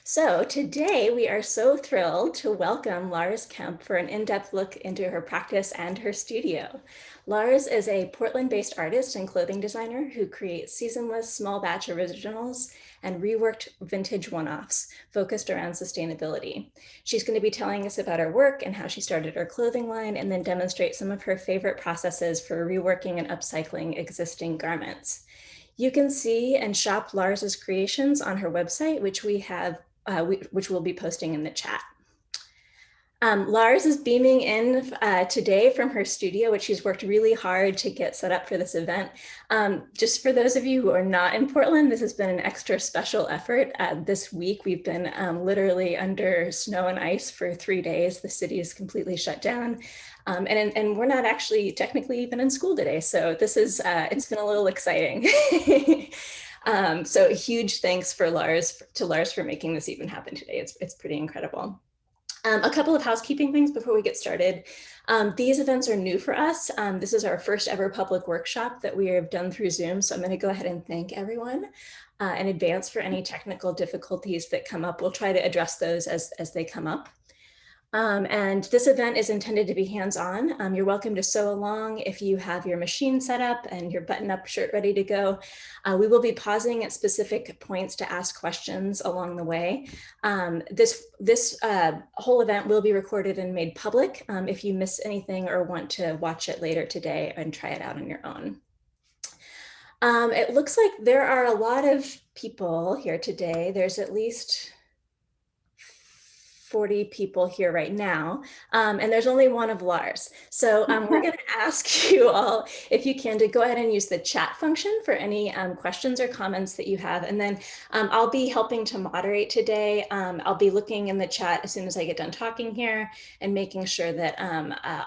So today we are so thrilled to welcome Laurs Kemp for an in-depth look into her practice and her studio. Laurs is a Portland-based artist and clothing designer who creates seasonless small batch originals and reworked vintage one-offs focused around sustainability. She's going to be telling us about her work and how she started her clothing line, and then demonstrate some of her favorite processes for reworking and upcycling existing garments. You can see and shop Laurs's creations on her website, which we'll be posting in the chat. Laurs is beaming in today from her studio, which she's worked really hard to get set up for this event. Just for those of you who are not in Portland, this has been an extra special effort. This week, we've been literally under snow and ice for 3 days. The city is completely shut down. And we're not actually technically even in school today. So this is, it's been a little exciting. So huge thanks to Laurs for making this even happen today. It's pretty incredible. A couple of housekeeping things before we get started. These events are new for us. This is our first ever public workshop that we have done through Zoom. So I'm going to go ahead and thank everyone in advance for any technical difficulties that come up. We'll try to address those as they come up. And this event is intended to be hands-on. You're welcome to sew along if you have your machine set up and your button-up shirt ready to go. We will be pausing at specific points to ask questions along the way. This whole event will be recorded and made public if you miss anything or want to watch it later today and try it out on your own. It looks like there are a lot of people here today. There's at least 40 people here right now, and there's only one of Laurs. So we're going to ask you all, if you can, to go ahead and use the chat function for any questions or comments that you have. And then I'll be helping to moderate today. I'll be looking in the chat as soon as I get done talking here and making sure that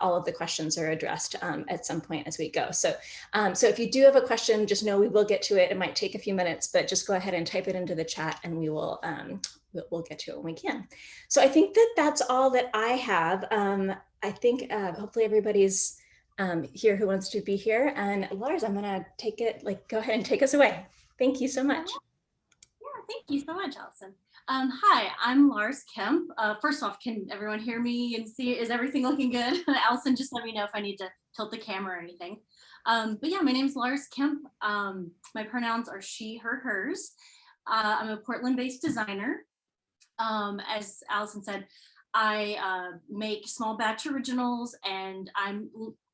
all of the questions are addressed at some point as we go. So if you do have a question, just know we will get to it. It might take a few minutes, but just go ahead and type it into the chat and we will we'll get to it when we can. So I think that that's all that I have. I think hopefully everybody's here who wants to be here. And Laurs, I'm gonna take it, go ahead and take us away. Thank you so much. Yeah, thank you so much, Allison. Hi, I'm Laurs Kemp. First off, can everyone hear me and see? Is everything looking good? Allison, just let me know if I need to tilt the camera or anything. But yeah, my name is Laurs Kemp. My pronouns are she, her, hers. I'm a Portland-based designer. As Allison said, I make small batch originals, and I'm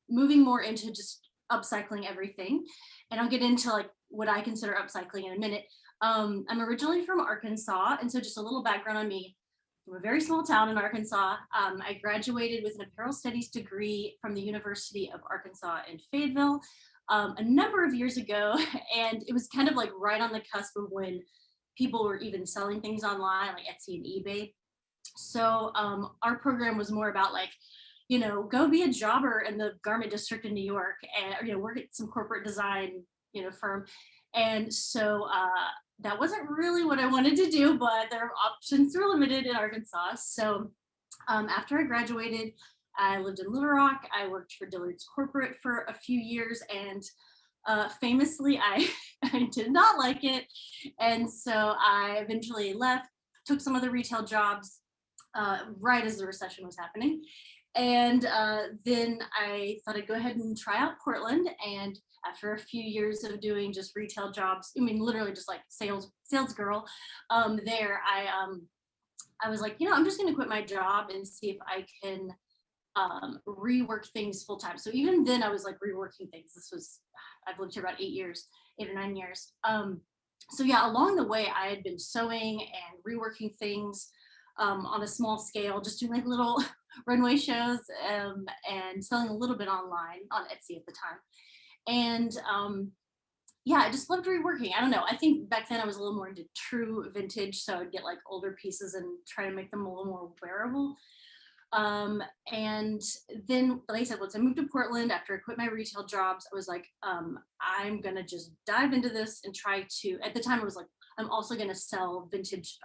moving more into just upcycling everything. And I'll get into like what I consider upcycling in a minute. I'm originally from Arkansas, and so just a little background on me. From a very small town in Arkansas. I graduated with an apparel studies degree from the University of Arkansas in Fayetteville a number of years ago, and it was kind of like right on the cusp of when people were even selling things online like Etsy and eBay. So our program was more about like, go be a jobber in the garment district in New York and, work at some corporate design, firm. And so that wasn't really what I wanted to do, but their options were limited in Arkansas. So after I graduated, I lived in Little Rock. I worked for Dillard's Corporate for a few years, and famously, I did not like it. And so I eventually left, took some other retail jobs right as the recession was happening. And then I thought I'd go ahead and try out Portland. And after a few years of doing just retail jobs, I mean, literally just like sales girl there, I was like, I'm just going to quit my job and see if I can rework things full time. So even then I was like reworking things. I've lived here about 8 or 9 years. So yeah, along the way I had been sewing and reworking things on a small scale, just doing like little runway shows and selling a little bit online on Etsy at the time. And yeah, I just loved reworking. I don't know. I think back then I was a little more into true vintage. So I'd get like older pieces and try to make them a little more wearable. And then, like I said, once I moved to Portland after I quit my retail jobs, I was like, I'm gonna just dive into this and try to, at the time I was like, I'm also gonna sell vintage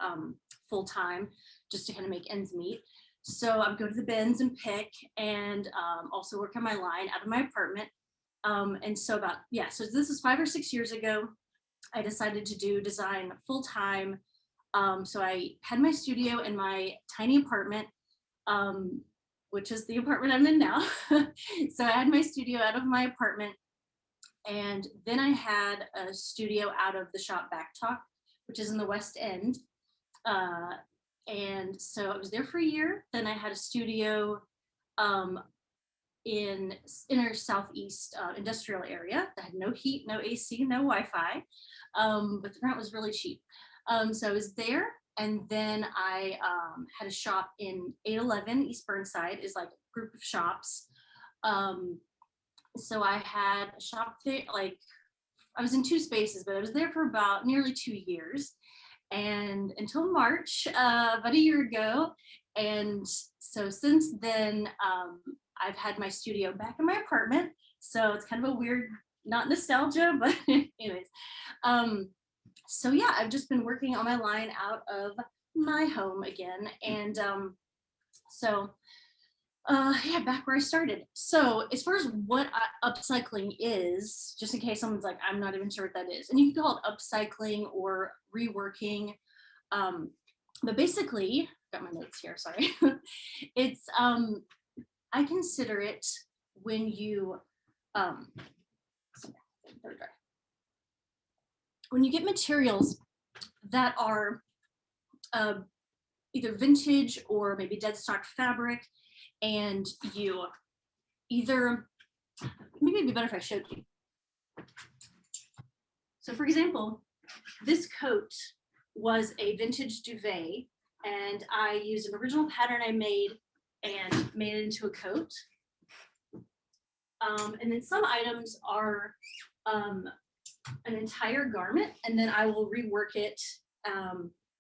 full time just to kind of make ends meet. So I'm going to the bins and pick and also work on my line out of my apartment. And so so this is 5 or 6 years ago, I decided to do design full time So I had my studio in my tiny apartment, which is the apartment I'm in now. So I had my studio out of my apartment, and then I had a studio out of the shop Back Talk, which is in the West End. And so I was there for a year. Then I had a studio in inner southeast industrial area that had no heat, no AC, no Wi-Fi, but the rent was really cheap. So I was there, and then I had a shop in 811 East Burnside, is like a group of shops. So I had a shop there, like I was in 2 spaces, but I was there for about nearly 2 years, and until March, about a year ago. And so since then, I've had my studio back in my apartment. So it's kind of a weird, not nostalgia, but anyways. So yeah, I've just been working on my line out of my home again. And yeah, back where I started. So as far as what upcycling is, just in case someone's like, I'm not even sure what that is, and you can call it upcycling or reworking. But basically, got my notes here, sorry. It's, I consider it when you, when you get materials that are either vintage or maybe dead stock fabric, and you either, maybe it'd be better if I showed you. So for example, this coat was a vintage duvet, and I used an original pattern I made and made it into a coat. And then some items are an entire garment, and then I will rework it,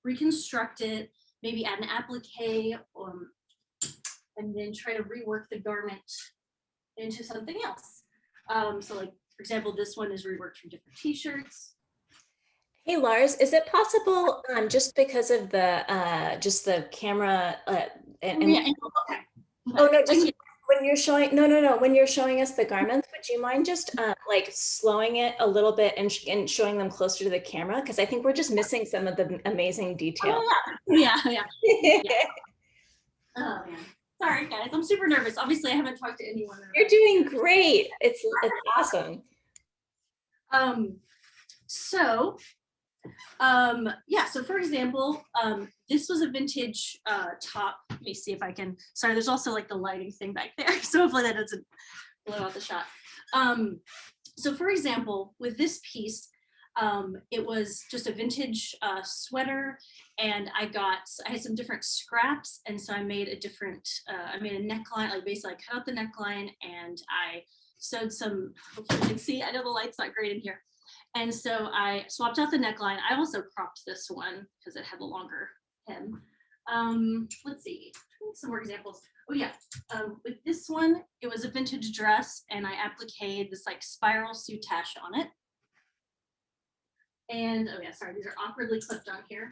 reconstruct it, maybe add an applique, and then try to rework the garment into something else. So like, for example, this one is reworked from different t-shirts. Hey Lars, is it possible, just because of the just the camera and Yeah, okay. oh no, just when you're showing when you're showing us the garments, would you mind just like slowing it a little bit and showing them closer to the camera? Because I think we're just missing some of the amazing detail. Oh, yeah. Yeah. Oh man. Sorry guys, I'm super nervous. Obviously I haven't talked to anyone. You're doing great. It's awesome. Yeah, so for example, this was a vintage top. Let me see if I can, sorry, there's also like the lighting thing back there. So hopefully that doesn't blow out the shot. So for example, with this piece, it was just a vintage sweater, and I had some different scraps, and so I made a different, I made a neckline, like basically I cut out the neckline and I sewed some, hopefully you can see, I know the light's not great in here. And so I swapped out the neckline. I also cropped this one because it had a longer hem. Let's see, some more examples. Oh yeah, with this one, it was a vintage dress, and I appliqued this like spiral soutache on it. And oh yeah, sorry, these are awkwardly clipped on here.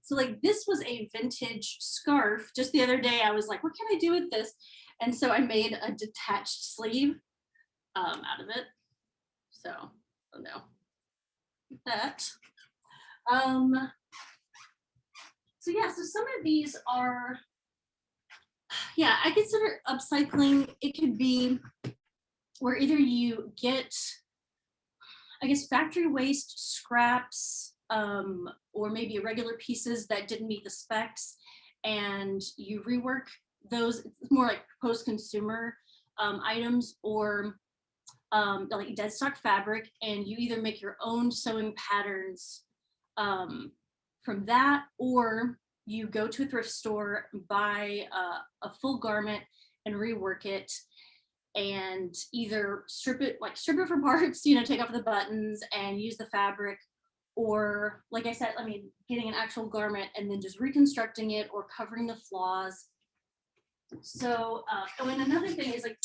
So like this was a vintage scarf. Just the other day, I was like, what can I do with this? And so I made a detached sleeve out of it. So, oh no, that. So yeah, so some of these are, yeah, I consider upcycling. It could be where either you get, I guess, factory waste, scraps, or maybe irregular pieces that didn't meet the specs, and you rework those. It's more like post-consumer items, or like dead stock fabric, and you either make your own sewing patterns from that, or you go to a thrift store, buy a full garment and rework it, and either strip it for parts, take off the buttons and use the fabric, or like I said, I mean, getting an actual garment and then just reconstructing it or covering the flaws. So, and another thing is like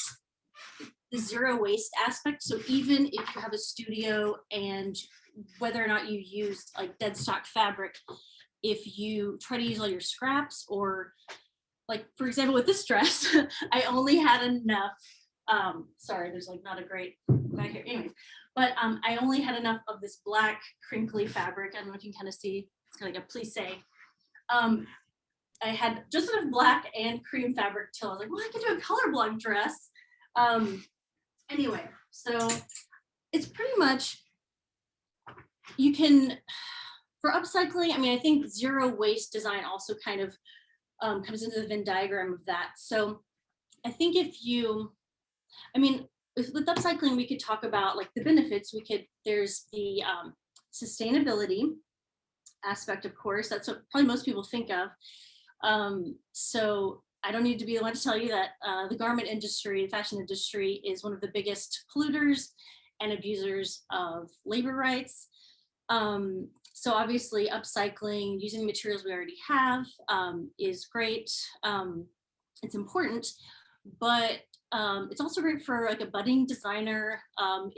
the zero waste aspect. So even if you have a studio, and whether or not you use like dead stock fabric, if you try to use all your scraps, or like, for example, with this dress, I only had enough Sorry, there's like not a great back here. Anyways, but I only had enough of this black crinkly fabric. I don't know if you can kind of see, it's kind of like a plissé. I had just enough black and cream fabric till I was like, well, I could do a color block dress. Anyway, so it's pretty much, you can, for upcycling, I mean, I think zero waste design also kind of comes into the Venn diagram of that. So I think if you, I mean, with upcycling, we could talk about like the benefits. There's the sustainability aspect, of course. That's what probably most people think of. So I don't need to be the one to tell you that the garment industry, the fashion industry, is one of the biggest polluters and abusers of labor rights. So obviously upcycling, using materials we already have is great. It's important, but it's also great for like a budding designer. I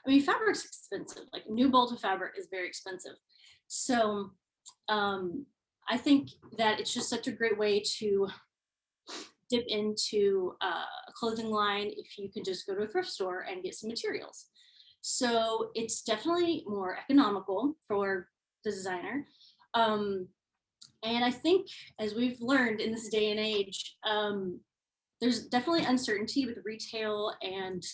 mean, fabric's expensive, like new bolt of fabric is very expensive. So I think that it's just such a great way to dip into a clothing line if you can just go to a thrift store and get some materials. So it's definitely more economical for the designer. And I think, as we've learned in this day and age, there's definitely uncertainty with retail and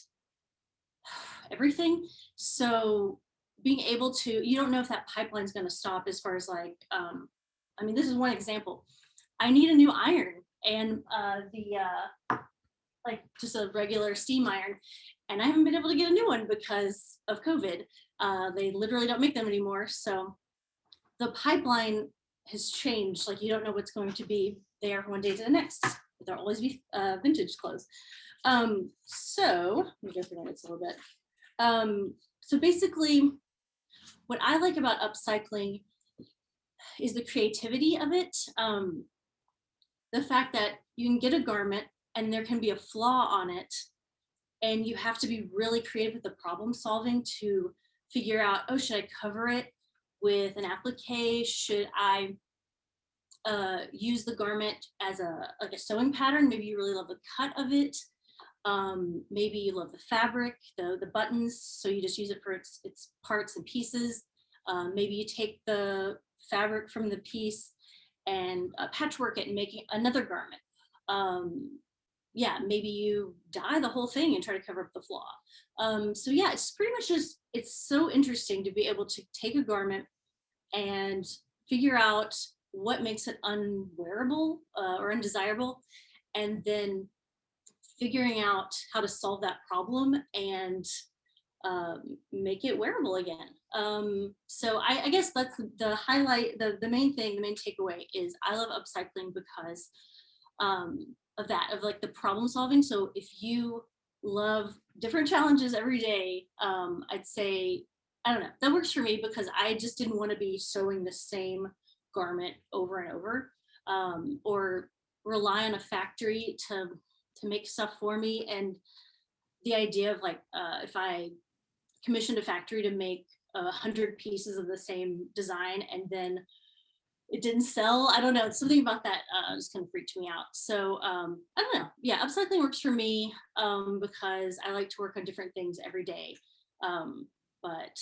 everything. So being able to, you don't know if that pipeline is going to stop as far as like, I mean, this is one example. I need a new iron and like just a regular steam iron. And I haven't been able to get a new one because of COVID. They literally don't make them anymore. So the pipeline has changed. Like, you don't know what's going to be there one day to the next. There'll always be vintage clothes. So let me go through my notes a little bit. So basically, what I like about upcycling is the creativity of it. The fact that you can get a garment and there can be a flaw on it, and you have to be really creative with the problem solving to figure out, oh, should I cover it with an applique? Should I use the garment as like a sewing pattern? Maybe you really love the cut of it. Maybe you love the fabric, the buttons, so you just use it for its parts and pieces. Maybe you take the fabric from the piece and patchwork it and make another garment. Yeah, maybe you dye the whole thing and try to cover up the flaw. So yeah, it's pretty much just, it's so interesting to be able to take a garment and figure out what makes it unwearable or undesirable, and then figuring out how to solve that problem and make it wearable again. So I guess that's the highlight, the main thing, the main takeaway is I love upcycling because of that, of like the problem solving. So if you love different challenges every day, I'd say, I don't know, that works for me because I just didn't want to be sewing the same garment over and over, or rely on a factory to make stuff for me. And the idea of like, if I commissioned a factory to make 100 pieces of the same design and then it didn't sell, I don't know, something about that just kind of freaked me out. So I don't know, yeah, upcycling works for me because I like to work on different things every day. But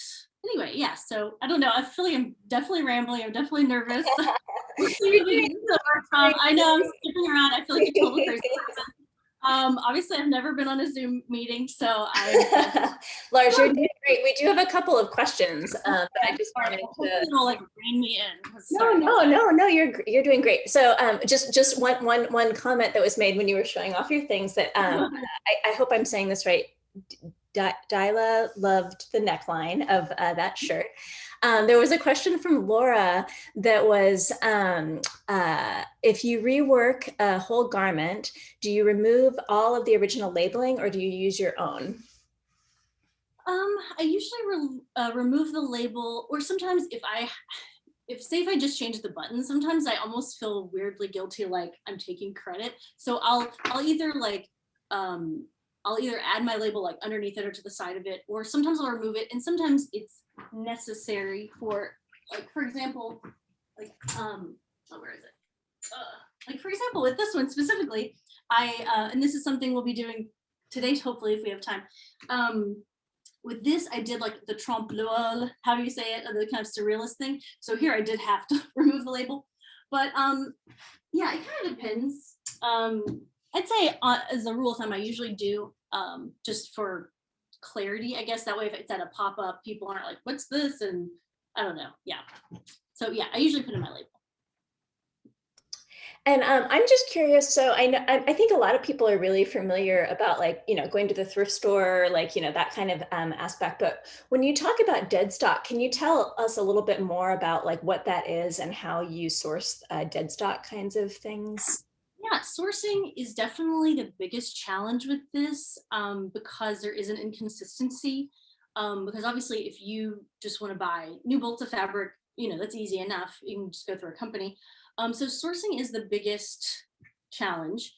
anyway, yeah, so I don't know, I feel like I'm definitely rambling, I'm definitely nervous. I know I'm skipping around, I feel like a total crazy person. Obviously I've never been on a Zoom meeting, so Laurs, you're doing great. We do have a couple of questions, but I just wanted to like rein me in. No, you're doing great. So just one comment that was made when you were showing off your things that I hope I'm saying this right. Dyla loved the neckline of that shirt. There was a question from Laura that was, if you rework a whole garment, do you remove all of the original labeling or do you use your own? I usually remove the label, or sometimes if I just change the button, sometimes I almost feel weirdly guilty, like I'm taking credit. So I'll either like, I'll either add my label like underneath it or to the side of it, or sometimes I'll remove it. And sometimes it's necessary for, like, for example, like, where is it? Like, for example, with this one specifically, and this is something we'll be doing today, hopefully, if we have time. With this, I did like the trompe l'oeil, how do you say it, the kind of surrealist thing. So here I did have to remove the label, but yeah, it kind of depends. I'd say as a rule of thumb, I usually do just for clarity, I guess. That way, if it's at a pop-up, people aren't like, what's this? And I don't know. Yeah. So yeah, I usually put in my label. And I'm just curious. So I know, I think a lot of people are really familiar about like, going to the thrift store, like, that kind of aspect. But when you talk about dead stock, can you tell us a little bit more about like what that is and how you source dead stock kinds of things? Yeah, sourcing is definitely the biggest challenge with this because there is an inconsistency. Because obviously, if you just want to buy new bolts of fabric, that's easy enough. You can just go through a company. So sourcing is the biggest challenge.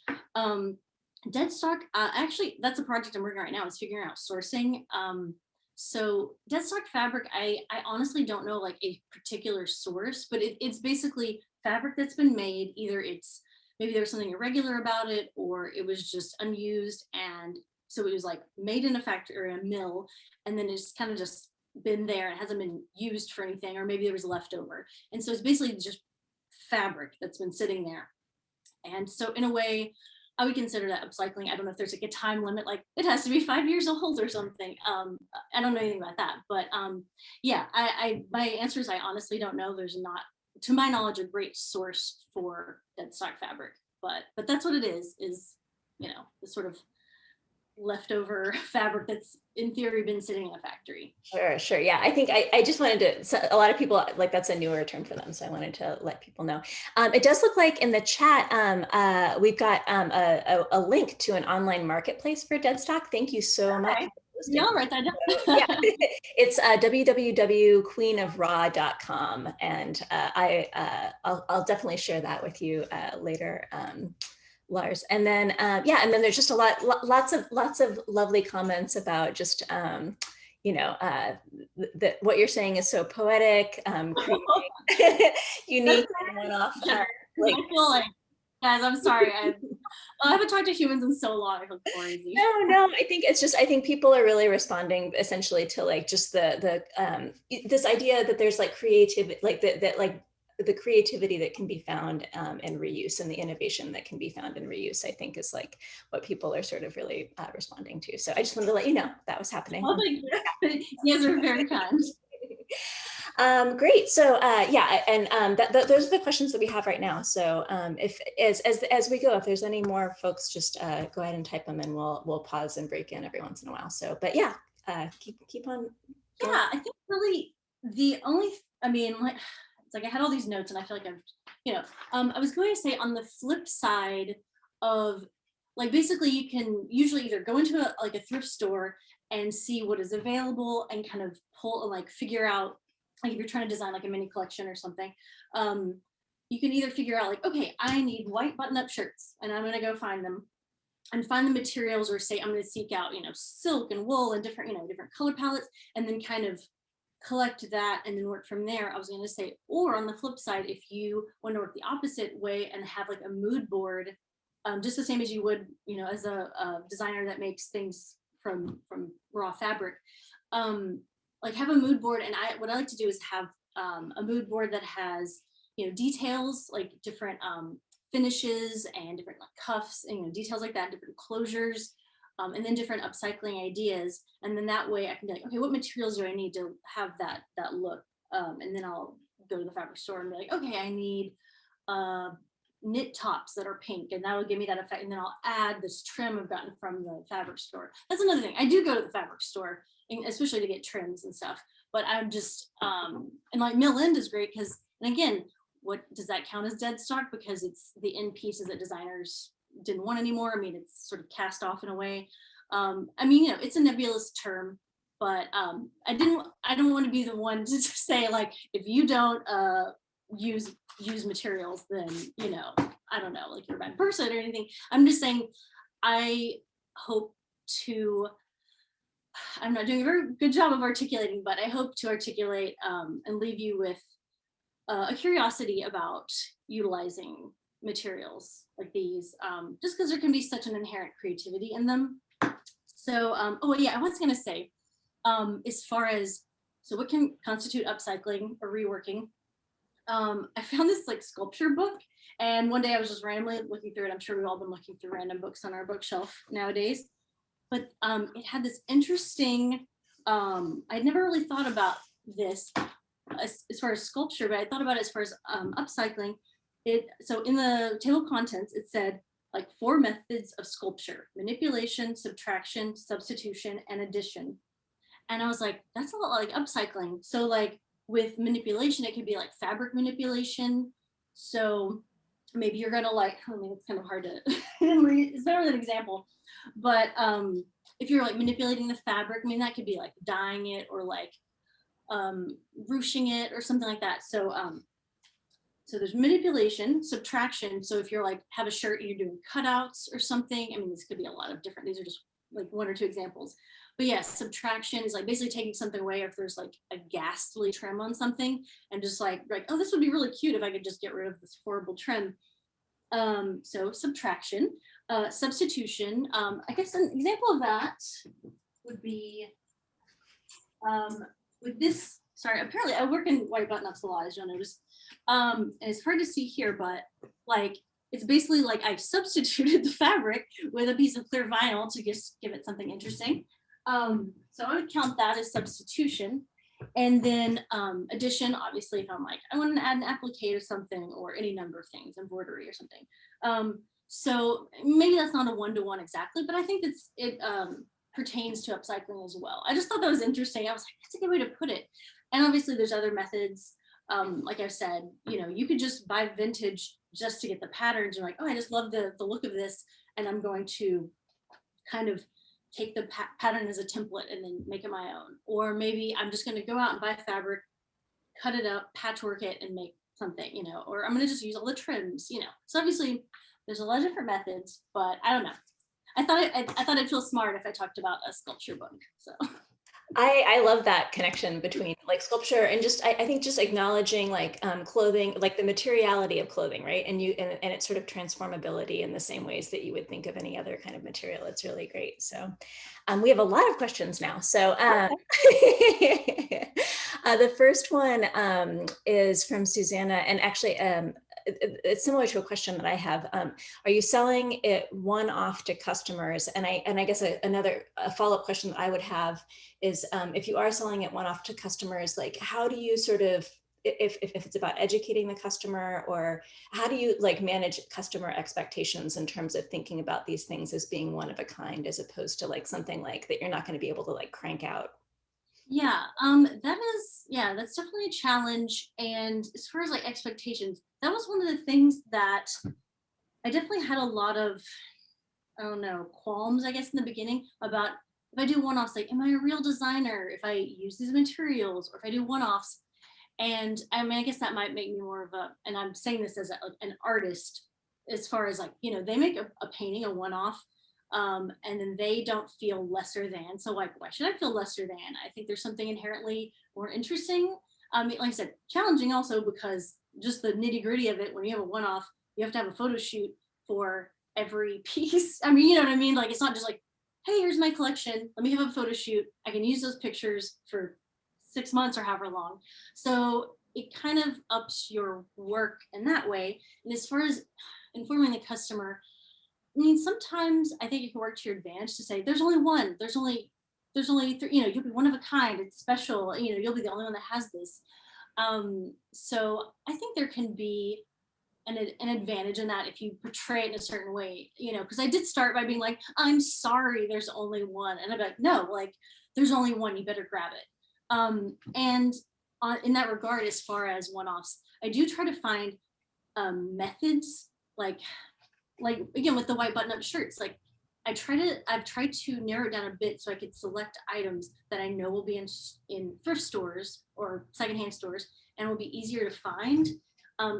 Dead stock, actually, that's a project I'm working on right now, is figuring out sourcing. So dead stock fabric, I honestly don't know like a particular source, but it's basically fabric that's been made. Either it's maybe there was something irregular about it, or it was just unused, and so it was like made in a factory or a mill, and then it's kind of just been there. It hasn't been used for anything, or maybe there was leftover, and so it's basically just fabric that's been sitting there. And so in a way, I would consider that upcycling. I don't know if there's like a time limit, like it has to be 5 years old or something. I don't know anything about that, but yeah, my answer is I honestly don't know. There's not, to my knowledge, a great source for dead stock fabric, but that's what it is the sort of leftover fabric that's in theory been sitting in a factory. Sure, sure. Yeah, I think I just wanted to, so a lot of people, like that's a newer term for them. So I wanted to let people know. It does look like in the chat, we've got a link to an online marketplace for dead stock. Thank you so much. Okay. Yeah, I'll write that down. Yeah, it's www.queenofraw.com. And I'll definitely share that with you later. Laurs. And then, yeah, and then there's just lots of lovely comments about just, what you're saying is so poetic, unique, and one-off. I feel like, guys, I'm sorry. I haven't talked to humans in so long. I feel crazy. No, I think it's just, I think people are really responding essentially to like just the this idea that there's like creativity, like that like the creativity that can be found in reuse, and the innovation that can be found in reuse, I think is like what people are sort of really responding to. So I just wanted to let you know that was happening. Oh, thank you. You guys are very kind. Great. So yeah, and those are the questions that we have right now. So if as we go, if there's any more folks, just go ahead and type them, and we'll pause and break in every once in a while. So, but yeah, keep on. Yeah, I think really the only, I mean, like, it's like I had all these notes, and I feel like I was going to say on the flip side of, like, basically you can usually either go into a thrift store and see what is available and kind of pull and like figure out, like if you're trying to design like a mini collection or something, you can either figure out like, okay, I need white button-up shirts, and I'm going to go find them and find the materials, or say I'm going to seek out, silk and wool and different, different color palettes, and then kind of collect that and then work from there. I was going to say, or on the flip side, if you want to work the opposite way and have like a mood board, just the same as you would, as a designer that makes things from raw fabric, like have a mood board. And what I like to do is have a mood board that has, details, like different finishes and different like cuffs and details like that, different closures, and then different upcycling ideas. And then that way I can be like, okay, what materials do I need to have that look? And then I'll go to the fabric store and be like, okay, I need knit tops that are pink, and that'll give me that effect. And then I'll add this trim I've gotten from the fabric store. That's another thing. I do go to the fabric store, especially to get trims and stuff. But I'm just, and like mill end is great because, and again, what does that count as dead stock? Because it's the end pieces that designers didn't want anymore. I mean, it's sort of cast off in a way. I mean, it's a nebulous term, but I don't want to be the one to say like, if you don't use materials, then I don't know, like you're a bad person or anything. I'm just saying, I hope to, I'm not doing a very good job of articulating, but I hope to articulate and leave you with a curiosity about utilizing materials like these, just because there can be such an inherent creativity in them. So, oh yeah, I was gonna say, as far as, so what can constitute upcycling or reworking? I found this like sculpture book, and one day I was just randomly looking through it. I'm sure we've all been looking through random books on our bookshelf nowadays, but it had this interesting, I'd never really thought about this as far as sculpture, but I thought about it as far as upcycling. So in the table of contents, it said like 4 methods of sculpture: manipulation, subtraction, substitution, and addition. And I was like, that's a lot like upcycling. So like with manipulation, it could be like fabric manipulation. So maybe you're gonna like, I mean, it's kind of hard to, it's better than an example, but if you're like manipulating the fabric, I mean, that could be like dyeing it or like ruching it or something like that. So so there's manipulation, subtraction. So if you're like have a shirt and you're doing cutouts or something, I mean, this could be a lot of different, these are just like 1 or 2 examples. But yes, subtraction is like basically taking something away if there's like a ghastly trim on something, and just like, oh, this would be really cute if I could just get rid of this horrible trim. So subtraction. Substitution, I guess an example of that would be with this, sorry, apparently I work in white button-ups a lot, as you'll notice. And it's hard to see here, but like, it's basically like I substituted the fabric with a piece of clear vinyl to just give it something interesting. So I would count that as substitution. And then addition, obviously, if I'm like, I want to add an applique or something, or any number of things, embroidery or something. So maybe that's not a one-to-one exactly, but I think it pertains to upcycling as well. I just thought that was interesting. I was like, that's a good way to put it. And obviously there's other methods. Like I've said, you could just buy vintage just to get the patterns. You're like, oh, I just love the look of this, and I'm going to kind of take the pattern as a template and then make it my own. Or maybe I'm just going to go out and buy fabric, cut it up, patchwork it, and make something, or I'm going to just use all the trims, So obviously there's a lot of different methods, but I don't know. I thought I'd feel smart if I talked about a sculpture book. So I love that connection between like sculpture and just, I think just acknowledging like clothing, like the materiality of clothing, right? And its sort of transformability in the same ways that you would think of any other kind of material. It's really great. So we have a lot of questions now. So the first one is from Susanna, and actually it's similar to a question that I have. Are you selling it one-off to customers? And I guess another follow-up question that I would have is, if you are selling it one-off to customers, like how do you sort of, if it's about educating the customer, or how do you like manage customer expectations in terms of thinking about these things as being one of a kind, as opposed to like something like that you're not going to be able to like crank out? yeah, that's definitely a challenge. And as far as like expectations, that was one of the things that I definitely had a lot of, I don't know, qualms, I guess, in the beginning about if I do one-offs, like, am I a real designer if I use these materials, or if I do one-offs? And I mean, I guess that might make me more of a, and I'm saying this as an artist, as far as like, they make a painting, a one-off, and then they don't feel lesser than. So like, why should I feel lesser than? I think there's something inherently more interesting. Like I said, challenging also, because just the nitty gritty of it, when you have a one-off, you have to have a photo shoot for every piece. I mean, you know what I mean? Like, it's not just like, hey, here's my collection, let me have a photo shoot. I can use those pictures for 6 months or however long. So it kind of ups your work in that way. And as far as informing the customer, I mean, sometimes I think it can work to your advantage to say, there's only one, there's only three, you'll be one of a kind, it's special, you'll be the only one that has this. So I think there can be an advantage in that if you portray it in a certain way, because I did start by being like, I'm sorry, there's only one. And I'm like, no, like, there's only one, you better grab it. And in that regard, as far as one-offs, I do try to find methods, like again, with the white button-up shirts, like I've tried to narrow it down a bit so I could select items that I know will be in thrift stores or secondhand stores and will be easier to find.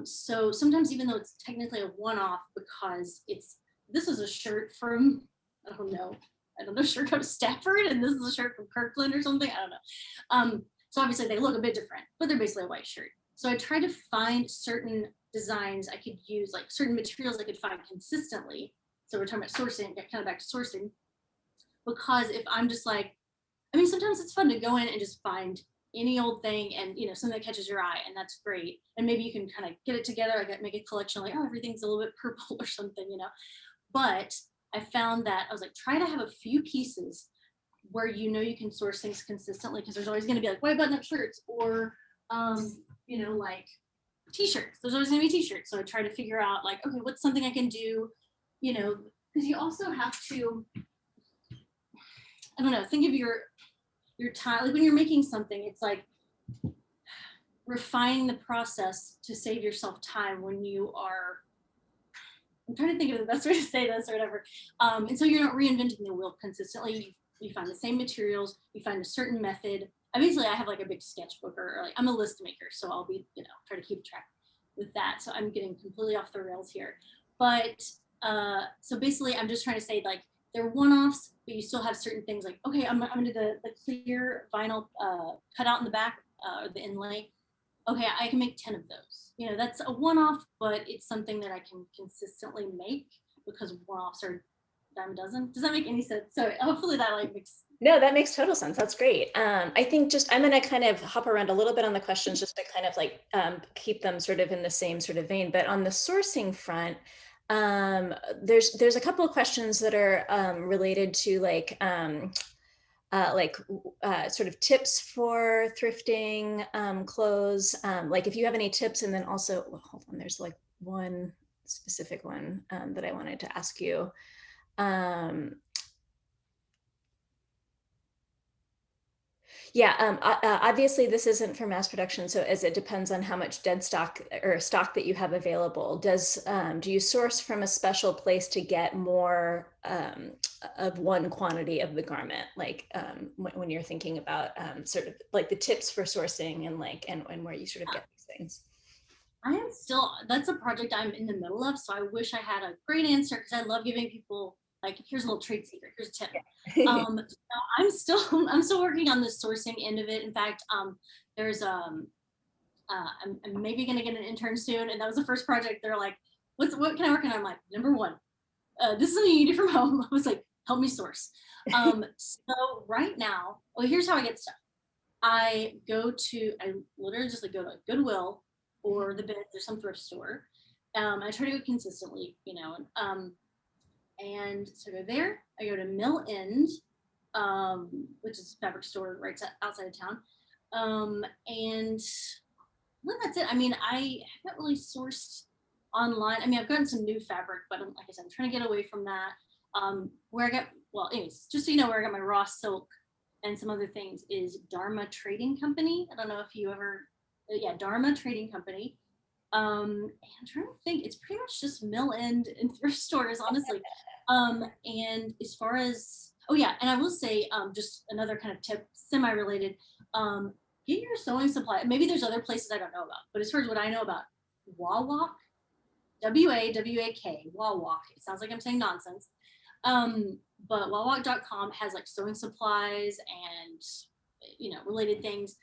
So sometimes, even though it's technically a one-off, because this is a shirt from, I don't know, shirt out of Stafford, and this is a shirt from Kirkland or something, I don't know. So obviously they look a bit different, but they're basically a white shirt. So I try to find certain designs I could use, like certain materials I could find consistently. So we're talking about sourcing, get kind of back to sourcing. because if I'm just like, I mean, sometimes it's fun to go in and just find any old thing and, you know, something that catches your eye, and that's great. And maybe you can kind of get it together, like make a collection, like, oh, everything's a little bit purple or something, you know. But I found that I was like, try to have a few pieces where you know you can source things consistently, because there's always going to be like white button up shirts or, you know, like t-shirts. There's always going to be t-shirts. So I try to figure out like, okay, what's something I can do, you know, because you also have to, I don't know, think of your time, like when you're making something, it's like refining the process to save yourself time when you are, I'm trying to think of the best way to say this or whatever. And so you're not reinventing the wheel consistently. You find the same materials, you find a certain method. I have like a big sketchbook, or like I'm a list maker, so I'll be, you know, try to keep track with that. So I'm getting completely off the rails here. But so basically I'm just trying to say like they're one-offs, but you still have certain things like, okay, I'm gonna do the clear vinyl cutout in the back or the inlay. Okay, I can make 10 of those. You know, that's a one-off, but it's something that I can consistently make because one-offs are dime a dozen. Does that make any sense? So hopefully that like makes. No, that makes total sense. That's great. I think just I'm going to kind of hop around a little bit on the questions just to kind of like keep them sort of in the same sort of vein. But on the sourcing front, there's a couple of questions that are related to sort of tips for thrifting clothes. Like if you have any tips, and then also, well, hold on, there's like one specific one that I wanted to ask you. Obviously this isn't for mass production, so as it depends on how much dead stock or stock that you have available. Do you source from a special place to get more of one quantity of the garment? Like when you're thinking about sort of like the tips for sourcing and where you sort of get these things. I am still, that's a project I'm in the middle of, so I wish I had a great answer, because I love giving people like, here's a little trade secret, here's a tip. So I'm still working on the sourcing end of it. In fact, there's I'm maybe gonna get an intern soon, and that was the first project. They're like, what can I work on? I'm like, number one, this is something you can do from home. I was like, help me source. So right now, well, here's how I get stuff. I literally just like go to Goodwill or the Bins or some thrift store. I try to go consistently, you know, and so I go there. I go to Mill End, which is a fabric store right outside of town. And well, that's it. I mean, I haven't really sourced online. I mean, I've gotten some new fabric, but like I said, I'm trying to get away from that. Where I got, well, anyways, just so you know, where I got my raw silk and some other things is Dharma Trading Company. I don't know if you ever, yeah, Dharma Trading Company. And I'm trying to think, it's pretty much just Mill End and thrift stores, honestly. And as far as, oh yeah, and I will say, just another kind of tip, semi-related, get your sewing supply. Maybe there's other places I don't know about, but as far as what I know about, Wawak, W-A-W-A-K, Wawak. It sounds like I'm saying nonsense. But wawak.com has like sewing supplies and, you know, related things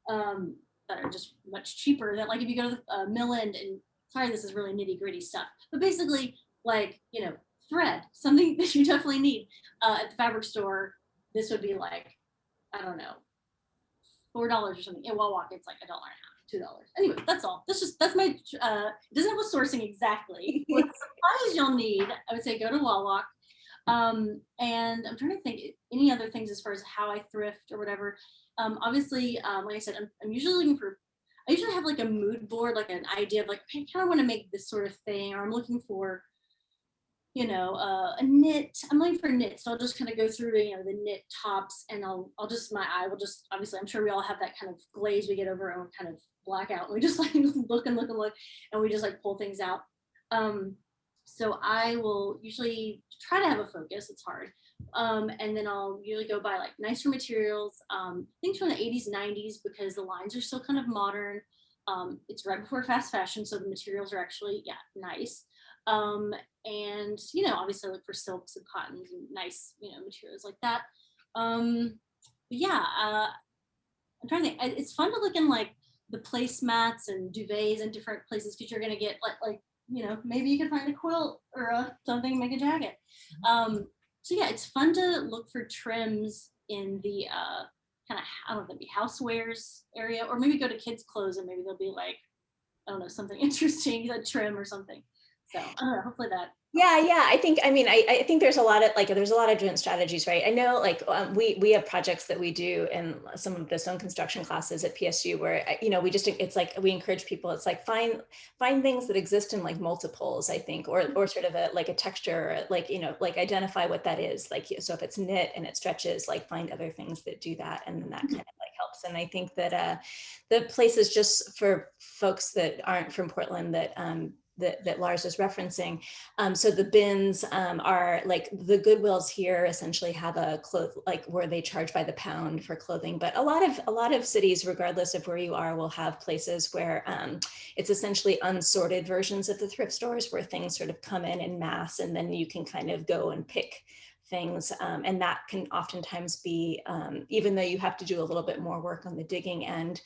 that are just much cheaper. That like if you go to the Mill End, and sorry, this is really nitty gritty stuff, but basically like, you know, thread, something that you definitely need at the fabric store. This would be like, I don't know, $4 or something. In Wawak, it's like $1.50, $2. Anyway, that's all. That's my, it doesn't have a sourcing exactly. What supplies you'll need, I would say go to Wawak. And I'm trying to think any other things as far as how I thrift or whatever. Obviously, like I said, I'm usually looking for, I usually have like a mood board, like an idea of like, I kind of want to make this sort of thing, or I'm looking for, you know, a knit. I'm looking for knit, so I'll just kind of go through, you know, the knit tops, and I'll just, my eye will just, obviously, I'm sure we all have that kind of glaze we get over and kind of blackout. And we just like look and look and look, and we just like pull things out. So I will usually try to have a focus. It's hard. And then I'll usually go buy like nicer materials, things from the 80s, 90s, because the lines are still kind of modern. It's right before fast fashion, so the materials are actually, yeah, nice. And, you know, obviously I look for silks and cottons and nice, you know, materials like that. But yeah, I'm trying to think. It's fun to look in like the placemats and duvets and different places, because you're going to get like, you know, maybe you can find a quilt or something, make a jacket. So yeah, it's fun to look for trims in the kind of, I don't know, maybe housewares area, or maybe go to kids' clothes and maybe they'll be like, I don't know, something interesting, a trim or something. So I don't know, hopefully that. Yeah. I think there's a lot of there's a lot of different strategies, right? I know we have projects that we do in some of the stone construction classes at PSU where, we just, it's like, we encourage people, it's like, find things that exist in like multiples, I think, or sort of a texture, like identify what that is. Like, so if it's knit and it stretches, like find other things that do that. And then that kind of like helps. And I think that the places, just for folks that aren't from Portland, that Laurs is referencing. So the bins are like, the Goodwills here essentially have a where they charge by the pound for clothing. But a lot of cities, regardless of where you are, will have places where it's essentially unsorted versions of the thrift stores, where things sort of come in mass, and then you can kind of go and pick things. And that can oftentimes be, even though you have to do a little bit more work on the digging end,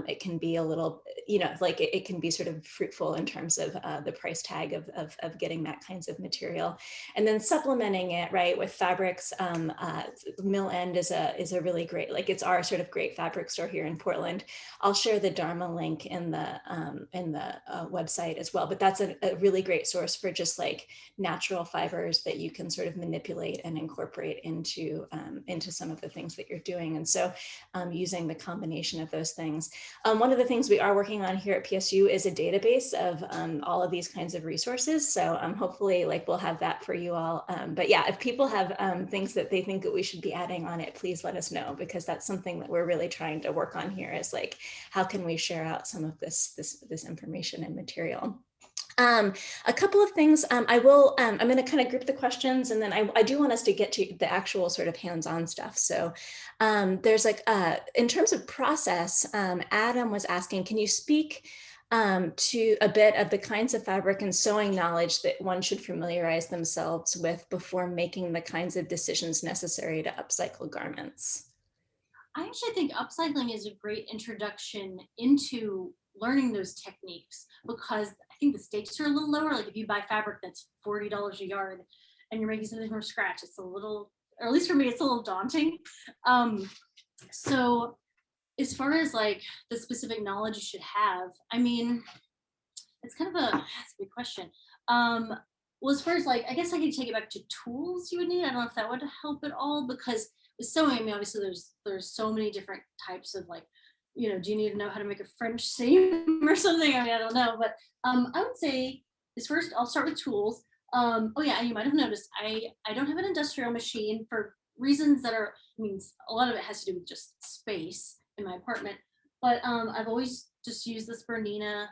it can be a little, like it can be sort of fruitful in terms of the price tag of getting that kinds of material. And then supplementing it, right, with fabrics. Mill End is a really great, like, it's our sort of great fabric store here in Portland. I'll share the Dharma link in the website as well, but that's a really great source for just like natural fibers that you can sort of manipulate and incorporate into some of the things that you're doing. And so using the combination of those things. One of the things we are working on here at PSU is a database of all of these kinds of resources. So hopefully like we'll have that for you all. But yeah, if people have things that they think that we should be adding on it, please let us know, because that's something that we're really trying to work on here, is like, how can we share out some of this information and material? A couple of things. I'm going to kind of group the questions, and then I do want us to get to the actual sort of hands-on stuff. So there's like, in terms of process, Adam was asking, can you speak to a bit of the kinds of fabric and sewing knowledge that one should familiarize themselves with before making the kinds of decisions necessary to upcycle garments? I actually think upcycling is a great introduction into learning those techniques, because I think the stakes are a little lower. Like if you buy fabric that's $40 a yard and you're making something from scratch, it's a little, or at least for me, it's a little daunting. So as far as like the specific knowledge you should have, I mean, it's kind of that's a big question. Well, as far as like, I guess I could take it back to tools you would need. I don't know if that would help at all, because with sewing, I mean, obviously there's so many different types of like, do you need to know how to make a French seam or something? I mean, I don't know, but I would say is first, I'll start with tools. Oh yeah, you might have noticed I don't have an industrial machine for reasons that are, I mean, a lot of it has to do with just space in my apartment, but I've always just used this Bernina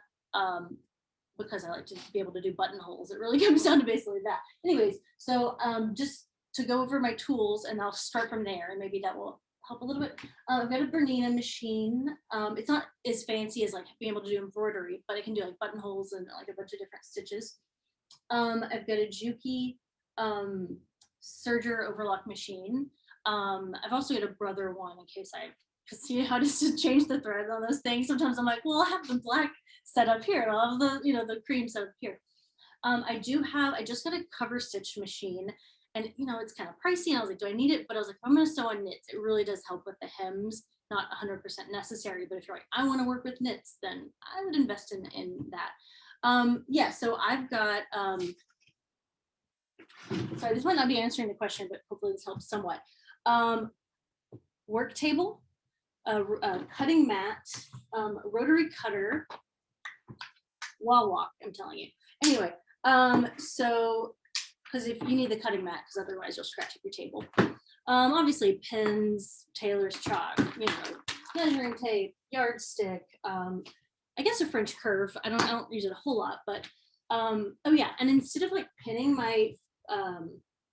because I like to be able to do buttonholes. It really comes down to basically that. Anyways, so just to go over my tools, and I'll start from there, and maybe that will help a little bit. I've got a Bernina machine. It's not as fancy as like being able to do embroidery, but it can do like buttonholes and like a bunch of different stitches. I've got a Juki serger overlock machine. I've also got a Brother one in case because you know how to change the threads on those things. Sometimes I'm like, well, I'll have the black set up here, and I'll have the the cream set up here. I just got a cover stitch machine, and it's kind of pricey, and I was like, do I need it? But I was like, if I'm going to sew on knits, it really does help with the hems. Not 100% necessary, but if you're like, I want to work with knits, then I would invest in that. Yeah, so I've got sorry, this might not be answering the question, but hopefully this helps somewhat. Work table, cutting mat, rotary cutter, wall walk, I'm telling you. Anyway, so because if you need the cutting mat, because otherwise you'll scratch up your table. Obviously pins, tailor's chalk, measuring tape, yardstick, I guess a French curve. I don't use it a whole lot, but oh yeah, and instead of like pinning my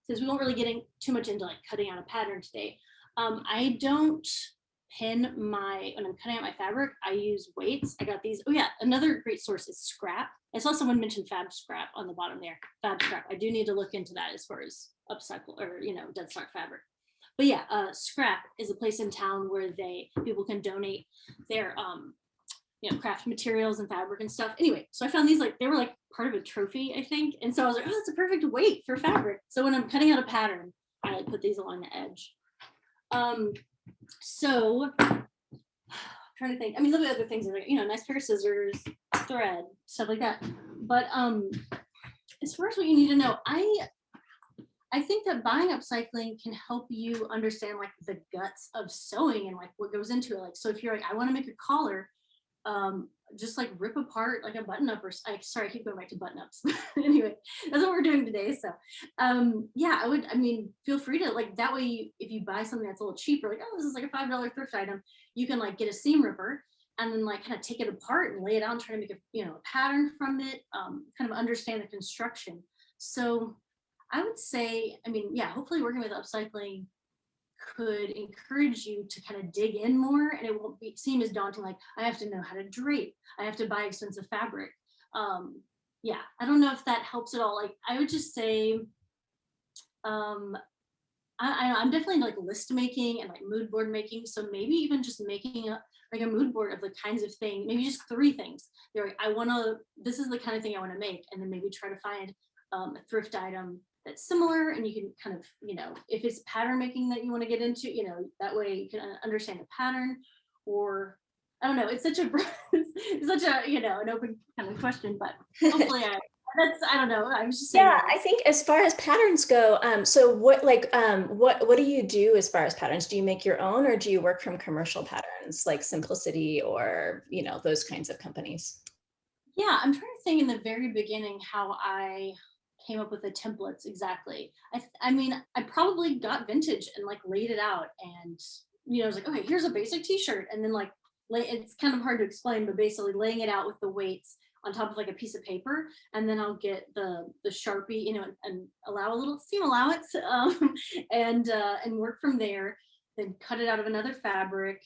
since we won't really get too much into like cutting out a pattern today, I don't pin when I'm cutting out my fabric, I use weights. I got these. Oh yeah, another great source is scrap. I saw someone mention fab scrap on the bottom there. Fab scrap. I do need to look into that as far as upcycle or dead stock fabric. But yeah, scrap is a place in town where people can donate their craft materials and fabric and stuff. Anyway, so I found these, like, they were like part of a trophy, I think. And so I was like, oh, that's a perfect weight for fabric. So when I'm cutting out a pattern, I like put these along the edge. So trying to think. I mean, look at other things like, you know, nice pair of scissors, thread, stuff like that. But as far as what you need to know, I think that buying upcycling can help you understand like the guts of sewing and like what goes into it. Like, so if you're like, I want to make a collar, just like rip apart like a button up or sorry, I keep going back to button ups. Anyway, that's what we're doing today. So yeah, I mean, feel free to like, that way, if you buy something that's a little cheaper, like, oh, this is like a $5 thrift item, you can like get a seam ripper and then like kind of take it apart and lay it out and try to make a, you know, a pattern from it, kind of understand the construction. So I would say, I mean, yeah, hopefully working with upcycling could encourage you to kind of dig in more, and it won't seem as daunting, like I have to know how to drape, I have to buy expensive fabric. Yeah, I don't know if that helps at all. Like I would just say, I'm definitely like list making and like mood board making, so maybe even just making like a mood board of the kinds of thing, maybe just 3 things. They're like, this is the kind of thing I want to make, and then maybe try to find a thrift item that's similar, and you can kind of, you know, if it's pattern making that you want to get into, you know, that way you can understand the pattern. Or I don't know, it's such a it's such a, you know, an open kind of question, but hopefully I don't know, I was just saying. Yeah, I think as far as patterns go, so what like what do you do as far as patterns? Do you make your own, or do you work from commercial patterns like Simplicity or, you know, those kinds of companies? Yeah, I'm trying to think in the very beginning how I came up with the templates exactly. I mean, I probably got vintage and like laid it out, and you know, I was like, okay, here's a basic t-shirt, and then like it's kind of hard to explain, but basically laying it out with the weights on top of like a piece of paper, and then I'll get the Sharpie, you know, and allow a little seam allowance, and work from there. Then cut it out of another fabric,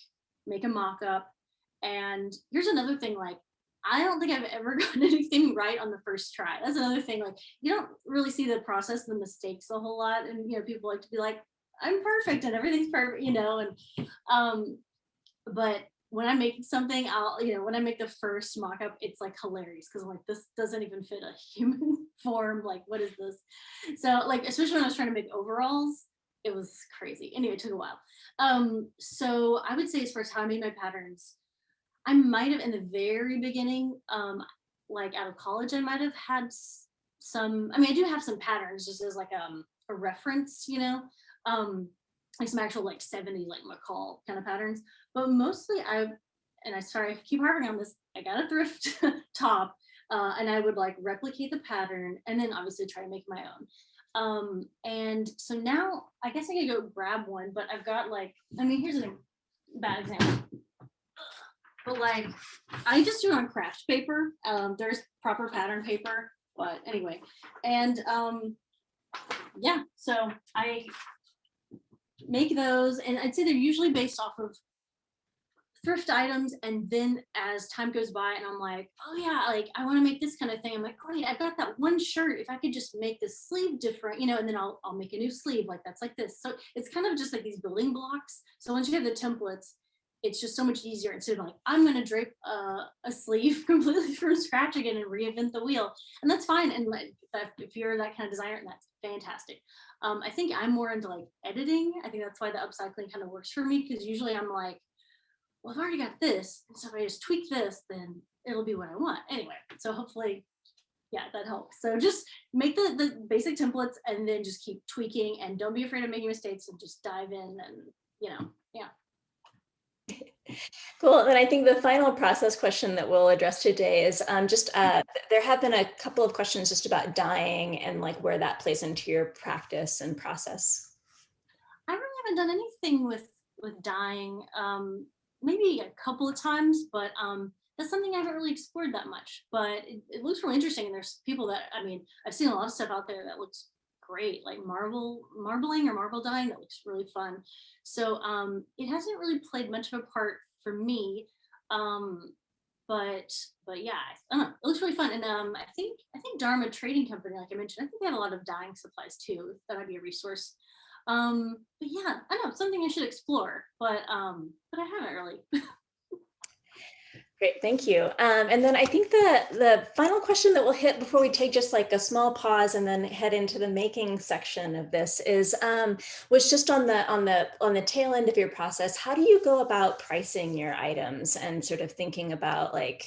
make a mock-up. And here's another thing, like I don't think I've ever gotten anything right on the first try. That's another thing. Like you don't really see the process, the mistakes a whole lot. And you know, people like to be like, I'm perfect and everything's perfect, you know, and but when I'm making something, you know, when I make the first mock-up, it's like hilarious because I'm like, this doesn't even fit a human form. Like, what is this? So like, especially when I was trying to make overalls, it was crazy. Anyway, it took a while. So I would say as far as how I made my patterns, I might have in the very beginning, like out of college, I might have had some, I mean, I do have some patterns just as like a reference, you know, like some actual like 70s like McCall kind of patterns, but mostly sorry, I keep harping on this, I got a thrift top, and I would like replicate the pattern and then obviously try to make my own. And so now I guess I could go grab one, but I've got like, I mean, here's a bad example. But like, I just do it on craft paper. There's proper pattern paper, but anyway. And yeah, so I make those, and I'd say they're usually based off of thrift items. And then as time goes by and I'm like, oh yeah, like I want to make this kind of thing, I'm like, great, I've got that one shirt, if I could just make this sleeve different, you know, and then I'll make a new sleeve like that's like this. So it's kind of just like these building blocks. So once you have the templates, it's just so much easier instead of like, I'm going to drape a sleeve completely from scratch again and reinvent the wheel. And that's fine. And if you're that kind of designer, that's fantastic. I think I'm more into like editing. I think that's why the upcycling kind of works for me, because usually I'm like, well, I've already got this. And so if I just tweak this, then it'll be what I want. Anyway, so hopefully, yeah, that helps. So just make the basic templates and then just keep tweaking, and don't be afraid of making mistakes, and just dive in and, you know, yeah. Cool. And I think the final process question that we'll address today is there have been a couple of questions just about dyeing and like where that plays into your practice and process. I really haven't done anything with dyeing, maybe a couple of times, but that's something I haven't really explored that much. But it looks really interesting, and there's people that, I mean, I've seen a lot of stuff out there that looks great, like marbling or marble dyeing, that looks really fun. So it hasn't really played much of a part for me, but yeah, I don't know, it looks really fun. And I think Dharma Trading Company, like I mentioned, I think they have a lot of dyeing supplies too. That might be a resource. But yeah, I don't know, something I should explore, but I haven't really. Great, thank you. And then I think the final question that we'll hit before we take just like a small pause and then head into the making section of this is was just on the tail end of your process. How do you go about pricing your items and sort of thinking about like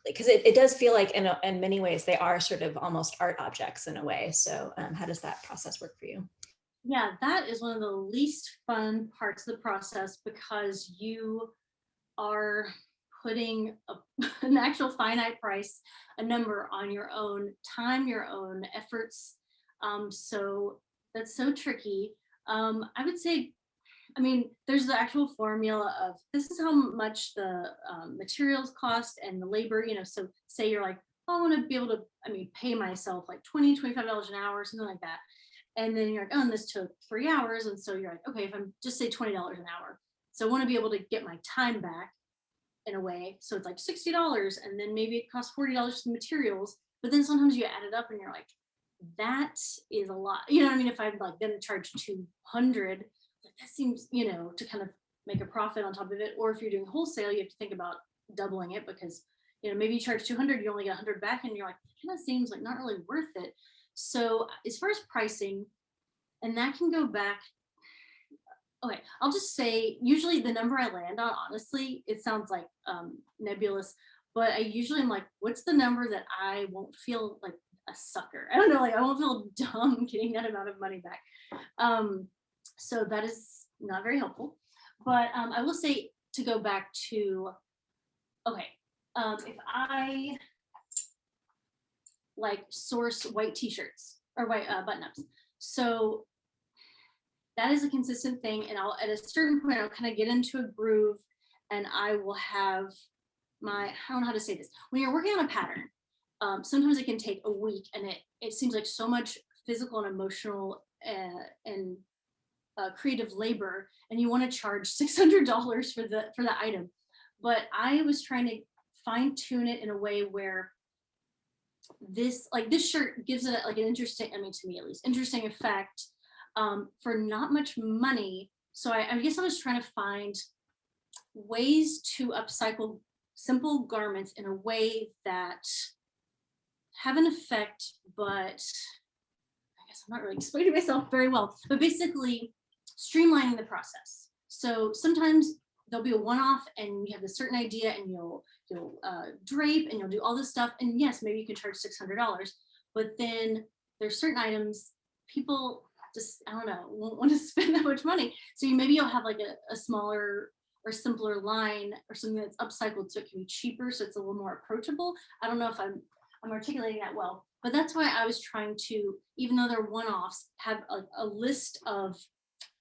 because it does feel like in many ways they are sort of almost art objects in a way. So how does that process work for you? Yeah, that is one of the least fun parts of the process because you are putting an actual finite price, a number on your own time, your own efforts. So that's so tricky. I would say, I mean, there's the actual formula of this is how much the materials cost and the labor, you know, so say you're like, oh, I want to be able to, I mean, pay myself like $25 an hour, something like that. And then you're like, oh, and this took 3 hours. And so you're like, okay, if I'm just say $20 an hour. So I want to be able to get my time back in a way. So it's like $60 and then maybe it costs $40 for materials. But then sometimes you add it up and you're like, that is a lot. You know what I mean? If I'm like then charge 200, like that seems, you know, to kind of make a profit on top of it. Or if you're doing wholesale, you have to think about doubling it because, you know, maybe you charge 200, you only get 100 back and you're like, it kind of seems like not really worth it. So as far as pricing, and that can go back, okay, I'll just say usually the number I land on, honestly, it sounds like nebulous, but I usually am like, what's the number that I won't feel like a sucker? I don't know, like I won't feel dumb getting that amount of money back. So that is not very helpful. But I will say to go back to, okay, if I like source white t-shirts or white button-ups, so that is a consistent thing. And I'll at a certain point, I'll kind of get into a groove and I will have my, I don't know how to say this. When you're working on a pattern, sometimes it can take a week and it seems like so much physical and emotional and creative labor, and you want to charge $600 for the item. But I was trying to fine tune it in a way where this shirt gives it like an interesting, I mean, to me at least, interesting effect for not much money. So I guess I was trying to find ways to upcycle simple garments in a way that have an effect, but I guess I'm not really explaining myself very well, but basically streamlining the process. So sometimes there'll be a one-off and you have a certain idea and you'll drape and you'll do all this stuff. And yes, maybe you can charge $600, but then there's certain items people just, I don't know, won't want to spend that much money. So maybe you'll have like a smaller or simpler line or something that's upcycled so it can be cheaper, so it's a little more approachable. I don't know if I'm articulating that well, but that's why I was trying to, even though they're one-offs, have a list of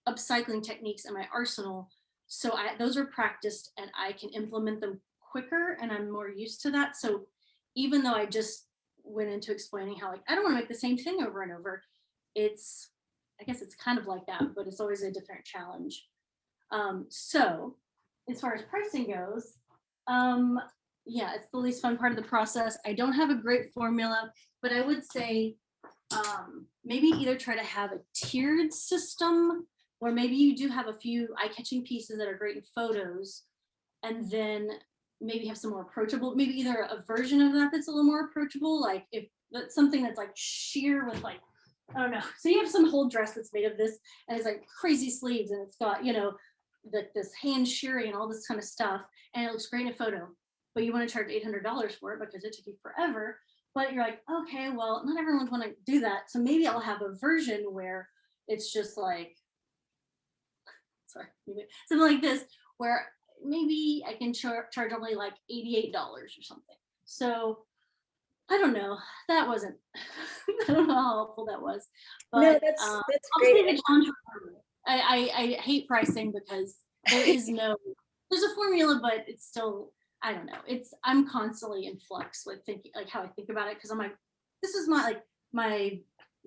upcycling techniques in my arsenal. So those are practiced and I can implement them quicker and I'm more used to that. So even though I just went into explaining how like, I don't want to make the same thing over and over, I guess it's kind of like that, but it's always a different challenge. So as far as pricing goes, yeah, it's the least fun part of the process. I don't have a great formula, but I would say maybe either try to have a tiered system, or maybe you do have a few eye-catching pieces that are great in photos, and then maybe have some more approachable, maybe either a version of that that's a little more approachable, like if that's something that's like sheer with like, I don't know. So you have some whole dress that's made of this and it's like crazy sleeves and it's got, you know, this hand shearing and all this kind of stuff. And it looks great in a photo, but you want to charge $800 for it because it took you forever. But you're like, okay, well, not everyone's want to do that. So maybe I'll have a version where it's just like, sorry, something like this, where maybe I can charge only like $88 or something. So I don't know. That wasn't, I don't know how helpful that was. But No, that's I'll great. say the challenge. I hate pricing because there's a formula, but it's still, I don't know. I'm constantly in flux with thinking, like how I think about it, because I'm like, this is my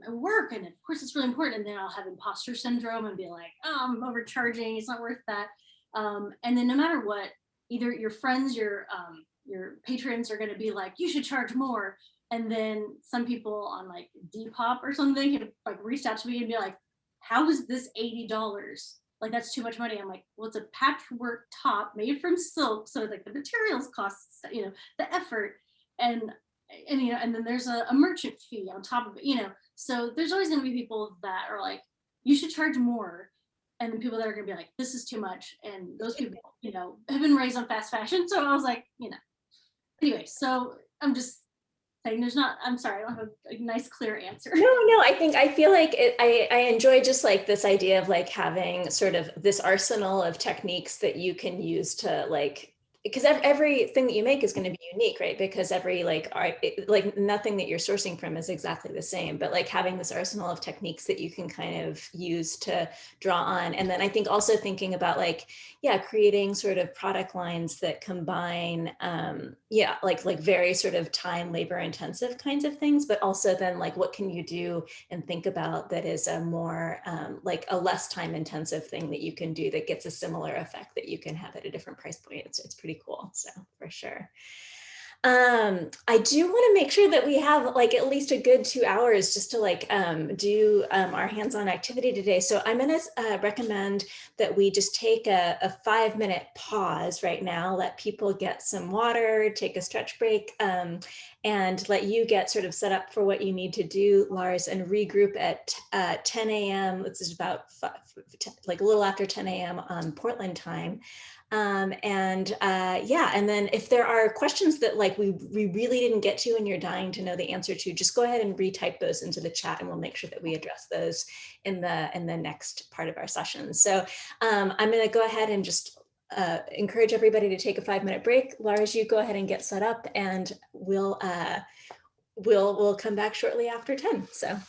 work, and of course it's really important. And then I'll have imposter syndrome and be like, oh, I'm overcharging. It's not worth that. And then no matter what, either your friends, your patrons are going to be like, you should charge more. And then some people on like Depop or something have like reached out to me and be like, how is this $80 like that's too much money. I'm like, well, it's a patchwork top made from silk, so like the materials costs, the effort, and and then there's a merchant fee on top of it, so there's always going to be people that are like, you should charge more, and then people that are going to be like, this is too much, and those people, have been raised on fast fashion. So I was like, anyway, so I'm just saying there's not, I'm sorry, I don't have a nice clear answer. No, I feel like I enjoy just like this idea of like having sort of this arsenal of techniques that you can use to like, because everything that you make is going to be unique, right? Because every like art, like nothing that you're sourcing from is exactly the same, but like having this arsenal of techniques that you can kind of use to draw on. And then I think also thinking about like, yeah, creating sort of product lines that combine, yeah, like very sort of time, labor intensive kinds of things, but also then like, what can you do and think about that is a more like a less time intensive thing that you can do that gets a similar effect that you can have at a different price point. It's pretty cool. So for sure. I do want to make sure that we have like at least a good 2 hours just to like do our hands-on activity today. So I'm going to recommend that we just take a 5-minute pause right now, let people get some water, take a stretch break, and let you get sort of set up for what you need to do, Laurs, and regroup at 10 a.m. This is about like a little after 10 a.m. on Portland time. Yeah, and then if there are questions that like we really didn't get to and you're dying to know the answer to, just go ahead and retype those into the chat and we'll make sure that we address those in the next part of our session. So I'm going to go ahead and just encourage everybody to take a 5-minute break. Laurs, you go ahead and get set up and we'll come back shortly after 10. So.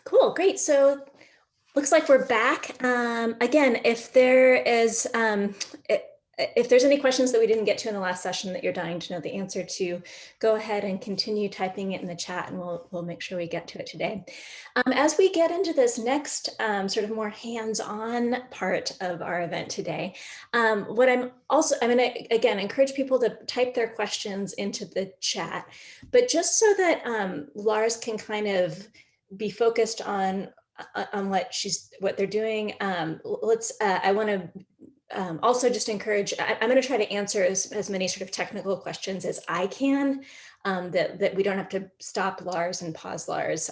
Cool, great. So looks like we're back. Again, if there is, if there's any questions that we didn't get to in the last session that you're dying to know the answer to, go ahead and continue typing it in the chat, and we'll make sure we get to it today. As we get into this next sort of more hands-on part of our event today, what I'm going to, again, encourage people to type their questions into the chat, but just so that Laurs can kind of be focused on what they're doing. I want to also just encourage, I'm going to try to answer as many sort of technical questions as I can, that we don't have to stop Laurs and pause Laurs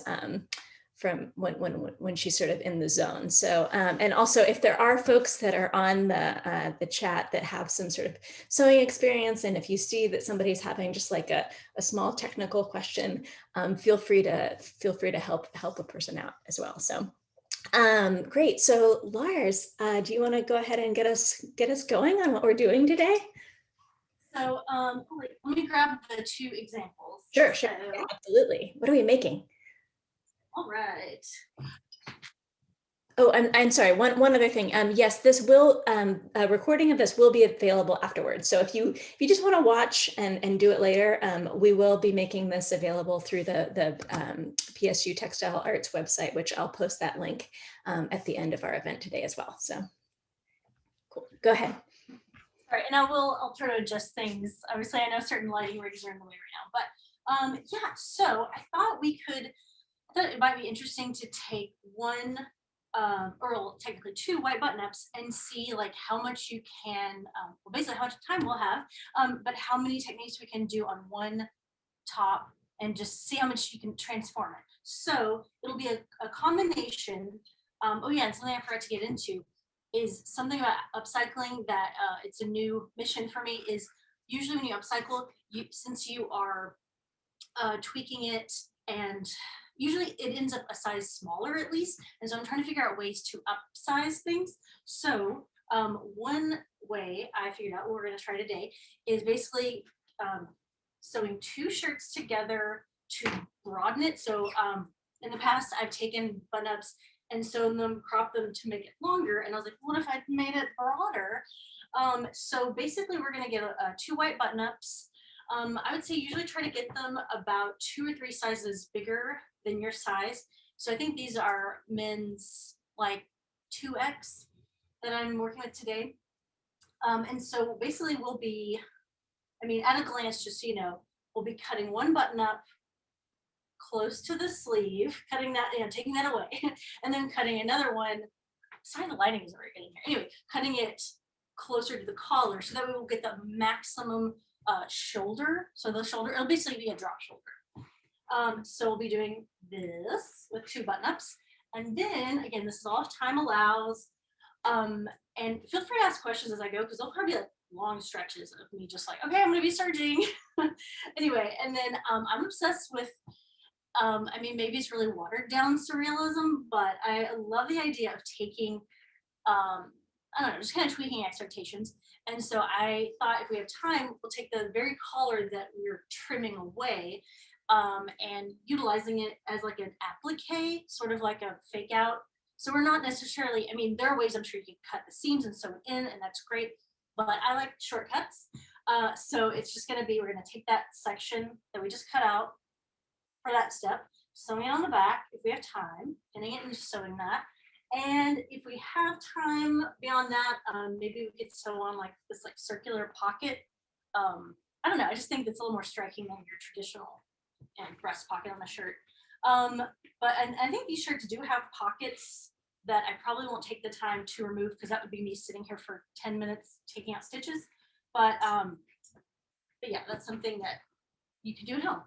from when she's sort of in the zone. So, and also if there are folks that are on the chat that have some sort of sewing experience, and if you see that somebody's having just like a small technical question, feel free to help a person out as well. So. Great. So Laurs, do you want to go ahead and get us going on what we're doing today? So let me grab the 2 examples. Sure. Yeah, absolutely. What are we making? All right. Oh, I'm sorry. One other thing. Yes, this will a recording of this will be available afterwards. So if you just want to watch and do it later, we will be making this available through the PSU Textile Arts website, which I'll post that link at the end of our event today as well. So cool. Go ahead. All right, and I'll try to adjust things. Obviously, I know certain lighting rigs are in the way right now, but yeah. So I thought it might be interesting to take one. Or technically 2 white button ups and see like how much you can, well, basically how much time we'll have, but how many techniques we can do on one top and just see how much you can transform it. So it'll be a combination. Oh yeah, and something I forgot to get into is something about upcycling that it's a new mission for me. Is usually when you upcycle, since you are tweaking it, and usually it ends up a size smaller at least. And so I'm trying to figure out ways to upsize things. So one way I figured out what we're going to try today is basically sewing 2 shirts together to broaden it. So in the past, I've taken button-ups and sewn them, cropped them to make it longer. And I was like, what if I made it broader? So basically, we're going to get 2 white button-ups. I would say usually try to get them about 2 or 3 sizes bigger than your size. So I think these are men's like 2X that I'm working with today. And so basically we'll be, at a glance, just so you know, we'll be cutting one button up close to the sleeve, cutting that, taking that away, and then cutting another one. Sorry, the lighting is already getting here. Anyway, cutting it closer to the collar so that we will get the maximum shoulder. So the shoulder, it'll basically be a drop shoulder. So we'll be doing this with 2 button-ups. And then, again, this is all if time allows. And feel free to ask questions as I go, because there'll probably be like long stretches of me just like, okay, I'm going to be serging. Anyway, and then I'm obsessed with, maybe it's really watered down surrealism, but I love the idea of taking, I don't know, just kind of tweaking expectations. And so I thought if we have time, we'll take the very collar that we're trimming away, and utilizing it as like an applique, sort of like a fake out. So we're not necessarily, there are ways I'm sure you can cut the seams and sew it in, and that's great, but I like shortcuts. So it's just gonna be, we're gonna take that section that we just cut out for that step, sewing it on the back if we have time, pinning it and just sewing that. And if we have time beyond that, maybe we could sew on like this like circular pocket. I don't know, I just think it's a little more striking than your traditional breast pocket on the shirt. But I think these shirts do have pockets that I probably won't take the time to remove, because that would be me sitting here for 10 minutes taking out stitches. But yeah, that's something that you can do at home.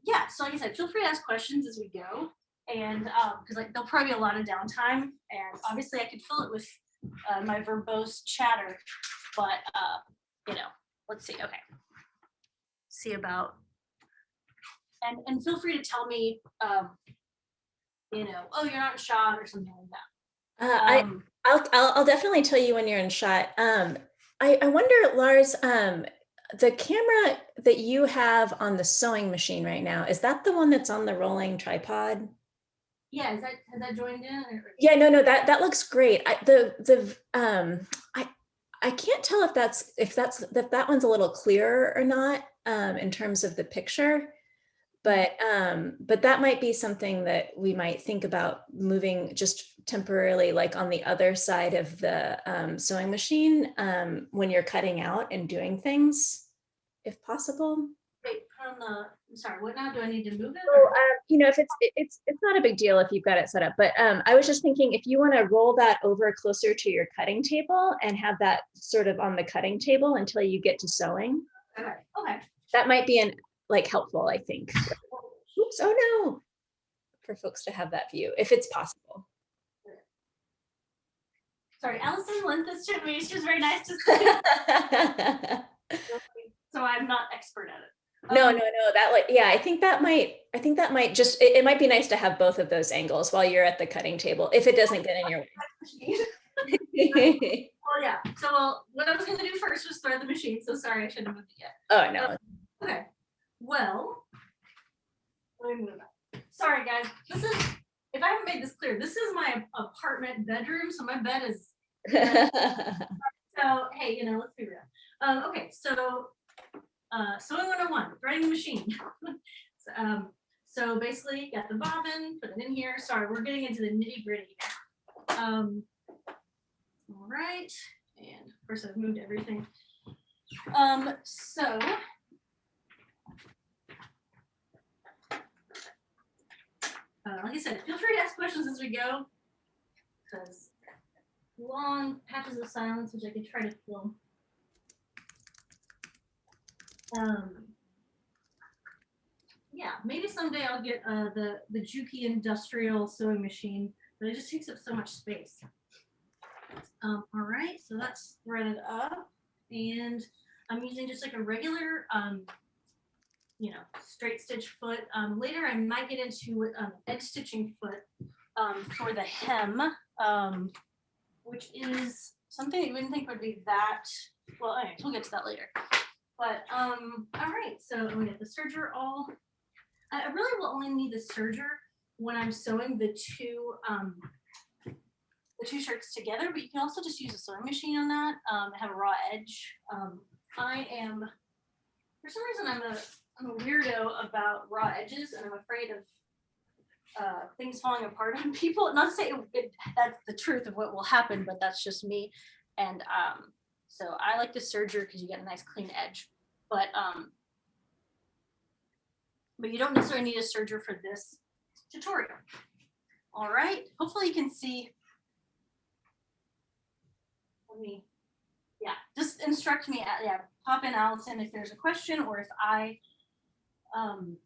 Yeah, so like I said, feel free to ask questions as we go. And because like there'll probably be a lot of downtime, and obviously I could fill it with my verbose chatter, but let's see. Okay, see about, and feel free to tell me, oh, you're not in shot or something like that. I'll definitely tell you when you're in shot. I wonder, Lars, the camera that you have on the sewing machine right now, is that the one that's on the rolling tripod? Yeah, has that joined in? Yeah, no, that looks great. I can't tell if that one's a little clearer or not in terms of the picture. But that might be something that we might think about moving just temporarily, like on the other side of the sewing machine when you're cutting out and doing things, if possible. Wait, I'm sorry, what now? Do I need to move it? So, if it's not a big deal if you've got it set up, but I was just thinking if you want to roll that over closer to your cutting table and have that sort of on the cutting table until you get to sewing. Okay. That might be helpful, I think. Oops, oh no, for folks to have that view, if it's possible. Sorry, Allison lent this to me. She was very nice to see. So I'm not expert at it. No, yeah, I think that might just, it might be nice to have both of those angles while you're at the cutting table, if it doesn't get in your way. Well, yeah, so what I was gonna do first was thread the machine, so sorry, I shouldn't have moved it yet. Oh, no. Okay, well, let me move it. Sorry, guys, this is, if I haven't made this clear, this is my apartment bedroom, so my bed is, so, hey, let's be real. Okay, so, sewing 101, threading the machine. So basically, got the bobbin, put it in here. Sorry, we're getting into the nitty gritty now. All right, and of course I've moved everything. So like I said, feel free to ask questions as we go, because long patches of silence, which I could try to film. Yeah, maybe someday I'll get the Juki industrial sewing machine, but it just takes up so much space. All right, so that's threaded up, and I'm using just like a regular, straight stitch foot. Later I might get into edge stitching foot for the hem, which is something you wouldn't think would be that, well, anyways, we'll get to that later. But all right, so I'm gonna get the serger all. I really will only need the serger when I'm sewing the two shirts together, but you can also just use a sewing machine on that. Have a raw edge. I am, for some reason, I'm a weirdo about raw edges, and I'm afraid of things falling apart on people. Not to say that's the truth of what will happen, but that's just me. And so I like the serger because you get a nice clean edge, but you don't necessarily need a serger for this tutorial. All right, hopefully you can see. Just instruct me, pop in Allison if there's a question, or if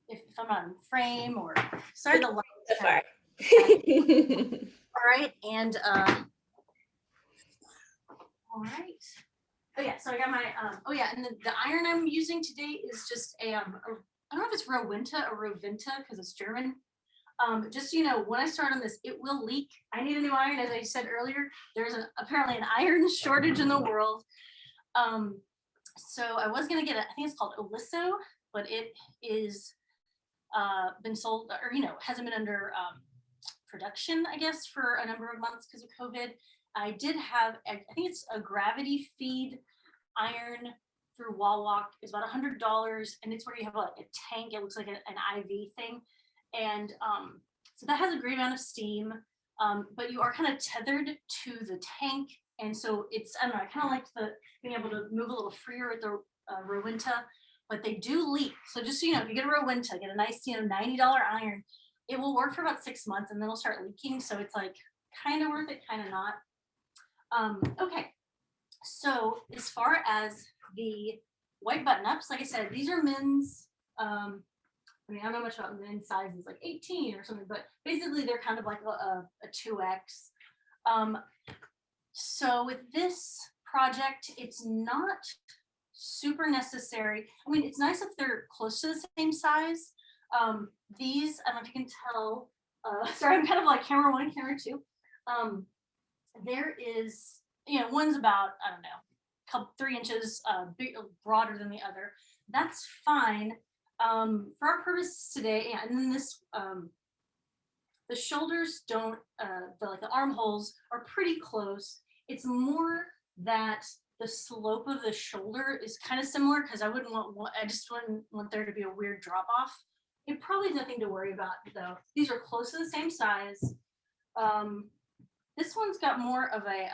if I'm not in frame, or sorry the light. So far. All right, and all right. Oh yeah, so I got my and the iron I'm using today is just I don't know if it's Rowinta or Rovinta because it's German. Just so you know, when I start on this, it will leak. I need a new iron, as I said earlier. There's apparently an iron shortage in the world. So I was gonna get I think it's called Oliso, but it is been sold, or hasn't been under production, I guess, for a number of months because of COVID. I did have, I think it's a gravity feed iron through Wall Walk. It's about $100, and it's where you have a tank. It looks like an IV thing, and so that has a great amount of steam, but you are kind of tethered to the tank, and so it's, I don't know, I kind of like being able to move a little freer with the Rowinta, but they do leak. So just so you know, if you get a Rowinta, get a nice $90 iron, it will work for about 6 months, and then it'll start leaking. So it's like kind of worth it, kind of not. Okay, so as far as the white button ups, like I said, these are men's. I don't know much about men's sizes, like 18 or something, but basically they're kind of like a 2X. So with this project, it's not super necessary. I mean, it's nice if they're close to the same size. These, I don't know if you can tell, sorry, I'm kind of like camera 1, camera 2. There is, one's about, I don't know, a 3 inches broader than the other. That's fine. For our purposes today, yeah, and then this, the shoulders don't, the armholes are pretty close. It's more that the slope of the shoulder is kind of similar because I just wouldn't want there to be a weird drop off. It probably is nothing to worry about though. These are close to the same size. This one's got more of a,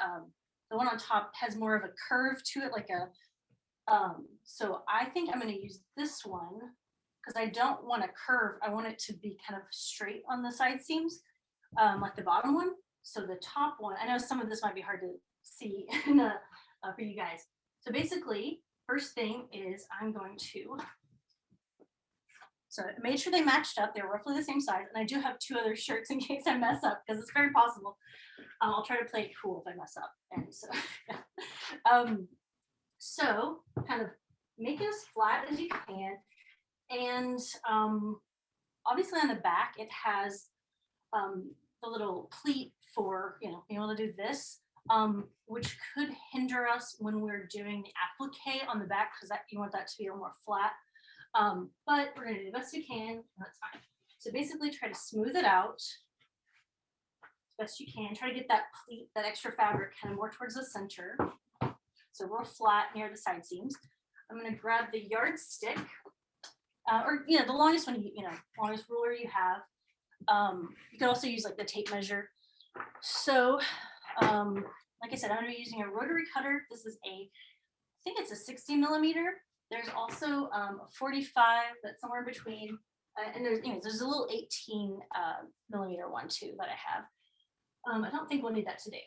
the one on top has more of a curve to it, like a, so I think I'm going to use this one because I don't want a curve. I want it to be kind of straight on the side seams, like the bottom one. So the top one, I know some of this might be hard to see for you guys. So basically, first thing is I'm going to, so I made sure they matched up. They're roughly the same size. And I do have 2 other shirts in case I mess up because it's very possible. I'll try to play it cool if I mess up. And so, so kind of make it as flat as you can. And obviously on the back, it has the little pleat for, being able to do this, which could hinder us when we're doing the applique on the back because you want that to be a little more flat. But we're gonna do the best we can, that's fine. So basically try to smooth it out as best you can. Try to get that pleat, that extra fabric kind of more towards the center. So real flat near the side seams. I'm gonna grab the yardstick, or the longest one, longest ruler you have. You can also use like the tape measure. So like I said, I'm gonna be using a rotary cutter. This is I think it's a 60 millimeter. There's also a 45 that's somewhere between, and there's a little 18 millimeter one too that I have. I don't think we'll need that today.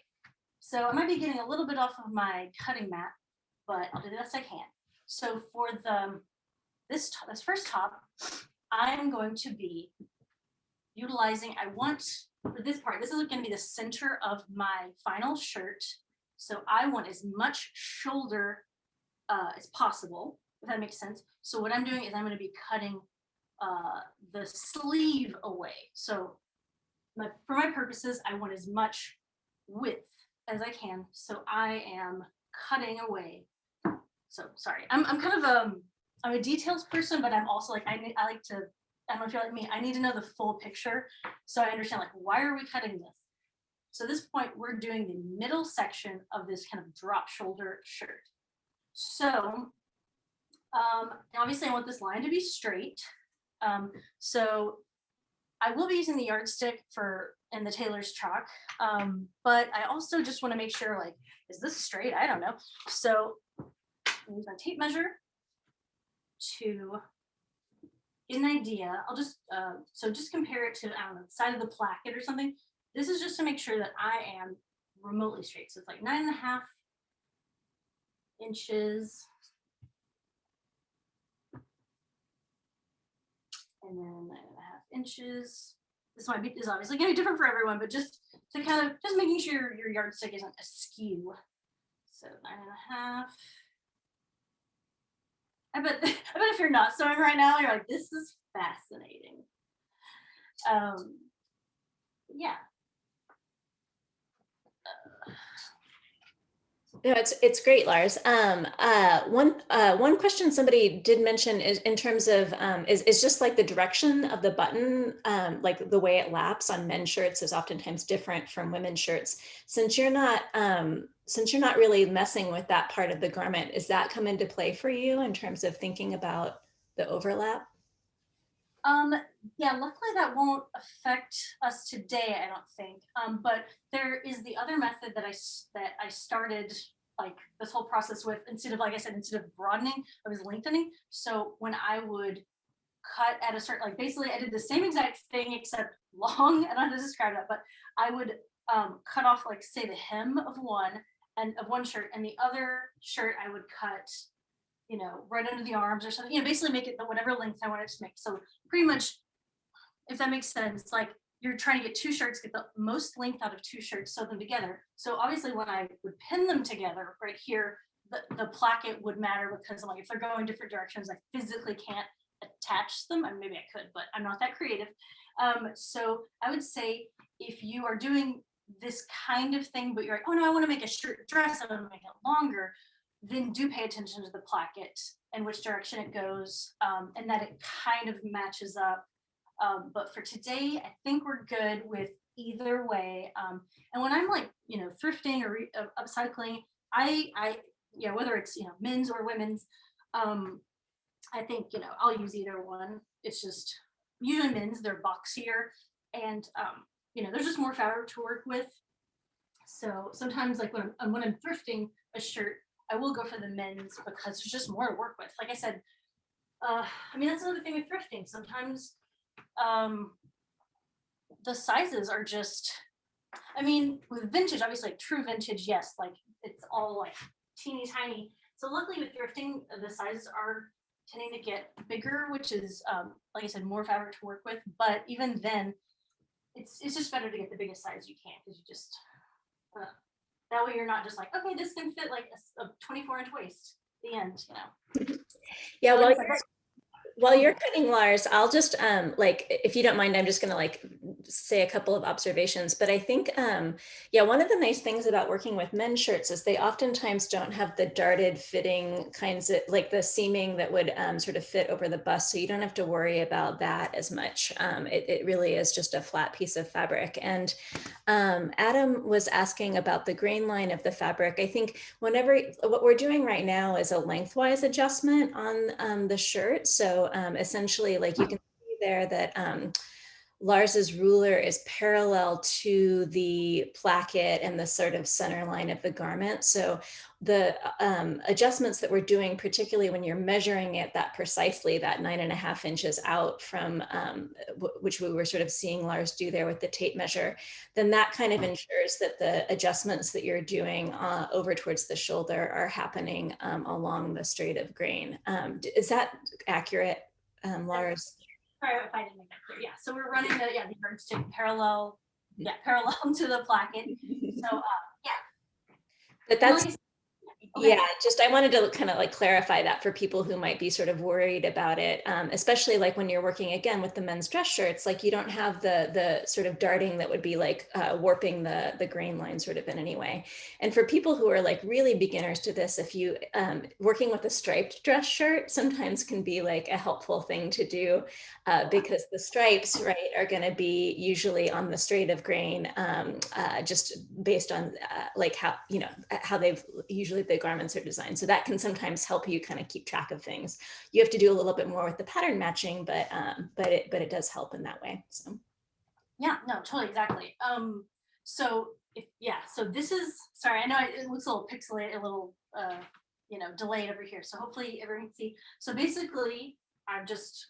So I might be getting a little bit off of my cutting mat, but I'll do the best I can. So for this first top, I'm going to be utilizing, for this part, this is going to be the center of my final shirt. So I want as much shoulder as possible, if that makes sense. So what I'm doing is I'm going to be cutting the sleeve away. So for my purposes, I want as much width as I can. So I am cutting away. So sorry, I'm kind of I'm a details person, but I'm also like, I like to, I don't know if you're like me, I need to know the full picture. So I understand like, why are we cutting this? So at this point, we're doing the middle section of this kind of drop shoulder shirt. So obviously I want this line to be straight. So I will be using the yardstick and the tailor's chalk, but I also just want to make sure, like, is this straight? I don't know. So I'll use my tape measure to get an idea. I'll just, so just compare it to, I don't know, the side of the placket or something. This is just to make sure that I am remotely straight. So it's like 9.5 inches. And then 9.5 inches. This is obviously going to be different for everyone, but just to kind of, just making sure your yardstick isn't askew. So 9.5. I bet if you're not sewing right now, you're like, this is fascinating. Yeah. No, it's great, Laurs. One question somebody did mention is in terms of is just like the direction of the button, like the way it laps on men's shirts is oftentimes different from women's shirts. Since you're not really messing with that part of the garment, is that come into play for you in terms of thinking about the overlap? Yeah, luckily that won't affect us today, I don't think. But there is the other method that I started like this whole process with. Instead of, like I said, instead of broadening, I was lengthening. So when I would cut at a certain, like basically I did the same exact thing except long. I don't know how to describe that, but I would cut off, like, say the hem of one shirt, and the other shirt I would cut, right under the arms or something, basically make it the whatever length I wanted to make. So pretty much, if that makes sense, like you're trying to get 2 shirts, get the most length out of 2 shirts, sew them together. So obviously when I would pin them together right here, the placket would matter because, like, if they're going different directions, I physically can't attach them. And maybe I could, but I'm not that creative. So I would say if you are doing this kind of thing, but you're like, oh no, I want to make a shirt dress, I want to make it longer. then do pay attention to the placket and which direction it goes, and that it kind of matches up. But for today, I think we're good with either way. And when I'm like, thrifting or upcycling, whether it's, men's or women's, I think, I'll use either one. It's just usually men's, they're boxier, and, there's just more fabric to work with. So sometimes like when I'm thrifting a shirt, I will go for the men's because there's just more to work with. Like I said, that's another thing with thrifting. Sometimes the sizes are just, with vintage, obviously, like true vintage, yes, like it's all like teeny tiny. So luckily with thrifting, the sizes are tending to get bigger, which is, like I said, more fabric to work with. But even then, it's just better to get the biggest size you can, because you just, that way you're not just like, okay, this can fit like a 24-inch waist. The end, Yeah, so while you're cutting, Laurs, I'll just if you don't mind, I'm just gonna say a couple of observations. But I think one of the nice things about working with men's shirts is they oftentimes don't have the darted fitting kinds of, like the seaming that would sort of fit over the bust, so you don't have to worry about that as much. It really is just a flat piece of fabric. And Adam was asking about the grain line of the fabric. I think what we're doing right now is a lengthwise adjustment on the shirt. So essentially, like you can see there that Lars's ruler is parallel to the placket and the sort of center line of the garment. So the adjustments that we're doing, particularly when you're measuring it that precisely, that 9.5 inches out from, which we were sort of seeing Laurs do there with the tape measure, then that kind of ensures that the adjustments that you're doing over towards the shoulder are happening along the straight of grain. Is that accurate, Laurs? Sorry if I didn't make that clear. Yeah, so we're running the yardstick parallel to the placket. So But that's, yeah, just I wanted to kind of like clarify that for people who might be sort of worried about it, especially like when you're working again with the men's dress shirts, like you don't have the sort of darting that would be like warping the grain line sort of in any way. And for people who are like really beginners to this, if you working with a striped dress shirt sometimes can be like a helpful thing to do, because the stripes, right, are going to be usually on the straight of grain, just based on like how they've usually the garments are designed. So that can sometimes help you kind of keep track of things. You have to do a little bit more with the pattern matching, but it does help in that way. So yeah, no, totally, exactly. So this is, sorry, I know it looks a little pixelated, a little delayed over here. So hopefully everyone can see. So basically, I've just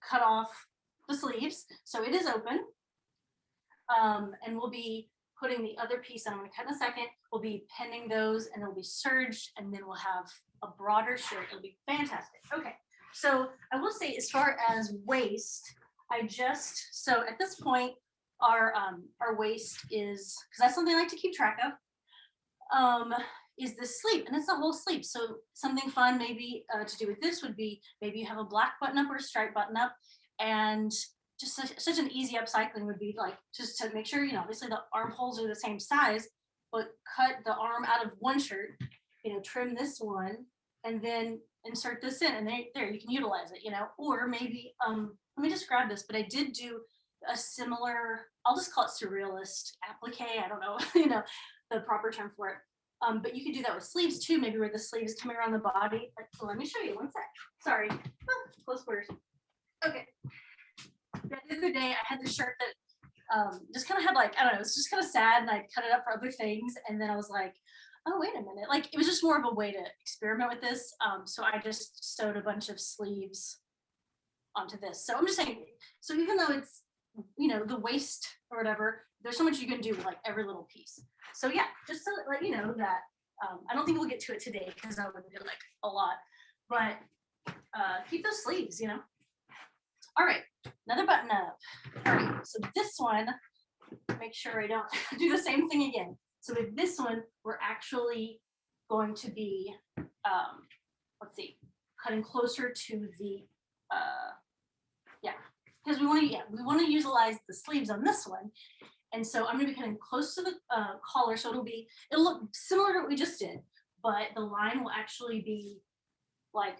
cut off the sleeves, so it is open. And we'll be putting the other piece, and I'm going to cut in a second. We'll be pinning those, and it'll be serged, and then we'll have a broader shirt. It'll be fantastic. Okay, so I will say, as far as waist, so at this point, our waist is, because that's something I like to keep track of, is the sleeve, and it's a whole sleeve. So something fun maybe to do with this would be maybe you have a black button up or a striped button up, and just such an easy upcycling would be like just to make sure, obviously the armholes are the same size, but cut the arm out of one shirt, trim this one, and then insert this in, and there you can utilize it, or maybe, let me just grab this, but I did do a similar, I'll just call it Surrealist Applique. I don't know, the proper term for it. But you could do that with sleeves too, maybe where the sleeve is coming around the body. So let me show you, one sec. Sorry, close quarters. Okay. The other day I had this shirt that just kind of had like, I don't know, it's just kind of sad, and I cut it up for other things, and then I was like, oh, wait a minute, like it was just more of a way to experiment with this. So I just sewed a bunch of sleeves onto this. So I'm just saying, so even though it's, the waist or whatever, there's so much you can do with like every little piece. So yeah, just to let you know that I don't think we'll get to it today because I would do like a lot, but keep those sleeves, All right, another button up. All right, so this one, make sure I don't do the same thing again. So with this one, we're actually going to be, let's see, cutting closer to the, because we want to utilize the sleeves on this one. And so I'm going to be cutting close to the collar, so it'll look similar to what we just did, but the line will actually be like,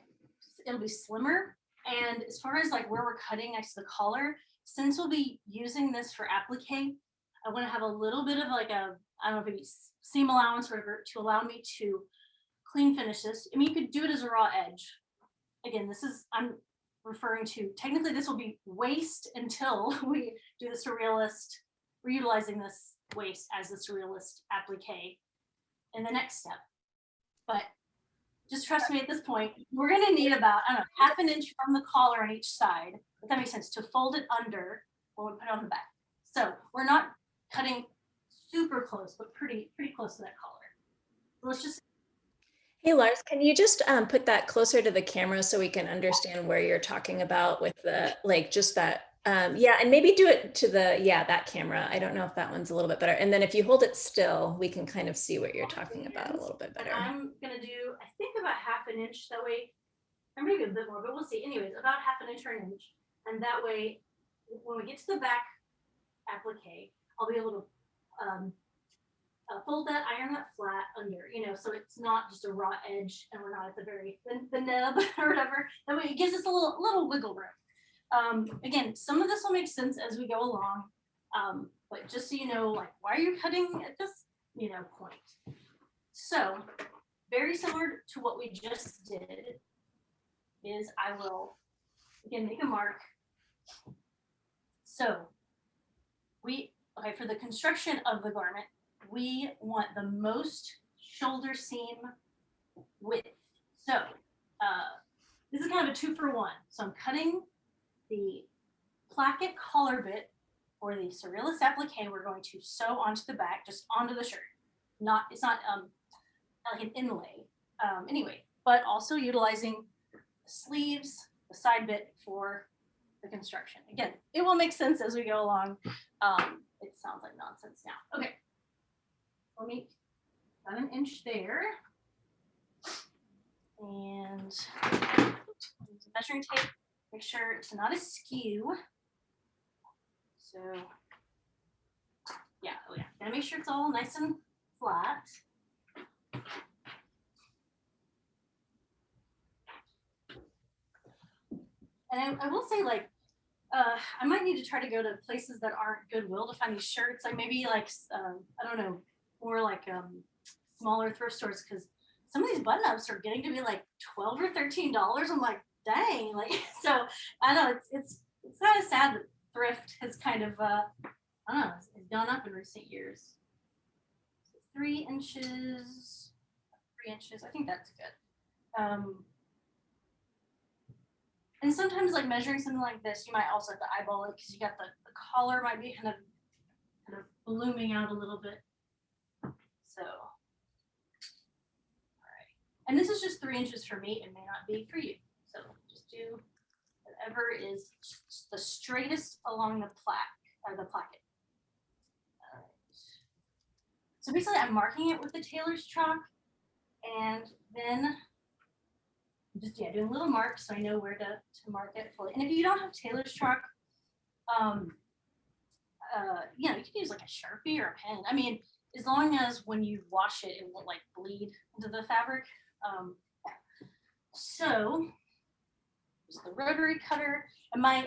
it'll be slimmer. And as far as like where we're cutting next to the collar, since we'll be using this for applique, I want to have a little bit of like a, I don't know if it's seam allowance or whatever to allow me to clean finish this. I mean, you could do it as a raw edge. Again, this is, I'm referring to, technically this will be waste until we do the Surrealist, we're utilizing this waste as the Surrealist applique in the next step. But just trust me at this point, we're gonna need about, I don't know, half an inch from the collar on each side, if that makes sense, to fold it under when we put it on the back. So we're not cutting super close, but pretty close to that collar. So let's just. Hey, Lars, can you just put that closer to the camera so we can understand where you're talking about with the, like, just that, yeah, and maybe do it to the, yeah, that camera. I don't know if that one's a little bit better. And then if you hold it still, we can kind of see what you're talking about a little bit better. I'm gonna do, I think about half an inch, that way, I'm maybe a bit more, but we'll see. Anyways, about half an inch or an inch. And that way, when we get to the back applique, I'll be able to fold that, iron that flat under, you know, so it's not just a raw edge and we're not at the very, the nub or whatever. That way it gives us a little wiggle room. Again, some of this will make sense as we go along, but just so you know, like, why are you cutting at this, you know, point? So very similar to what we just did is I will, again, make a mark. So okay, for the construction of the garment, we want the most shoulder seam width. So this is kind of a 2-for-1. So I'm cutting the placket collar bit for the Surrealist applique we're going to sew onto the back, just onto the shirt. It's not like an inlay. Anyway, but also utilizing the sleeves, the side bit for the construction. Again, it will make sense as we go along. It sounds like nonsense now. Okay. Let me about an inch there. And use a measuring tape, make sure it's not askew. So yeah, oh yeah, gotta make sure it's all nice and flat. And I will say, like, I might need to try to go to places that aren't Goodwill to find these shirts, like maybe like, I don't know, more like smaller thrift stores, because some of these button ups are getting to be like $12 or $13. I'm like, dang, like, so I don't know, it's kind of sad that thrift has kind of, I don't know, it's gone up in recent years. So 3 inches, I think that's good. And sometimes, like, measuring something like this, you might also have to eyeball it because you got the collar might be kind of blooming out a little bit. So, all right. And this is just 3 inches for me. It may not be for you. So just do whatever is the straightest along the placket. All right. So basically, I'm marking it with the tailor's chalk, and then just doing little marks so I know where to mark it fully. And if you don't have tailor's chalk, you know, you can use like a Sharpie or a pen. I mean, as long as when you wash it, it won't like bleed into the fabric. Yeah. So just the rotary cutter, and my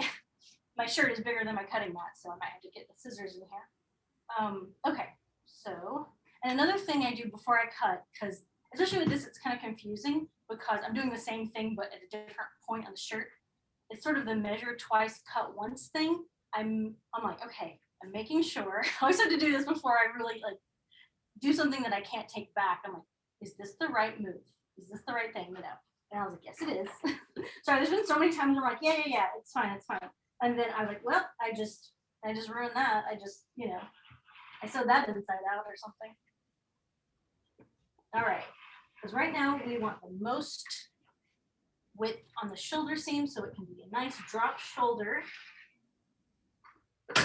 shirt is bigger than my cutting mat, so I might have to get the scissors in here. Okay, so, and another thing I do before I cut, because especially with this, it's kind of confusing because I'm doing the same thing, but at a different point on the shirt. It's sort of the measure twice, cut once thing. I'm like, okay, I'm making sure. I always have to do this before I really like do something that I can't take back. I'm like, is this the right move? Is this the right thing? You know? And I was like, yes, it is. Sorry, there's been so many times I'm like, yeah, it's fine. And then I was like, well, I just ruined that. You know, I sewed that inside out or something. All right. Because right now we want the most width on the shoulder seam so it can be a nice drop shoulder. I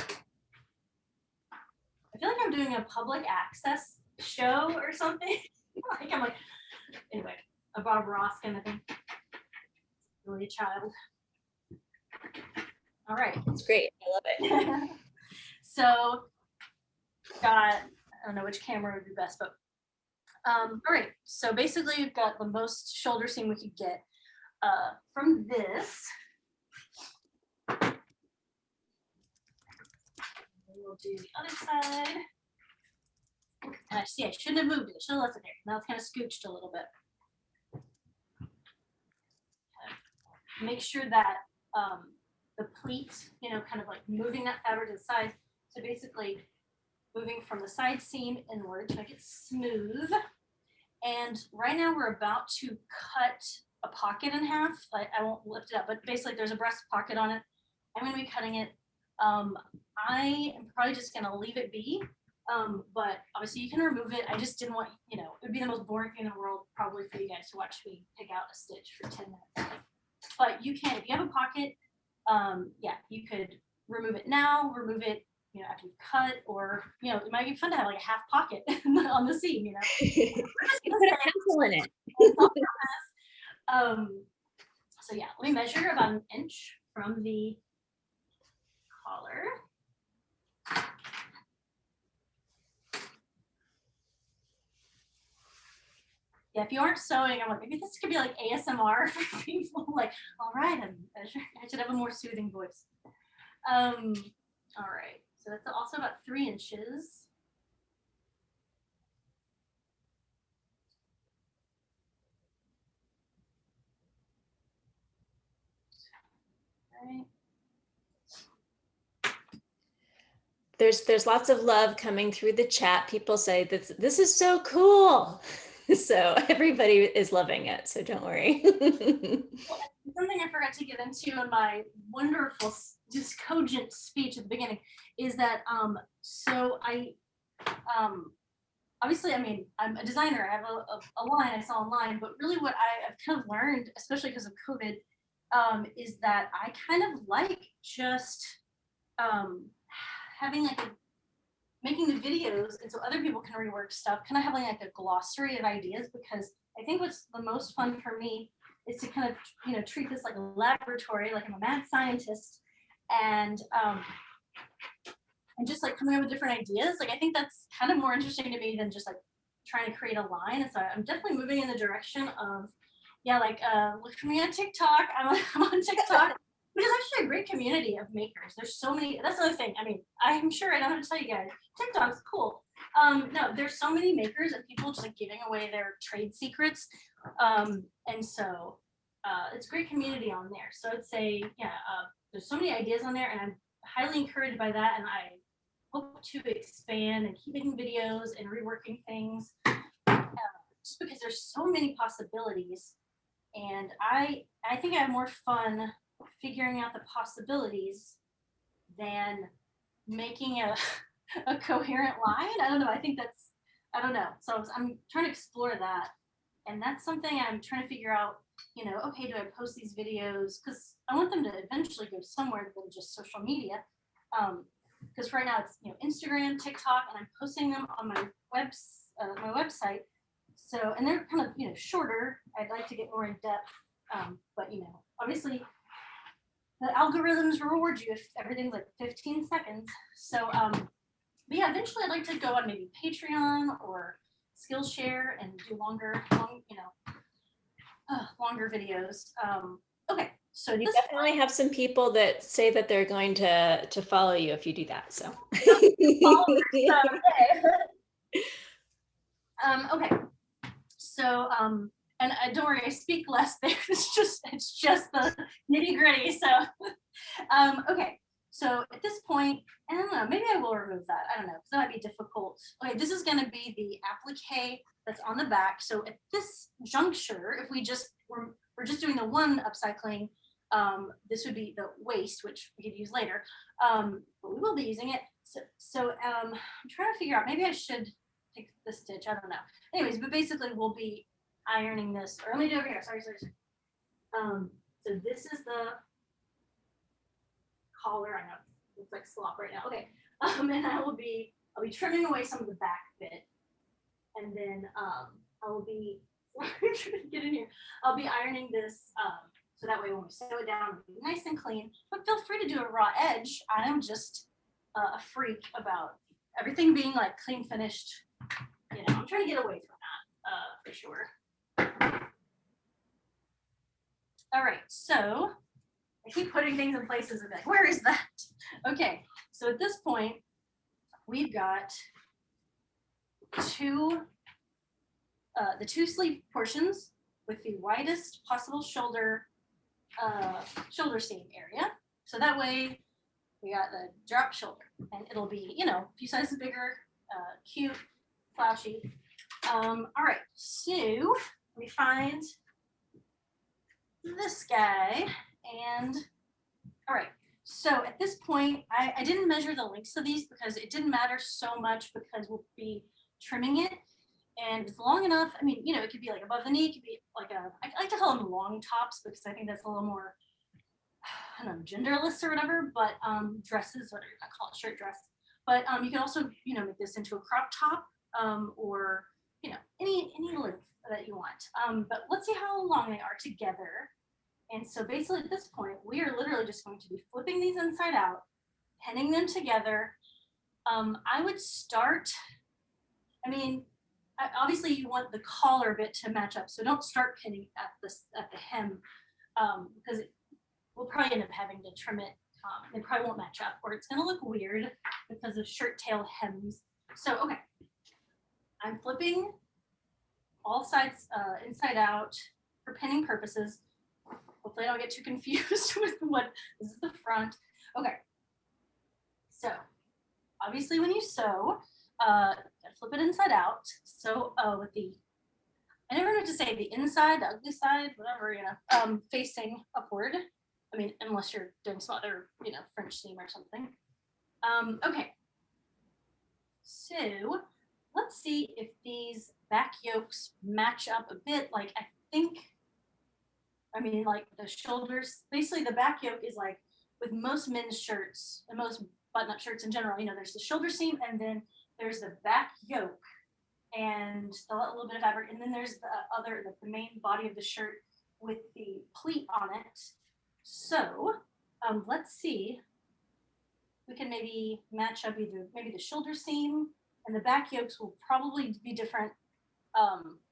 feel like I'm doing a public access show or something. I'm like, anyway, a Bob Ross kind of thing. Really a child. All right. It's great. I love it. So, I don't know which camera would be best, but All right, so basically we've got the most shoulder seam we could get from this. We'll do the other side. And I see I shouldn't have moved it. I should have left it there. Now it's kind of scooched a little bit. Make sure that the pleat, kind of like moving that fabric to the side. So basically moving from the side seam inward to make it smooth. And right now we're about to cut a pocket in half. I won't lift it up, but basically there's a breast pocket on it. I'm going to be cutting it. I am probably just going to leave it be. But obviously you can remove it. I just didn't want, it would be the most boring thing in the world probably for you guys to watch me pick out a stitch for 10 minutes. But you can, if you have a pocket, yeah, you could remove it now, remove it, after you cut, or, it might be fun to have like a half pocket on the seam, You put a pencil in it. So yeah, let me measure about 1 inch from the collar. Yeah, if you aren't sewing, I'm like, maybe this could be like ASMR for people. Like, all right, I should have a more soothing voice. All right, so that's also about 3 inches. Right. There's lots of love coming through the chat. People say this is so cool. So everybody is loving it. So don't worry. Something I forgot to get into in my wonderful, just cogent speech at the beginning is that so I obviously, I mean, I'm a designer. I have a line I sell online, but really what I've kind of learned, especially because of COVID, is that I kind of like just having like making the videos, and so other people can rework stuff, kind of having like a glossary of ideas, because I think what's the most fun for me is to kind of, treat this like a laboratory, like I'm a mad scientist, and just like coming up with different ideas. Like I think that's kind of more interesting to me than just like trying to create a line. And so I'm definitely moving in the direction of, yeah, like look for me on TikTok. I'm on TikTok, which is actually a great community of makers. There's so many. That's another thing. I mean, I'm sure I don't have to tell you guys. TikTok's cool. No, there's so many makers and people just like giving away their trade secrets. And so it's a great community on there. So I'd say, yeah, there's so many ideas on there, and I'm highly encouraged by that. And I hope to expand and keep making videos and reworking things, just because there's so many possibilities. And I think I have more fun figuring out the possibilities than making a coherent line. I don't know. I think that's, I don't know. So I'm trying to explore that. And that's something I'm trying to figure out, okay, do I post these videos? Because I want them to eventually go somewhere than just social media. Because right now it's, Instagram, TikTok, and I'm posting them on my website. So, and they're kind of, shorter. I'd like to get more in depth. But, obviously the algorithms reward you if everything's like 15 seconds. So, but yeah, eventually I'd like to go on maybe Patreon or Skillshare and do longer videos. Okay. So you definitely have some people that say that they're going to follow you if you do that. So. Okay. So and don't worry, I speak less there. It's just the nitty gritty. So okay. So at this point, I don't know, maybe I will remove that. I don't know, because that might be difficult. Okay, this is going to be the applique that's on the back. So at this juncture, if we're just doing the one upcycling, this would be the waist, which we could use later, but we will be using it. So I'm trying to figure out, maybe I should take the stitch, I don't know. Anyways, but basically we'll be ironing this, or let me do it over here, sorry. So this is the collar. I know it looks like slop right now. Okay, and I'll be trimming away some of the back bit, and then I will be get in here. I'll be ironing this, so that way when we sew it down, it'll be nice and clean. But feel free to do a raw edge. I am just a freak about everything being like clean finished. I'm trying to get away from that. for sure. All right, so I keep putting things in places and like, where is that? Okay, so at this point, we've got the two sleeve portions with the widest possible shoulder seam area. So that way we got the drop shoulder, and it'll be, you know, a few sizes bigger, cute, flashy. All right, so we find this guy, and all right. So at this point, I didn't measure the lengths of these because it didn't matter so much because we'll be trimming it. And it's long enough. I mean, you know, it could be like above the knee. It could be like I like to call them long tops because I think that's a little more, I don't know, genderless or whatever, but dresses, whatever I call it, shirt dress. But you can also, you know, make this into a crop top or, you know, any length that you want. But let's see how long they are together. And so basically at this point, we are literally just going to be flipping these inside out, pinning them together. I would start, I mean, obviously you want the collar bit to match up. So don't start pinning at the hem because we'll probably end up having to trim it. It probably won't match up or it's gonna look weird because of shirt tail hems. So, okay, I'm flipping all sides inside out for pinning purposes. Hopefully I don't get too confused with what, this is the front. Okay, so obviously when you sew, gotta flip it inside out. So with the, I never know what to say, the inside, the ugly side, whatever, you know, facing upward. I mean, unless you're doing some other, you know, French seam or something. Okay, so let's see if these back yokes match up a bit. Like I think, I mean, like the shoulders, basically the back yoke is like with most men's shirts and most button-up shirts in general, you know, there's the shoulder seam and then there's the back yoke and a little bit of fabric. And then there's the other, the main body of the shirt with the pleat on it. So let's see, we can maybe match up either maybe the shoulder seam and the back yokes will probably be different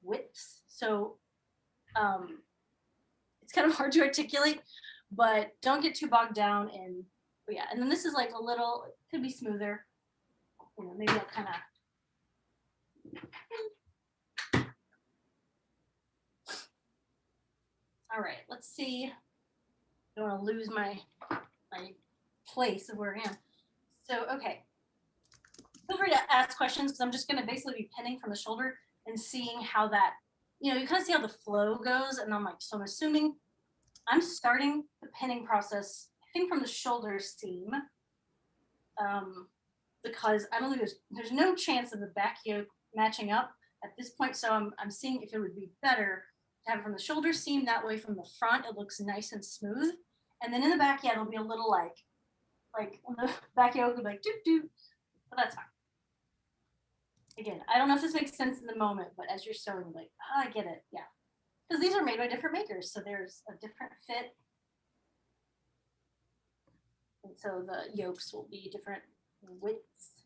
widths. So it's kind of hard to articulate, but don't get too bogged down in, but yeah. And then this is like a little, it could be smoother. You know, maybe I'll kind of. All right, let's see. I don't want to lose my place of where I am. So, okay. Feel free to ask questions because I'm just going to basically be pinning from the shoulder and seeing how that, you know, you kind of see how the flow goes. And I'm like, so I'm assuming I'm starting the pinning process, I think from the shoulder seam, because I don't think there's no chance of the back yoke matching up at this point. So I'm seeing if it would be better to have it from the shoulder seam. That way from the front, it looks nice and smooth. And then in the back, yeah, it'll be a little like the back yoke would be like, doop, doop, but that's fine. Again, I don't know if this makes sense in the moment, but as you're sewing, like, oh, I get it, yeah. Because these are made by different makers, so there's a different fit. And so the yokes will be different widths.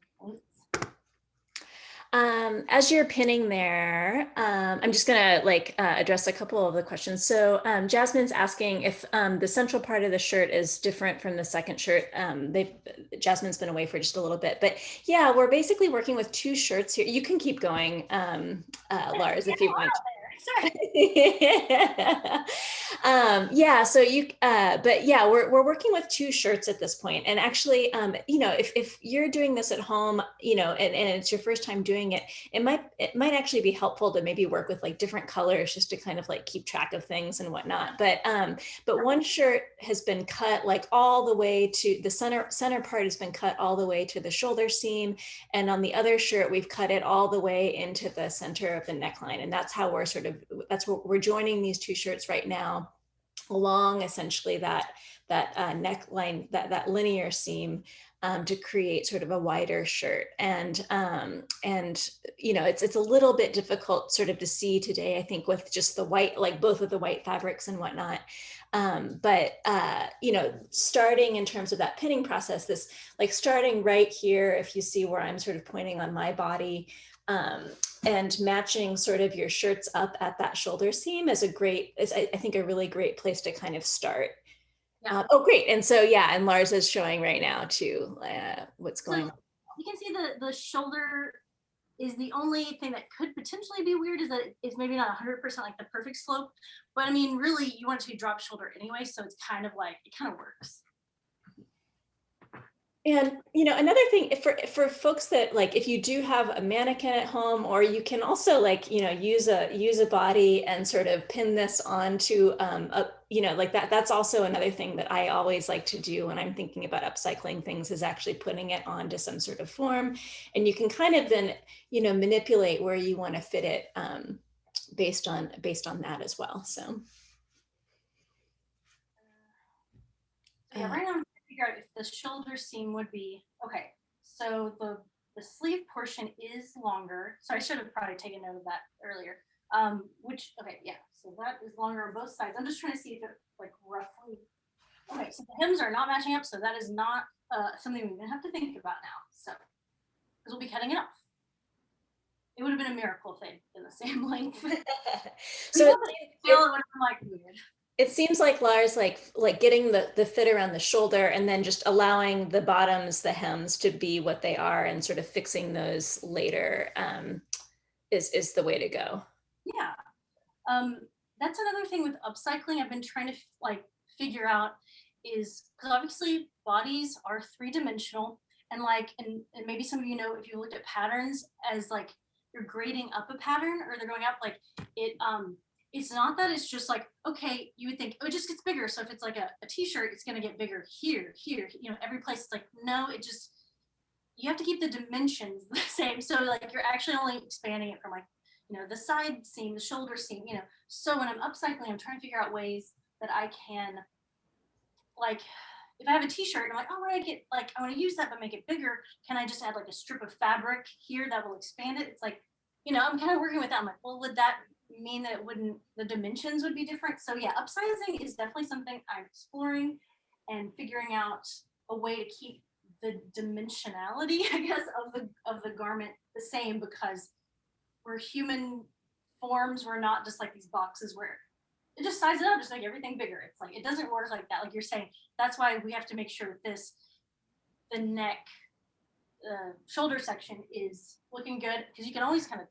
As you're pinning there, I'm just gonna address a couple of the questions. So Jasmine's asking if the central part of the shirt is different from the second shirt. Jasmine's been away for just a little bit, but yeah, we're basically working with two shirts here. You can keep going, Laurs, if you want. Yeah, so you but yeah, we're working with two shirts at this point. And actually, you know, if you're doing this at home, you know, and it's your first time doing it, it might actually be helpful to maybe work with like different colors just to kind of like keep track of things and whatnot. But one shirt has been cut like all the way to the center part has been cut all the way to the shoulder seam, and on the other shirt we've cut it all the way into the center of the neckline. And that's how that's what we're joining these two shirts right now along essentially that neckline, that linear seam, to create sort of a wider shirt. And you know, it's a little bit difficult sort of to see today, I think, with just the white, like both of the white fabrics and whatnot. But you know, starting in terms of that pinning process, this like starting right here, if you see where I'm sort of pointing on my body, And matching sort of your shirts up at that shoulder seam is I think a really great place to kind of start. Yeah. Oh, great. And so, yeah, and Laurs is showing right now too, what's going on. You can see the shoulder is the only thing that could potentially be weird, is that it's maybe not 100% like the perfect slope, but I mean, really you want it to be drop shoulder anyway. So it's kind of like, it kind of works. And, you know, another thing for folks that like, if you do have a mannequin at home, or you can also like, you know, use a body and sort of pin this onto you know, like that's also another thing that I always like to do when I'm thinking about upcycling things, is actually putting it onto some sort of form. And you can kind of then, you know, manipulate where you want to fit it based on that as well. So yeah, right now I'm trying to figure out if the shoulder seam would be okay. So the sleeve portion is longer. So I should have probably taken note of that earlier. Which, okay, yeah. So that is longer on both sides. I'm just trying to see if it like roughly. Okay, so the hems are not matching up, so that is not something we're gonna have to think about now. So because we'll be cutting it off. It would have been a miracle if they'd been the same length. so it would have been like weird. It seems like Laurs like getting the fit around the shoulder, and then just allowing the bottoms, the hems, to be what they are, and sort of fixing those later is the way to go. Yeah. That's another thing with upcycling I've been trying to like figure out, is because obviously bodies are three-dimensional, and like and maybe some of you know, if you looked at patterns as like you're grading up a pattern or they're going up, like it's not that it's just like, okay, you would think, oh, it just gets bigger. So if it's like a t-shirt, it's going to get bigger here, you know, every place. It's like, no, it just, you have to keep the dimensions the same. So like you're actually only expanding it from like, you know, the side seam, the shoulder seam, you know. So when I'm upcycling, I'm trying to figure out ways that I can, like, if I have a t-shirt, I'm like, oh, I get like, I want to use that but make it bigger. Can I just add like a strip of fabric here that will expand it? It's like, you know, I'm kind of working with that. I'm like, well, would that mean that it wouldn't, the dimensions would be different? So yeah, upsizing is definitely something I'm exploring and figuring out a way to keep the dimensionality, I guess, of the garment the same, because we're human forms. We're not just like these boxes where it just size it up, just make everything bigger. It's like, it doesn't work like that. Like you're saying, that's why we have to make sure this, the neck, shoulder section is looking good, because you can always kind of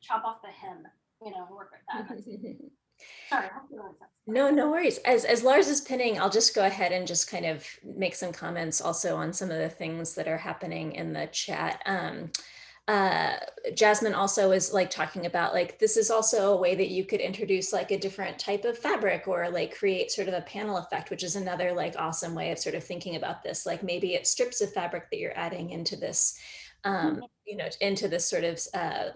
chop off the hem, you know, and work with that. Sorry, I hope that makes sense. No worries. As Laurs is pinning, I'll just go ahead and just kind of make some comments also on some of the things that are happening in the chat. Jasmine also is like talking about like, this is also a way that you could introduce like a different type of fabric, or like create sort of a panel effect, which is another like awesome way of sort of thinking about this. Like maybe it's strips of fabric that you're adding into this, you know, into this sort of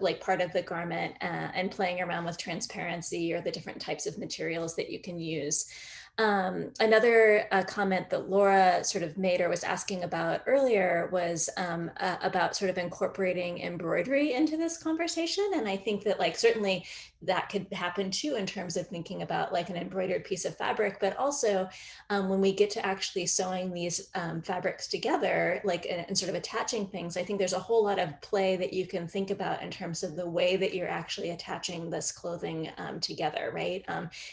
like part of the garment, and playing around with transparency or the different types of materials that you can use. Another comment that Laura sort of made or was asking about earlier was about sort of incorporating embroidery into this conversation. And I think that like certainly that could happen too, in terms of thinking about like an embroidered piece of fabric, but also when we get to actually sewing these fabrics together, like and sort of attaching things, I think there's a whole lot of play that you can think about in terms of the way that you're actually attaching this clothing together, right?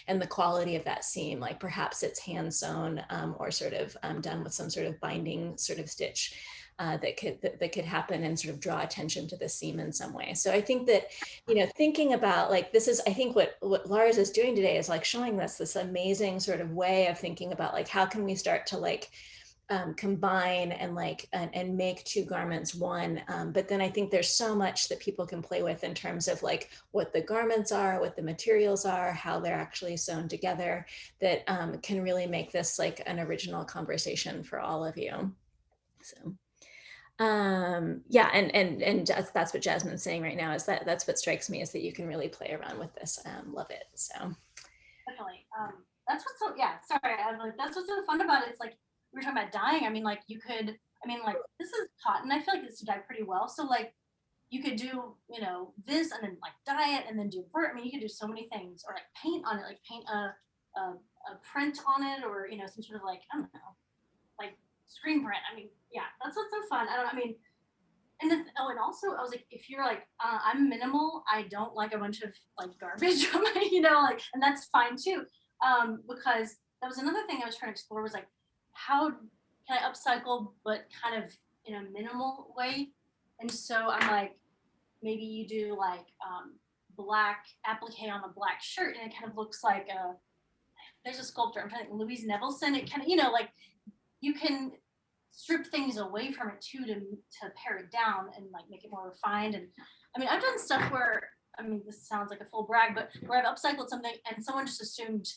And the quality of that seam, like perhaps it's hand sewn or sort of done with some sort of binding sort of stitch that could happen and sort of draw attention to the seam in some way. So I think that, you know, thinking about like, this is, I think what Laurs is doing today is like showing us this amazing sort of way of thinking about like, how can we start to like combine and like and make two garments one, but then I think there's so much that people can play with in terms of like what the garments are, what the materials are, how they're actually sewn together, that can really make this like an original conversation for all of you. So yeah, and that's what Jasmine's saying right now, is that that's what strikes me, is that you can really play around with this. Love it. So definitely. That's what's so, yeah, sorry, I'm like, that's what's so fun about it. It's like, we were talking about dyeing. I mean, like you could, I mean, like this is cotton. I feel like this would dye pretty well. So like you could do, you know, this and then like dye it and then do vert. I mean, you could do so many things, or like paint on it, like paint a print on it, or, you know, some sort of like, I don't know, like screen print. I mean, yeah, that's what's so fun. I mean, And then, oh, and also I was like, if you're like, I'm minimal, I don't like a bunch of like garbage on my, like, and that's fine too. Because that was another thing I was trying to explore was like, how can I upcycle, but kind of in a minimal way? And so I'm like, maybe you do like black applique on a black shirt and it kind of looks like there's a sculptor, I'm trying to think, Louise Nevelson, it kind of, like you can strip things away from it too to pare it down and like make it more refined. And I mean, I've done stuff where, I mean, this sounds like a full brag, but where I've upcycled something and someone just assumed,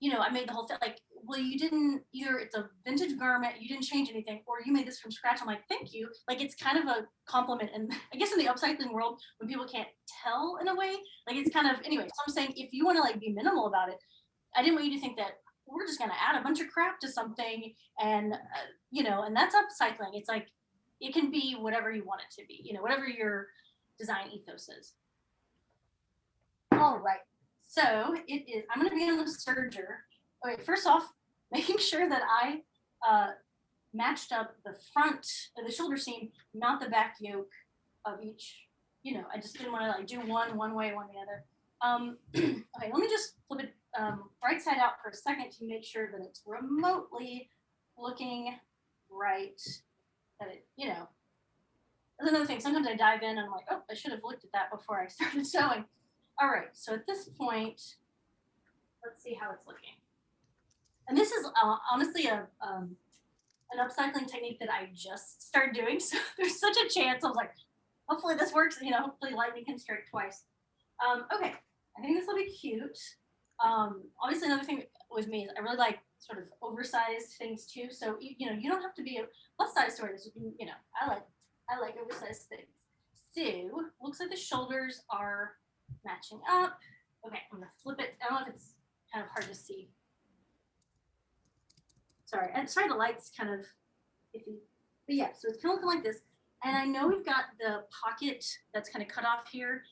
I made the whole thing like, well, you didn't, either it's a vintage garment, you didn't change anything, or you made this from scratch. I'm like, thank you. Like, it's kind of a compliment. And I guess in the upcycling world, when people can't tell in a way, like it's kind of, anyway, so I'm saying, if you want to like be minimal about it, I didn't want you to think that we're just going to add a bunch of crap to something and, and that's upcycling. It's like, it can be whatever you want it to be, whatever your design ethos is. All right. So it is, I'm going to be on the serger. Okay, first off, making sure that I matched up the front of the shoulder seam, not the back yoke of each, I just didn't want to like do one way, one the other. Okay, let me just flip it right side out for a second to make sure that it's remotely looking right, that it, that's another thing. Sometimes I dive in and I'm like, oh, I should have looked at that before I started sewing. All right, so at this point, let's see how it's looking. And this is honestly an upcycling technique that I just started doing. So there's such a chance. I was like, hopefully this works. Hopefully lightning can strike twice. Okay, I think this will be cute. Obviously another thing with me is I really like sort of oversized things too. So you don't have to be a plus size to wear this. I like oversized things. So looks like the shoulders are matching up. Okay, I'm gonna flip it. I don't know if it's kind of hard to see. Sorry, the light's kind of iffy. But yeah, so it's kind of looking like this. And I know we've got the pocket that's kind of cut off here.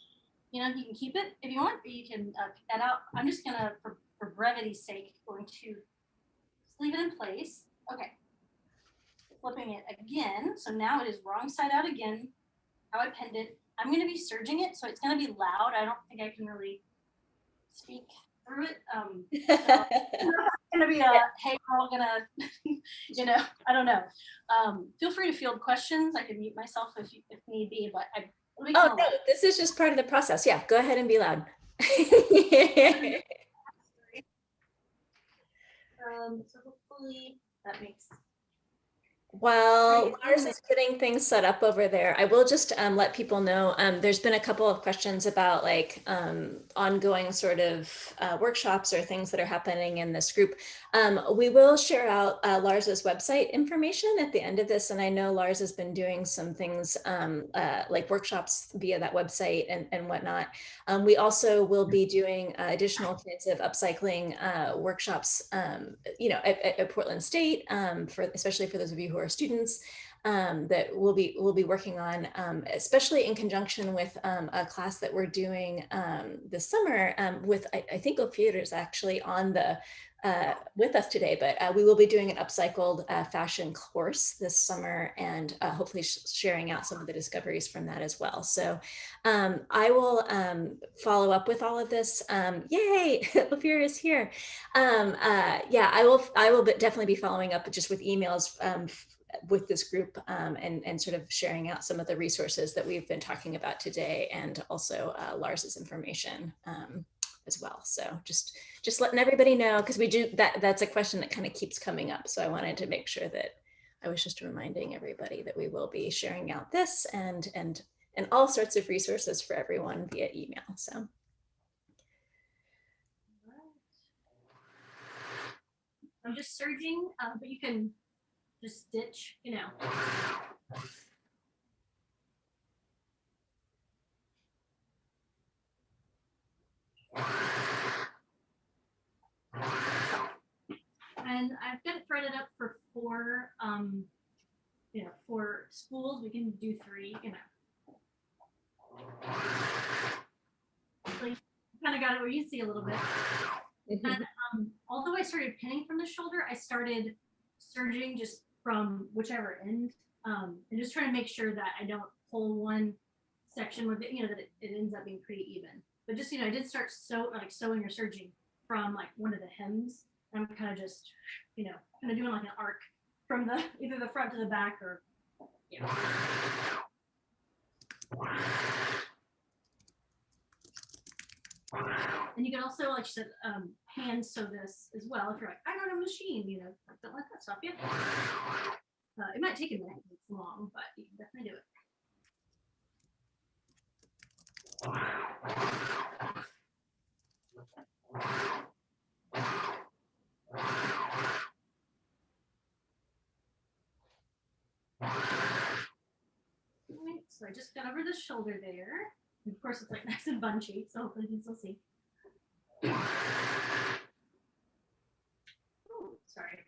You can keep it if you want, or you can pick that out. I'm just gonna, for brevity's sake, going to just leave it in place. Okay, flipping it again. So now it is wrong side out again, how I pinned it. I'm gonna be serging it, so it's gonna be loud. I don't think I can really speak through it. So it's gonna be a, hey, we're all gonna, I don't know. Feel free to field questions. I can mute myself if need be, but oh no, this is just part of the process. Yeah, go ahead and be loud. So hopefully that makes. While Laurs is getting things set up over there, I will just let people know there's been a couple of questions about like ongoing sort of workshops or things that are happening in this group. We will share out Laurs's website information at the end of this, and I know Laurs has been doing some things like workshops via that website and whatnot. We also will be doing additional kinds of upcycling workshops, at Portland State, especially for those of you who are students, that we'll be working on, especially in conjunction with a class that we're doing this summer with, I think Ophelia is actually on the with us today, but we will be doing an upcycled fashion course this summer, and hopefully sharing out some of the discoveries from that as well. So I will follow up with all of this. Yay, Ophelia is here. Yeah, I will definitely be following up just with emails with this group and sort of sharing out some of the resources that we've been talking about today, and also Laurs's information as well. So just letting everybody know, because we do that's a question that kind of keeps coming up. So I wanted to make sure that I was just reminding everybody that we will be sharing out this and all sorts of resources for everyone via email. So. I'm just serging, but you can just stitch, And I've got it threaded up for 4, 4 spools. We can do 3, Like, kind of got it where you see a little bit. And although I started pinning from the shoulder, I started serging just from whichever end And just trying to make sure that I don't pull one section where, you know, that it ends up being pretty even. But just, you know, I did start sewing or serging from like one of the hems. And I'm kind of just, you know, kind of doing like an arc from the either the front to the back or, yeah. And you can also, like you said, hand sew this as well. If you're like, I got a machine, you know, don't let that stop you. It might take a minute, it's long, but you can definitely do it. Right, so I just got over the shoulder there. And of course, it's like nice and bunchy, so hopefully you can still see. Oh, sorry.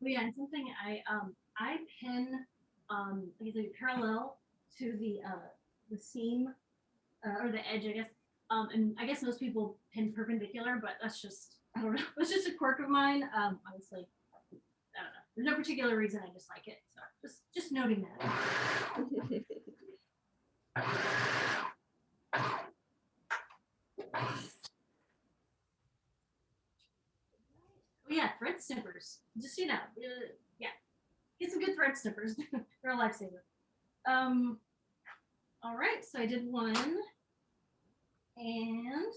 Well, yeah, and something I pin either parallel to the seam or the edge, I guess. And I guess most people pin perpendicular, but that's just, I don't know, it's just a quirk of mine. Honestly, I don't know. There's no particular reason, I just like it. So just noting that. Oh yeah, thread snippers. Just, you know, yeah, get some good thread snippers. They're a lifesaver. All right, so I did one, and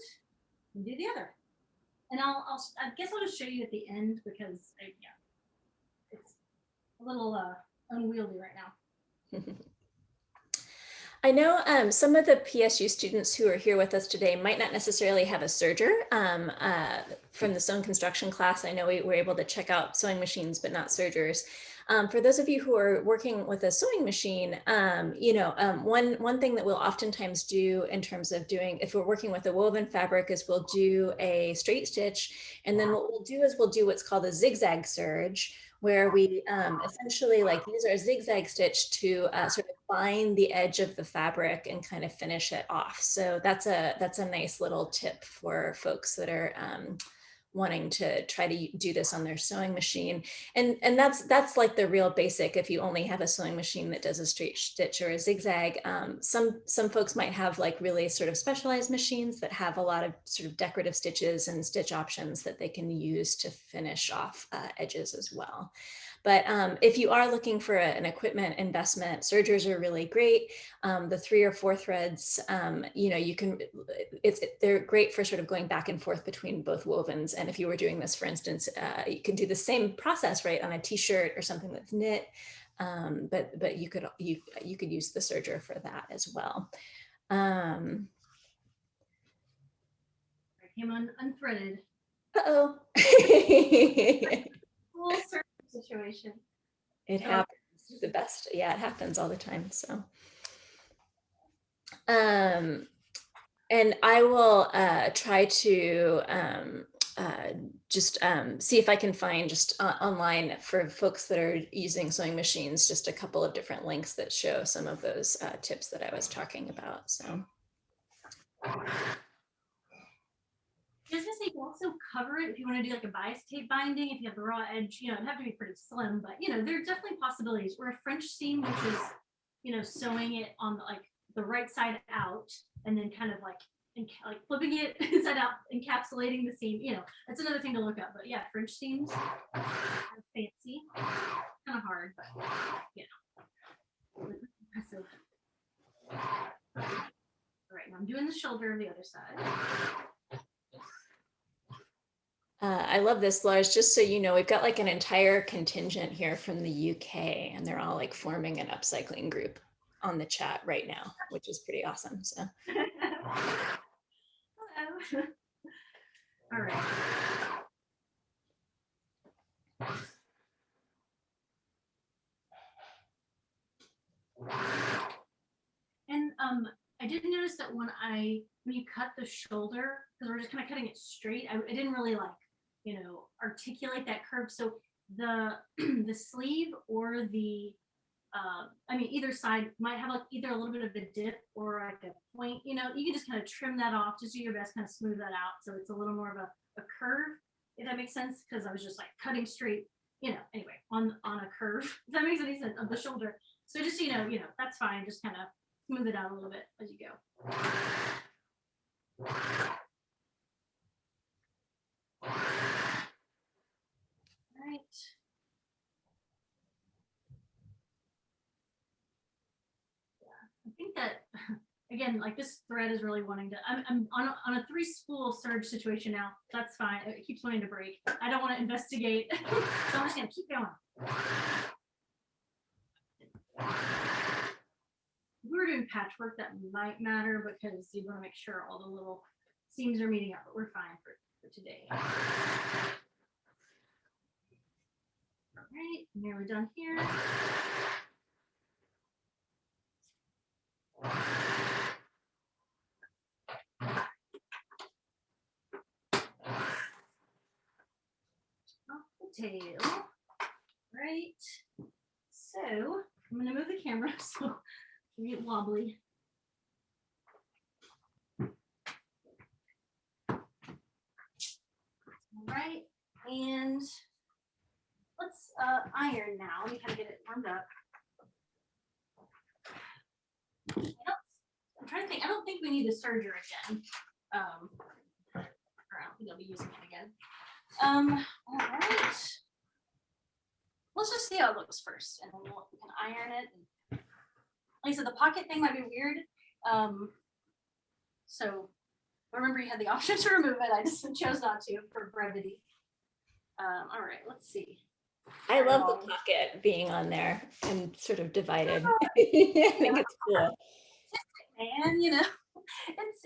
do the other. And I guess I'll just show you at the end because yeah, it's a little unwieldy right now. I know some of the PSU students who are here with us today might not necessarily have a serger. From the sewing construction class, I know we were able to check out sewing machines, but not sergers. For those of you who are working with a sewing machine, one thing that we'll oftentimes do in terms of doing, if we're working with a woven fabric, is we'll do a straight stitch. And then what we'll do is we'll do what's called a zigzag serge, where we essentially like use our zigzag stitch to sort of bind the edge of the fabric and kind of finish it off. So that's a nice little tip for folks that are wanting to try to do this on their sewing machine. And that's like the real basic. If you only have a sewing machine that does a straight stitch or a zigzag, some folks might have like really sort of specialized machines that have a lot of sort of decorative stitches and stitch options that they can use to finish off edges as well. But if you are looking for an equipment investment, sergers are really great. The 3 or 4 threads, you can, they're great for sort of going back and forth between both wovens. And if you were doing this, for instance, you can do the same process, right, on a t-shirt or something that's knit. But you could use the serger for that as well. I came unthreaded. Uh-oh. Full circle situation. It happens. The best. Yeah, it happens all the time. So, and I will try to just see if I can find just online for folks that are using sewing machines, just a couple of different links that show some of those tips that I was talking about. So. I was gonna say, you can also cover it if you want to do like a bias tape binding. If you have the raw edge, you know, it'd have to be pretty slim, but you know, there are definitely possibilities. Or a French seam, which is, you know, sewing it on the right side out, and then kind of like flipping it inside out, encapsulating the seam. You know, that's another thing to look up. But yeah, French seams are fancy, kind of hard, but you know, impressive. All right, now I'm doing the shoulder of the other side. I love this, Lars. Just so you know, we've got like an entire contingent here from the UK, and they're all like forming an upcycling group on the chat right now, which is pretty awesome. So. Hello. All right. And I did notice that when you cut the shoulder, because we're just kind of cutting it straight, I didn't really like, you know, articulate that curve. So the the sleeve or the I mean, either side might have like either a little bit of a dip or like a point, you know, you can just kind of trim that off, just do your best, kind of smooth that out. So it's a little more of a curve, if that makes sense. Cause I was just like cutting straight, you know, anyway, on a curve, if that makes any sense, of the shoulder. So just, you know, that's fine. Just kind of smooth it out a little bit as you go. All right. I think that, again, like this thread is really wanting to, I'm on a 3-spool serge situation now. That's fine. It keeps wanting to break. I don't want to investigate. So I'm just going to keep going. If we were doing patchwork, that might matter because you want to make sure all the little seams are meeting up, but we're fine for today. All right, nearly done here. Off the tail. Right. So I'm going to move the camera so we get wobbly. All right, and let's iron now. Let me kind of get it warmed up. I'm trying to think. I don't think we need the serger again. Or I don't think I'll be using it again. All right. Let's just see how it looks first, and then we can iron it. And like I said, the pocket thing might be weird. So remember, you had the option to remove it. I just chose not to for brevity. All right, let's see. I love the pocket being on there and sort of divided. I think it's cool. And you know,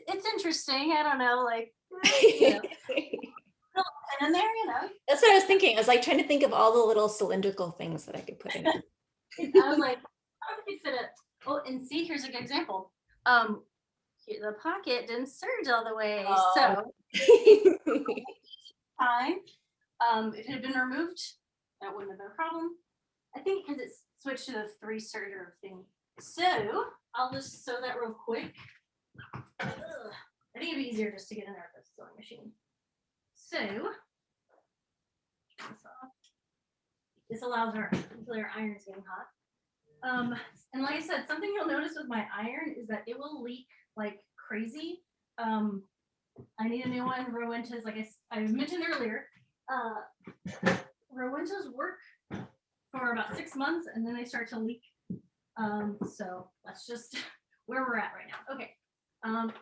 it's interesting. I don't know, like you know, and in there, you know. That's what I was thinking. I was like trying to think of all the little cylindrical things that I could put in it. I was like, how could you fit it? Oh, and see, here's a good example. The pocket didn't serge all the way, so fine. If it had been removed, that wouldn't have been a problem. I think because it's switched to the 3 serger thing. So I'll just sew that real quick. Ugh. I think it'd be easier just to get in there with the sewing machine. So this allows our iron's getting hot. And like I said, something you'll notice with my iron is that it will leak like crazy. I need a new one. Rowenta's, like I mentioned earlier, Rowenta's work for about 6 months and then they start to leak. So that's just where we're at right now. Okay. Let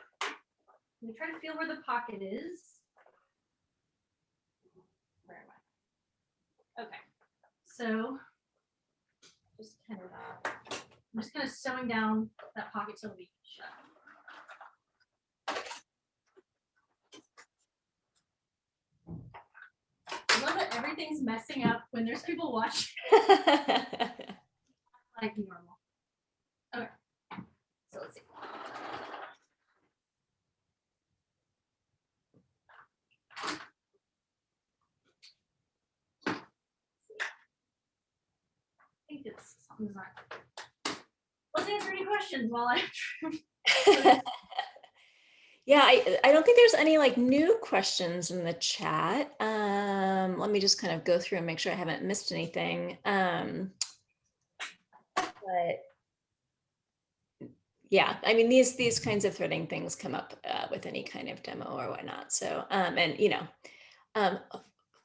me try to feel where the pocket is. Where am I? Okay. So I'm just kind of sewing down that pocket till we shut. I love that everything's messing up when there's people watching. Like normal. Okay. So let's see. I think it's something's not. Let's answer any questions while I. Yeah, I don't think there's any like new questions in the chat. Let me just kind of go through and make sure I haven't missed anything. But yeah, I mean, these kinds of threading things come up with any kind of demo or whatnot. So, and you know,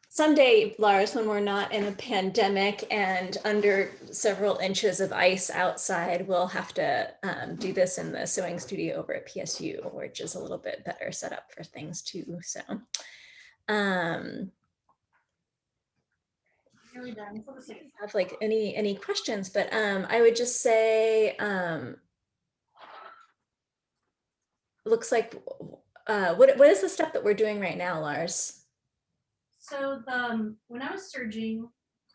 someday, Laurs, when we're not in a pandemic and under several inches of ice outside, we'll have to do this in the sewing studio over at PSU, which is a little bit better set up for things too. So, Really done. So have like any questions, but I would just say, looks like, what is the step that we're doing right now, Laurs? So when I was serging,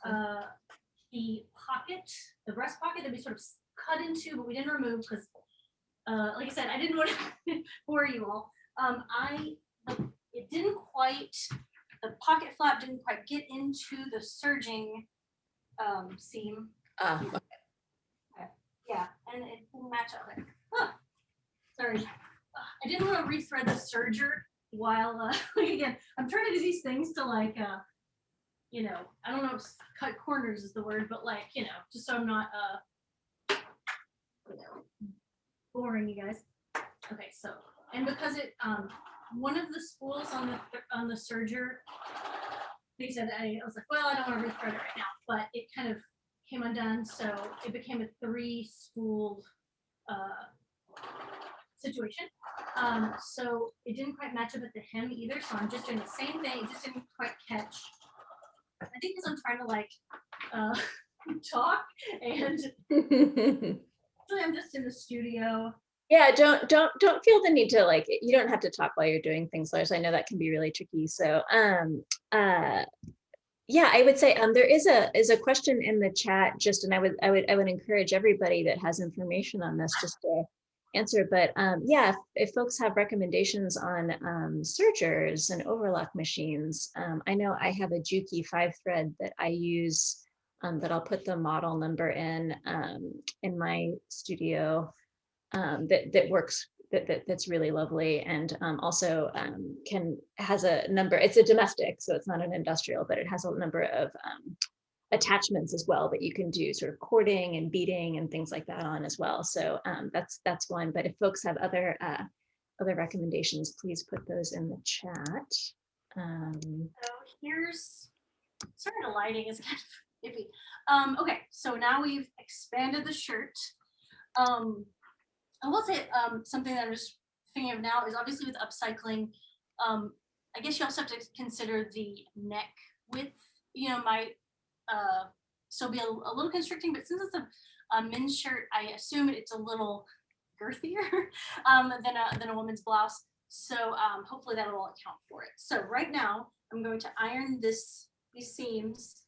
the pocket, the breast pocket that we sort of cut into, but we didn't remove because like I said, I didn't want to bore you all. It didn't quite, the pocket flap didn't quite get into the serging seam. Okay. Yeah, and it didn't match up there. Huh. Sorry. I didn't want to rethread the serger while, like again, I'm trying to do these things to like, you know, I don't know if cut corners is the word, but like, you know, just so I'm not, you know, boring you guys. Okay, so, and because it, one of the spools on the serger, they said, I was like, well, I don't want to rethread it right now, but it kind of came undone, so it became a 3-spooled situation. So it didn't quite match up at the hem either, so I'm just doing the same thing. It just didn't quite catch. I think because I'm trying to like talk, and actually I'm just in the studio. Yeah, don't feel the need to, like, you don't have to talk while you're doing things, Laurs. I know that can be really tricky. So yeah, I would say there is a question in the chat, just, and I would encourage everybody that has information on this just to answer. But yeah, if folks have recommendations on sergers and overlock machines, I know I have a Juki 5-thread that I use, that I'll put the model number in my studio, that works, that's really lovely, and also has a number. It's a domestic, so it's not an industrial, but it has a number of attachments as well that you can do sort of cording and beading and things like that on as well. So that's one. But if folks have other recommendations, please put those in the chat. So here's, sorry, the lighting is kind of iffy. Okay, so now we've expanded the shirt. I will say something that I'm just thinking of now is obviously with upcycling, I guess you also have to consider the neck width. You know, might still be a little constricting, but since it's a men's shirt, I assume it's a little girthier than a woman's blouse. So hopefully that will account for it. So right now I'm going to iron these seams.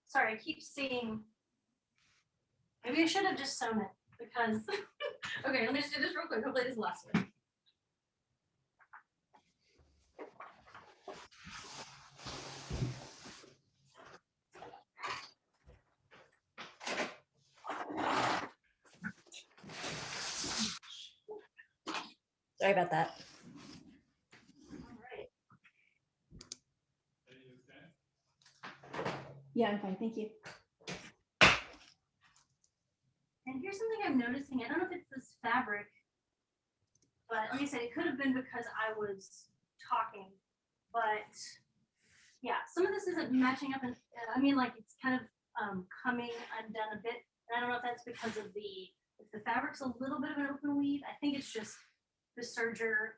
Sorry, I keep seeing, maybe I should have just sewn it because, okay, let me just do this real quick. Hopefully this is the last one. Sorry about that. All right. Yeah, I'm fine, thank you. And here's something I'm noticing. I don't know if it's this fabric, but like I said, it could have been because I was talking. But yeah, some of this isn't matching up. And I mean, like it's kind of coming undone a bit. And I don't know if that's because of if the fabric's a little bit of an open weave. I think it's just the serger,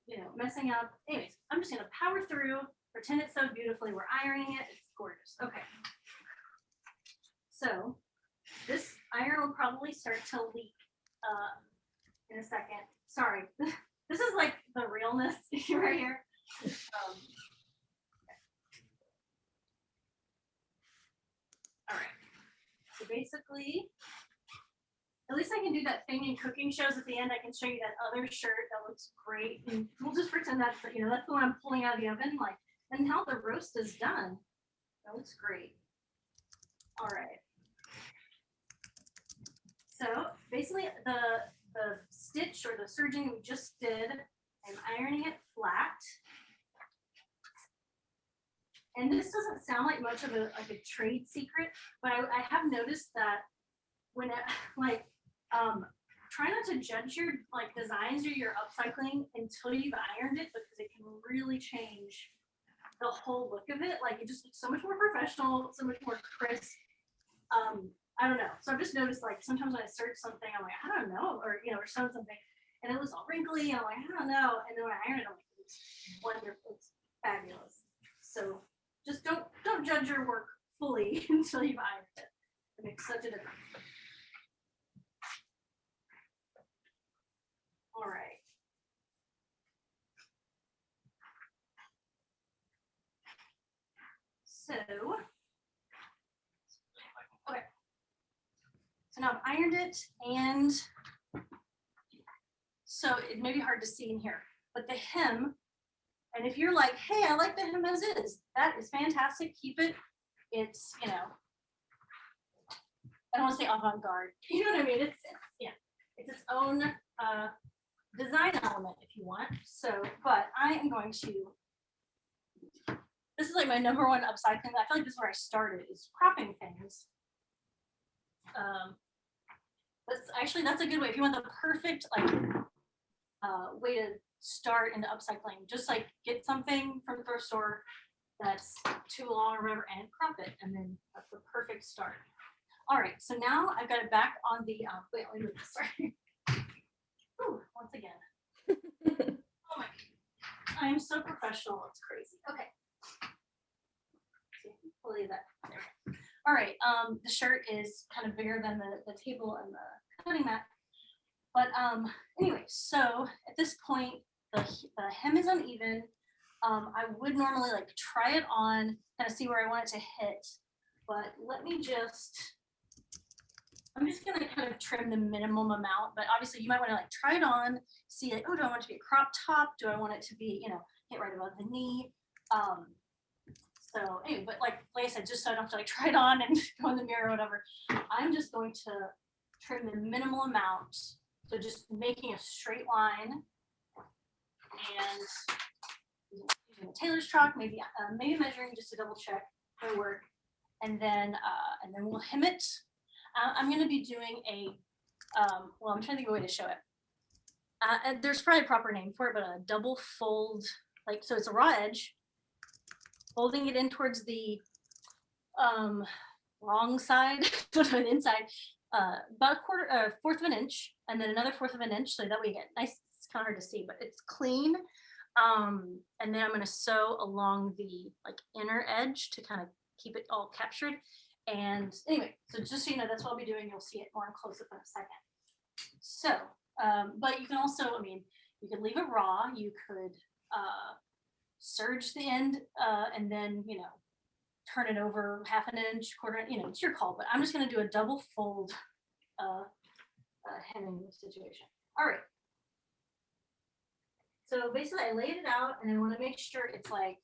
you know, messing up. Anyways, I'm just gonna power through, pretend it's sewed beautifully. We're ironing it. It's gorgeous. Okay. So this iron will probably start to leak in a second. Sorry, this is like the realness right here. Okay. All right. So basically, at least I can do that thing in cooking shows at the end. I can show you that other shirt that looks great, and we'll just pretend that's the, you know, that's the one I'm pulling out of the oven, like, and how the roast is done. That looks great. All right. So basically the stitch or the serging we just did, I'm ironing it flat. And this doesn't sound like much of a trade secret, but I have noticed that when try not to judge your like designs or your upcycling until you've ironed it, because it can really change the whole look of it. Like it just looks so much more professional, so much more crisp. I don't know. So I've just noticed like sometimes when I search something, I'm like, I don't know, or you know, or sew something, and it looks all wrinkly, and I'm like, I don't know. And then when I iron it, I'm like, it's wonderful, it's fabulous. So just don't judge your work fully until you've ironed it. It makes such a difference. All right. So, okay. So now I've ironed it, and so it may be hard to see in here, but the hem, and if you're like, hey, I like the hem as is, that is fantastic. Keep it. It's, you know, I don't want to say avant-garde. You know what I mean? It's yeah, it's its own design element if you want. So, but I am going to, this is like my #1 upcycling. I feel like this is where I started, is cropping things. That's a good way. If you want the perfect like way to start into upcycling, just like get something from the thrift store that's too long or whatever and crop it, and then that's the perfect start. All right, so now I've got it back on the wait, let me move this. Sorry. Ooh, once again. Oh my, I am so professional, it's crazy. Okay. We'll leave that there. All right, the shirt is kind of bigger than the table and the cutting mat. But anyway, so at this point, the hem is uneven. I would normally like try it on, kind of see where I want it to hit, but let me just, I'm just gonna kind of trim the minimum amount, but obviously you might want to like try it on, see like, oh, do I want it to be a crop top? Do I want it to be, you know, hit right above the knee? So anyway, but like I said, just so I don't have to like try it on and go in the mirror or whatever, I'm just going to trim the minimal amount. So just making a straight line and using a tailor's chalk, maybe measuring just to double check my work, and then we'll hem it. I'm going to be doing a well, I'm trying to think of a way to show it. And there's probably a proper name for it, but a double fold, like, so it's a raw edge, folding it in towards the wrong side, but on the inside, about a fourth of an inch, and then another fourth of an inch, so that way you get nice. It's kind of hard to see, but it's clean. And then I'm going to sew along the like inner edge to kind of keep it all captured. And anyway, so just so you know, that's what I'll be doing. You'll see it more in close up in a second. So, but you can also, I mean, you could leave it raw. You could serge the end and then, you know, turn it over half an inch, quarter, you know, it's your call, but I'm just going to do a double fold hemming situation. All right. So basically I laid it out and I want to make sure it's like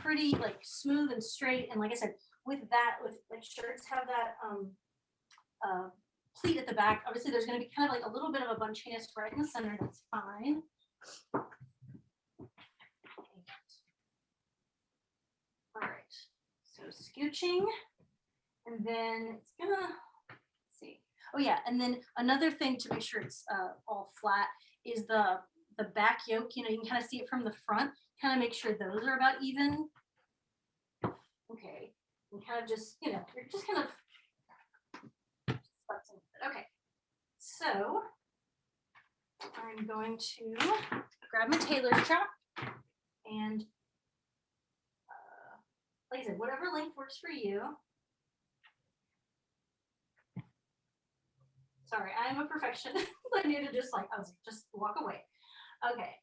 pretty like smooth and straight. And like I said, with that, with like shirts have that pleat at the back. Obviously there's going to be kind of like a little bit of a bunchiness right in the center. That's fine. All right. So scooching, and then it's gonna, let's see. Oh yeah, and then another thing to make sure it's all flat is the back yoke. You know, you can kind of see it from the front. Kind of make sure those are about even. Okay, and kind of just, you know, you're just kind of. Okay, so I'm going to grab my tailor's chalk and. Like I said, whatever length works for you. Sorry, I'm a perfectionist. I need to just like, I was like, just walk away. Okay,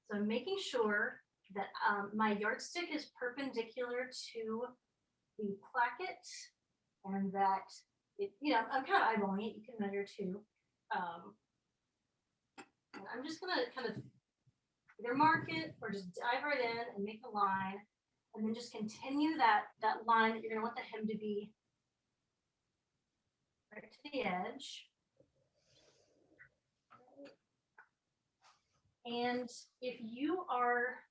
so I'm making sure that my yardstick is perpendicular to the placket, and that it, you know, I'm kind of eyeballing it. You can measure too. And I'm just gonna kind of either mark it or just dive right in and make a line. And then just continue that line that you're going to want the hem to be right to the edge. And if you are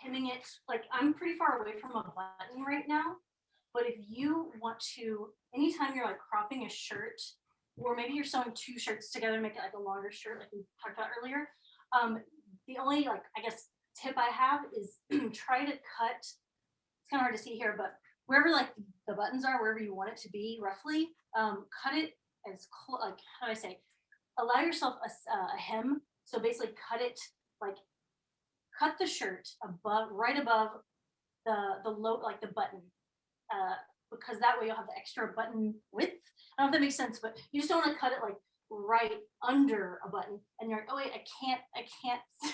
hemming it, like I'm pretty far away from a button right now, but if you want to, anytime you're like cropping a shirt, or maybe you're sewing two shirts together to make it like a longer shirt, like we talked about earlier, the only like, I guess, tip I have is try to cut, it's kind of hard to see here, but wherever like the buttons are, wherever you want it to be roughly, cut it as close, like, how do I say, allow yourself a hem. So basically cut it, like cut the shirt above, right above the low, like the button, because that way you'll have the extra button width. I don't know if that makes sense, but you just don't want to cut it like right under a button and you're like, oh wait, I can't,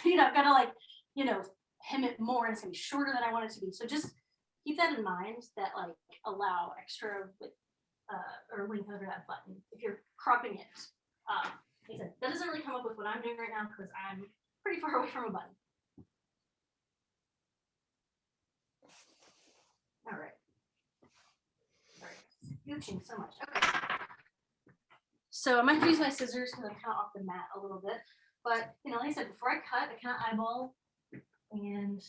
you know, I've got to like, you know, hem it more and it's gonna be shorter than I want it to be. So just keep that in mind, that like allow extra width or length under that button if you're cropping it. Like I said, that doesn't really come up with what I'm doing right now because I'm pretty far away from a button. All right. Sorry, scooching so much. Okay. So I might use my scissors because I'm kind of off the mat a little bit. But, you know, like I said, before I cut, I kind of eyeball, and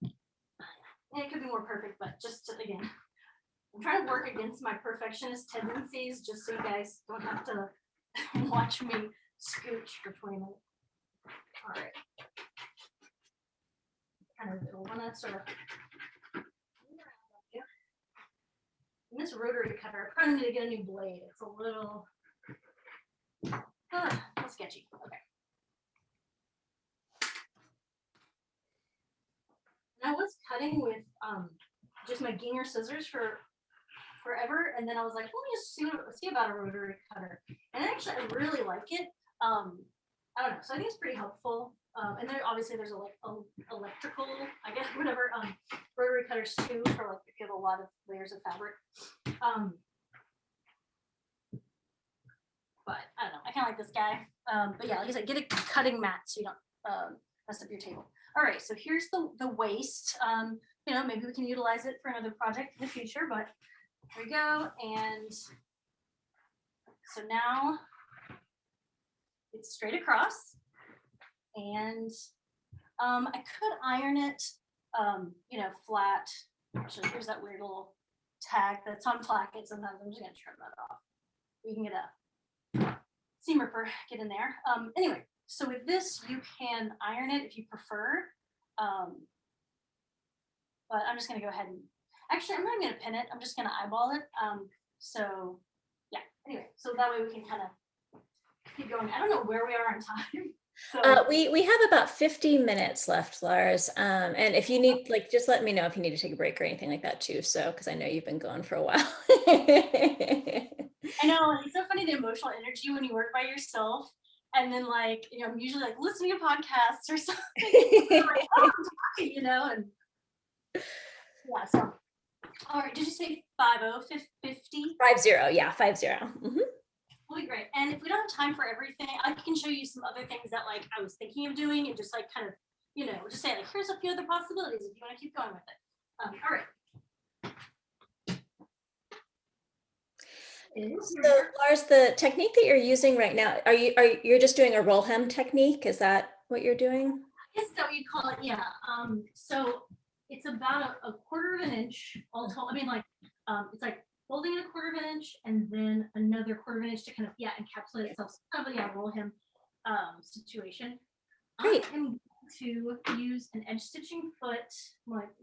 it could be more perfect, but just to, again, I'm trying to work against my perfectionist tendencies just so you guys don't have to watch me scooch for 20 minutes. All right. Kind of want to sort of. And this rotary cutter, I probably need to get a new blade. It's a little sketchy. Okay. And I was cutting with just my Ginger scissors for forever, and then I was like, let me just see about a rotary cutter. And actually, I really like it. I don't know. So I think it's pretty helpful. And then obviously there's electrical, I guess, whatever, rotary cutters too, for like if you have a lot of layers of fabric. But I don't know, I kind of like this guy. But yeah, like I said, get a cutting mat so you don't mess up your table. All right, so here's the waist. You know, maybe we can utilize it for another project in the future, but here we go. And so now it's straight across. And I could iron it, you know, flat. Actually, here's that weird little tag that's on placket. Sometimes I'm just gonna trim that off. We can get a seam ripper, get in there. Anyway, so with this, you can iron it if you prefer. But I'm just gonna go ahead and, actually, I'm not gonna pin it. I'm just gonna eyeball it. So yeah, anyway, so that way we can kind of keep going. I don't know where we are on time. So, we have about 50 minutes left, Laurs. And if you need, like, just let me know if you need to take a break or anything like that too. So, because I know you've been going for a while. I know, it's so funny, the emotional energy when you work by yourself. And then, like, you know, I'm usually like listening to podcasts or something. Like, oh, you know, and yeah. So, all right, did you say 50? 50, yeah, 50. Mm-hmm. Will be great. And if we don't have time for everything, I can show you some other things that like I was thinking of doing, and just like kind of, you know, just say like, here's a few other possibilities if you want to keep going with it. All right. So Laurs, the technique that you're using right now, you're just doing a roll hem technique? Is that what you're doing? Is that what you call it? Yeah. So it's about a quarter of an inch all told. I mean, like, it's like folding it a quarter of an inch and then another quarter of an inch to kind of, yeah, encapsulate itself. So kind of, yeah, roll hem situation. Great. I am going to use an edge stitching foot. I'm like,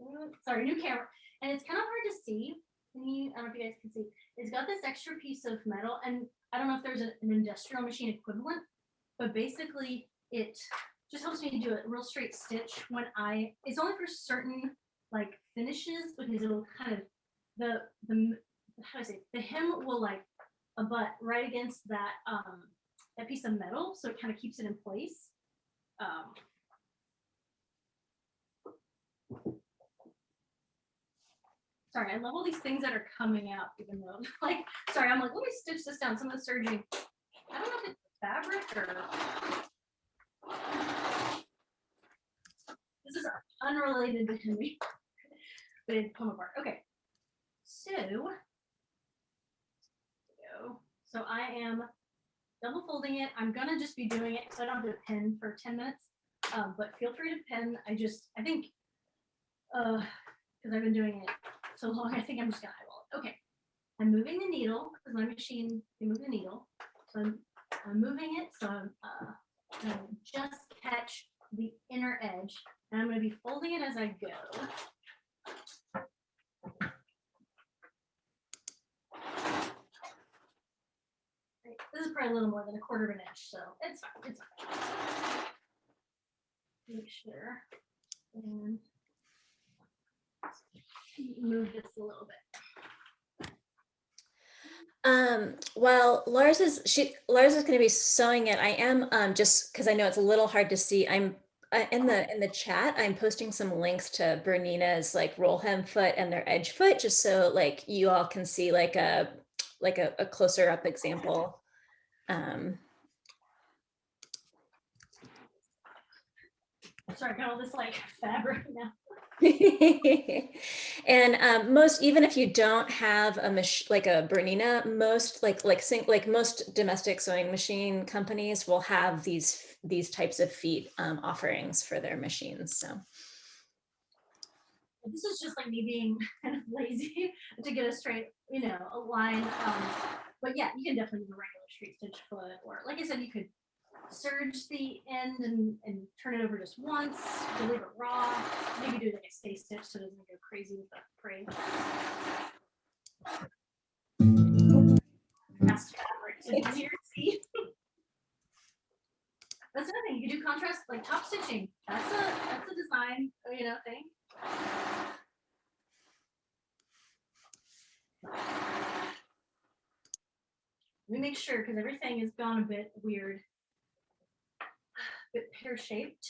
sorry, new camera. And it's kind of hard to see. I don't know if you guys can see. It's got this extra piece of metal, and I don't know if there's an industrial machine equivalent, but basically it just helps me do a real straight stitch when it's only for certain like finishes, because it'll kind of, the how do I say, the hem will like abut right against that that piece of metal, so it kind of keeps it in place. Sorry, I love all these things that are coming out, even though, like, sorry, I'm like, let me stitch this down. Some of the surgery, I don't know if it's fabric or. This is unrelated to me, but it come apart. Okay, so I am double folding it. I'm gonna just be doing it so I don't have to pin for 10 minutes. But feel free to pin. I think because I've been doing it so long, I think I'm just gonna eyeball it. Okay, I'm moving the needle because my machine can move the needle. So I'm moving it. So I'm gonna just catch the inner edge, and I'm gonna be folding it as I go. This is probably a little more than a quarter of an inch, so it's fine. It's fine. Make sure and move this a little bit. Well, Laurs is going to be sewing it. I am just because I know it's a little hard to see. I'm in the chat, I'm posting some links to Bernina's like roll hem foot and their edge foot, just so like you all can see like a closer up example. Sorry, I got all this like fabric now. And most, even if you don't have a like a Bernina, most most domestic sewing machine companies will have these types of feet offerings for their machines. So this is just like me being kind of lazy to get a straight, a line. But yeah, you can definitely use a regular straight stitch foot, or like I said, you could serge the end and turn it over just once, leave it raw, maybe do like a stay stitch so it doesn't go crazy with the braid. Fast fabric to here, see? That's another thing. You can do contrast, like top stitching. That's a design, thing. Let me make sure, because everything has gone a bit weird, a bit pear-shaped.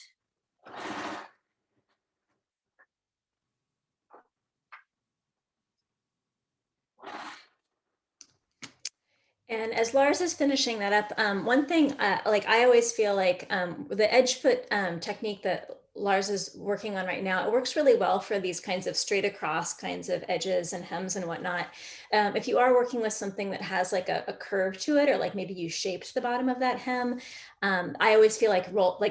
And as Laurs is finishing that up, one thing, like I always feel like the edge foot technique that Laurs is working on right now, it works really well for these kinds of straight across kinds of edges and hems and whatnot. If you are working with something that has like a curve to it, or like maybe you shaped the bottom of that hem, I always feel like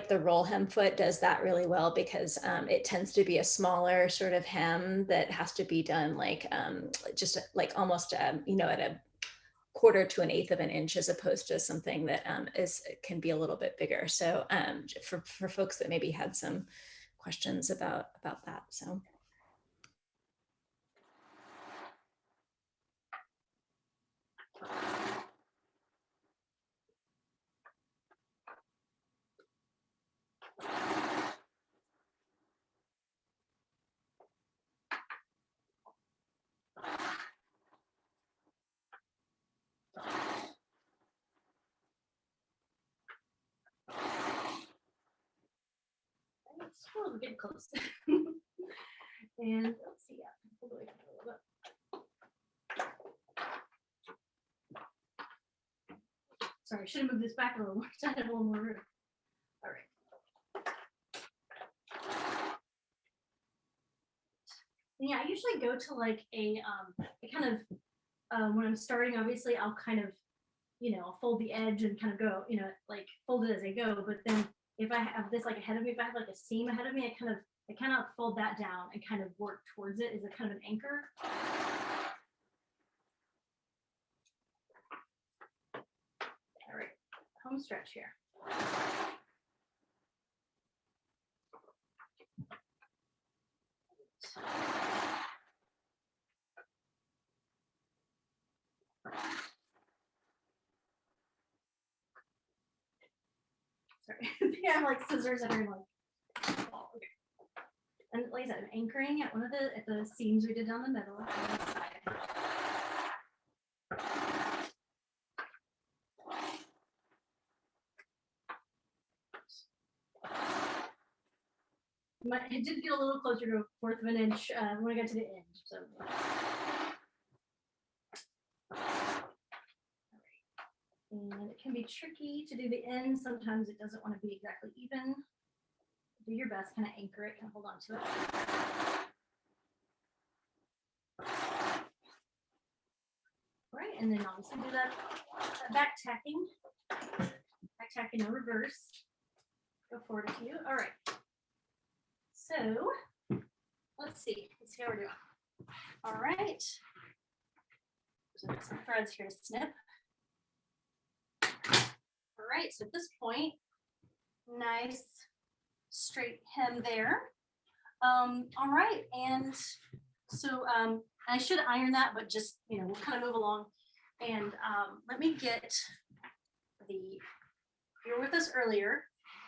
the roll hem foot does that really well, because it tends to be a smaller sort of hem that has to be done like just like almost at a quarter to an eighth of an inch, as opposed to something that can be a little bit bigger. So for folks that maybe had some questions about that. So. Oh, we're getting close. And let's see, yeah, pull away from it a little bit. Sorry, I should have moved this back a little more so I had a little more room. All right. And yeah, I usually go to like a kind of when I'm starting, obviously I'll kind of, I'll fold the edge and kind of go, like fold it as I go. But then if I have this like ahead of me, if I have like a seam ahead of me, I kind of fold that down and kind of work towards it as a kind of an anchor. All right, home stretch here. Sorry, I have like scissors that are like, oh, okay. And like I said, I'm anchoring at the seams we did down the middle. On the side. It did get a little closer to a fourth of an inch when I got to the end. So. And it can be tricky to do the end. Sometimes it doesn't want to be exactly even. Do your best, kind of anchor it, kind of hold on to it. All right, and then obviously do that back tacking in reverse. Go forward a few. All right. So let's see how we're doing. All right. So there's some threads here to snip. All right, so at this point, nice straight hem there. All right, and so I should iron that, but just, we'll kind of move along. And let me get you were with us earlier.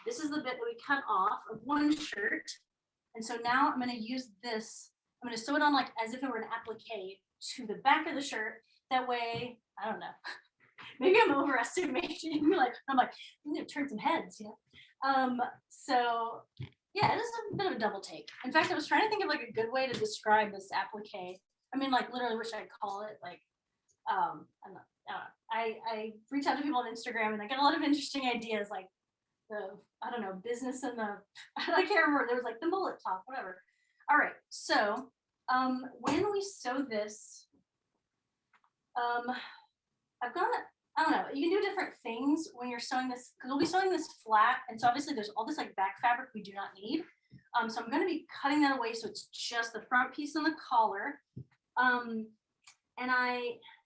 This is the bit that we cut off of one shirt. And so now I'm going to use this. I'm going to sew it on like as if it were an applique to the back of the shirt. That way, I don't know. Maybe I'm overestimating. I'm going to turn some heads, So yeah, it is a bit of a double take. In fact, I was trying to think of like a good way to describe this applique. I mean, like literally wish I'd call it like, I'm not, I reach out to people on Instagram and I get a lot of interesting ideas like the, I don't know, business and the, I can't remember, there was like the mullet top, whatever. All right, so when we sew this, I've got, I don't know, you can do different things when you're sewing this, because we'll be sewing this flat. And so obviously there's all this like back fabric we do not need. So I'm going to be cutting that away. So it's just the front piece and the collar.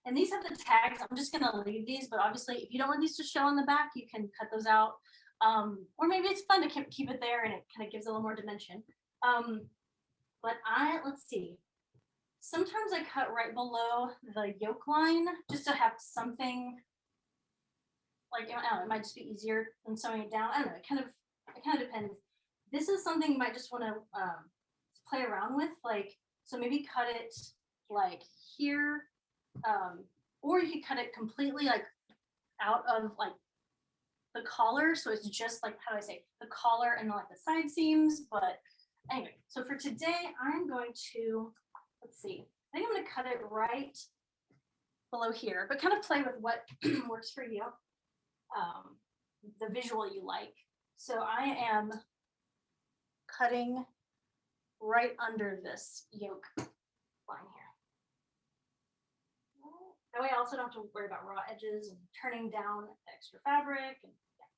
And these have the tags. I'm just going to leave these, but obviously if you don't want these to show on the back, you can cut those out. Or maybe it's fun to keep it there and it kind of gives a little more dimension. But let's see. Sometimes I cut right below the yoke line just to have something like, I don't know, it might just be easier than sewing it down. I don't know, it kind of depends. This is something you might just want to play around with, like, so maybe cut it like here, or you could cut it completely like out of like the collar, so it's just like, how do I say, the collar and like the side seams. But anyway, so for today, I'm going to, let's see, I think I'm going to cut it right below here, but kind of play with what works for you, the visual you like. So I am cutting right under this yoke line here. That way I also don't have to worry about raw edges and turning down extra fabric. And, yeah.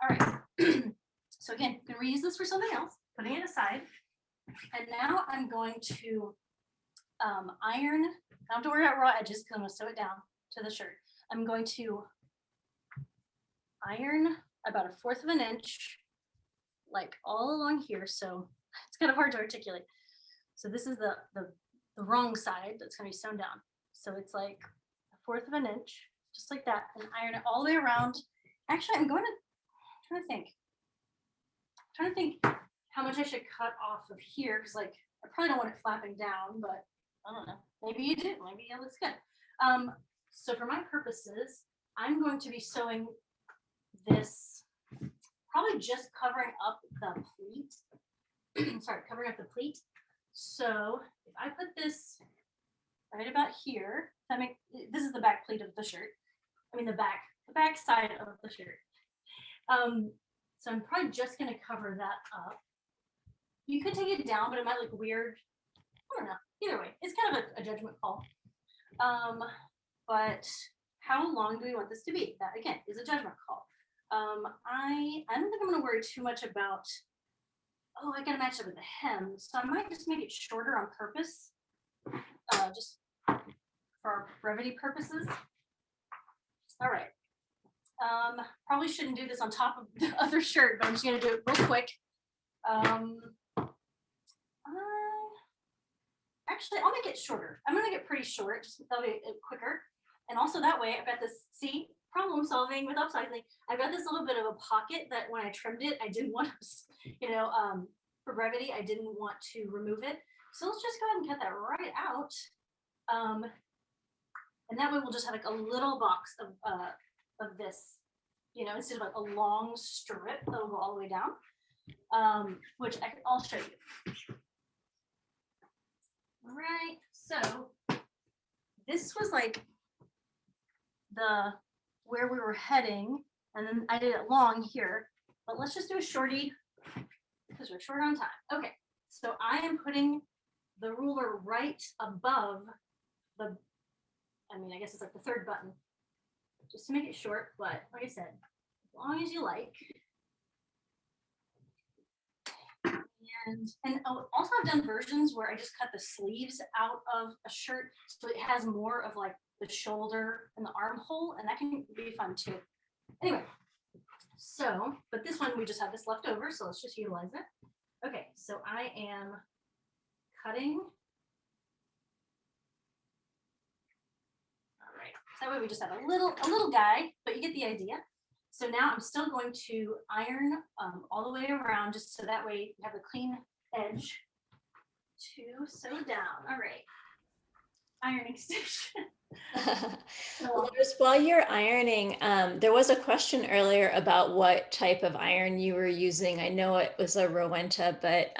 All right. So again, you can reuse this for something else, putting it aside. And now I'm going to iron. I don't have to worry about raw edges because I'm going to sew it down to the shirt. I'm going to iron about 1/4 of an inch, like all along here. So it's kind of hard to articulate. So this is the wrong side that's going to be sewn down. So it's like 1/4 of an inch, just like that, and iron it all the way around. Actually, I'm trying to think how much I should cut off of here, because like I probably don't want it flapping down, but I don't know. Maybe you do. Maybe it looks good. So for my purposes, I'm going to be sewing this, probably just covering up the pleat. Sorry, covering up the pleat. So if I put this right about here, this is the back pleat of the shirt. I mean the back side of the shirt. So I'm probably just going to cover that up. You could take it down, but it might look weird. I don't know. Either way, it's kind of a judgment call. But how long do we want this to be? That again is a judgment call. I don't think I'm going to worry too much about, oh, I got to match it with the hem. So I might just make it shorter on purpose, just for our brevity purposes. All right. Probably shouldn't do this on top of the other shirt, but I'm just going to do it real quick. Actually, I'll make it shorter. I'm going to make it pretty short, just that'll be quicker. And also that way, I've got this, see, problem solving with upcycling. I've got this little bit of a pocket that when I trimmed it, I didn't want to, for brevity, I didn't want to remove it. So let's just go ahead and cut that right out. And that way we'll just have like a little box of this, instead of like a long strip that'll go all the way down, which I'll show you. All right, so this was like where we were heading, and then I did it long here, but let's just do a shorty because we're short on time. Okay, so I am putting the ruler right above I guess it's like the third button, just to make it short, but like I said, as long as you like. And also I've done versions where I just cut the sleeves out of a shirt so it has more of like the shoulder and the armhole, and that can be fun too. Anyway, so, but this one we just have this left over, so let's just utilize it. Okay, so I am cutting. All right, so that way we just have a little guy, but you get the idea. So now I'm still going to iron all the way around, just so that way you have a clean edge to sew down. All right, ironing station. Laurs, while you're ironing, there was a question earlier about what type of iron you were using. I know it was a Rowenta, but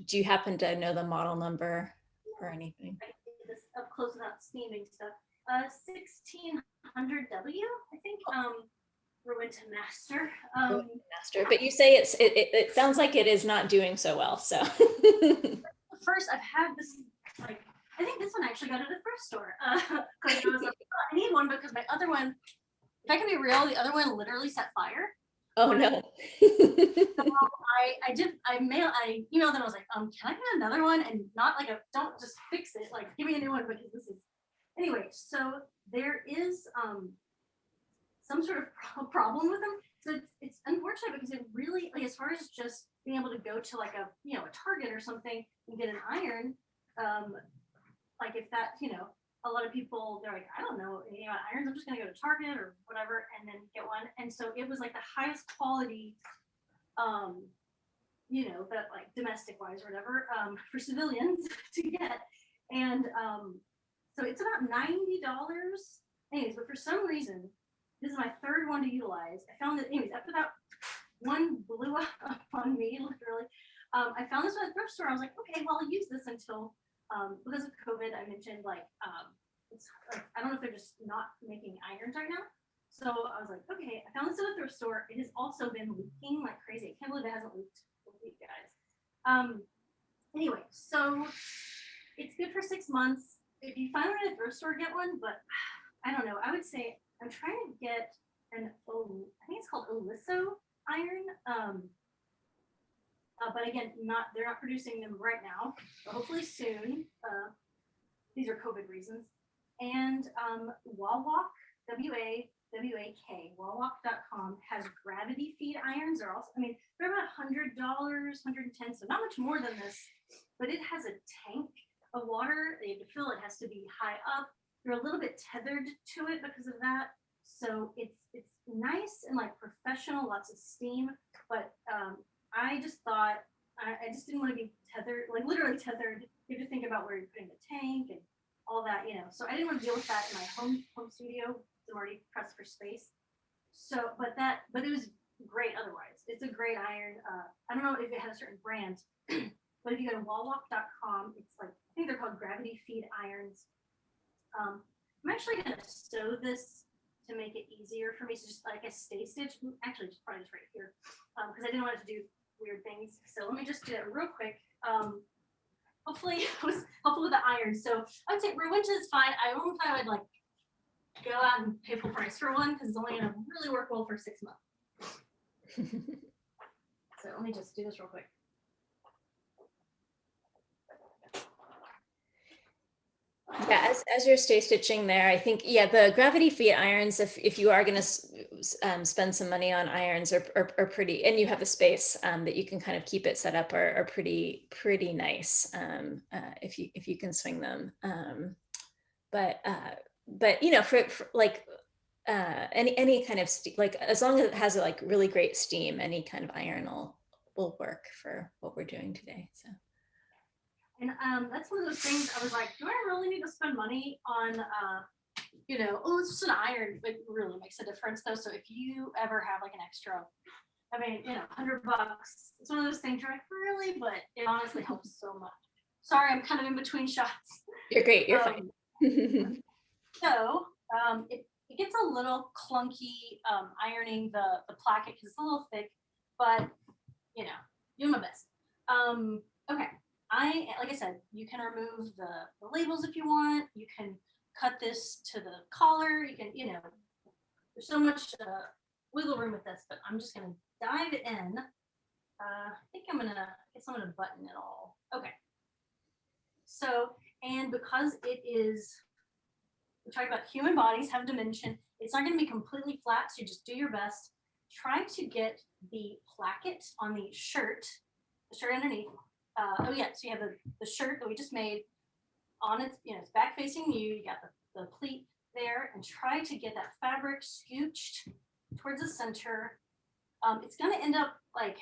do you happen to know the model number or anything? I did this up close without steaming stuff. 1600W, I think. Rowenta Master. Master, but you say it sounds like it is not doing so well. So first, I've had this like I think this one I actually got at a thrift store because I was like, oh, I need one because my other one, if I can be real, the other one literally set fire. oh no. I emailed them. I was like, can I get another one and not like don't just fix it, like give me a new one because this is anyway. So there is some sort of problem with them. So it's unfortunate because it really, like, as far as just being able to go to like a Target or something and get an iron, like if that, a lot of people, they're like, I don't know anything about irons, I'm just gonna go to Target or whatever and then get one. And so it was like the highest quality, that like domestic wise or whatever, for civilians to get. And so it's about $90. Anyways, but for some reason, this is my third one to utilize. I found that, anyways, after that one blew up on me, literally. I found this one at the thrift store. I was like, okay, well, I'll use this until, because of COVID, I mentioned like, it's like, I don't know if they're just not making irons right now. So I was like, okay, I found this at a thrift store. It has also been leaking like crazy. I can't believe it hasn't leaked, guys. Anyway, so it's good for 6 months. If you find one at a thrift store, get one, but I don't know. I would say I'm trying to get I think it's called Oliso iron. But again, they're not producing them right now, but hopefully soon. These are COVID reasons. And Wawak, W-A-W-A-K, wawak.com has gravity feed irons. They're also, they're about $100, $110, so not much more than this, but it has a tank of water. They have to fill it, has to be high up. You're a little bit tethered to it because of that. So it's nice and like professional, lots of steam, but I just thought, I just didn't want to be tethered, like literally tethered. You have to think about where you're putting the tank and all that, So I didn't want to deal with that in my home studio. I'm already pressed for space. So, but it was great otherwise. It's a great iron. I don't know if it had a certain brand, but if you go to wallwalk.com, it's like, I think they're called gravity feed irons. I'm actually going to sew this to make it easier for me. So just like a stay stitch, actually just probably just right here, because I didn't want it to do weird things. So let me just do it real quick. Hopefully I was helpful with the iron. So I would say Rowenta is fine. I don't know if I would like go out and pay full price for one because it's only going to really work well for 6 months. So let me just do this real quick. Yeah, as you're stay stitching there, I think, the gravity feed irons, if you are going to spend some money on irons, are pretty, and you have the space that you can kind of keep it set up, are pretty nice if you can swing them. But for like any kind of like, as long as it has like really great steam, any kind of iron will work for what we're doing today. So. And that's one of those things I was like, do I really need to spend money on, it's just an iron. It really makes a difference though. So if you ever have like an extra, $100, it's one of those things you're like, really? But it honestly helps so much. Sorry, I'm kind of in between shots. You're great. You're fine. So it gets a little clunky ironing the placket because it's a little thick, but doing my best. Okay. Like I said, you can remove the labels if you want. You can cut this to the collar. You can, there's so much wiggle room with this, but I'm just going to dive in. I think I'm going to button it all. Okay. So, and because it is, we're talking about human bodies have dimension, it's not going to be completely flat, so you just do your best. Try to get the placket on the shirt underneath. So you have the shirt that we just made on its, it's back facing you. You got the pleat there, and try to get that fabric scooched towards the center. It's going to end up like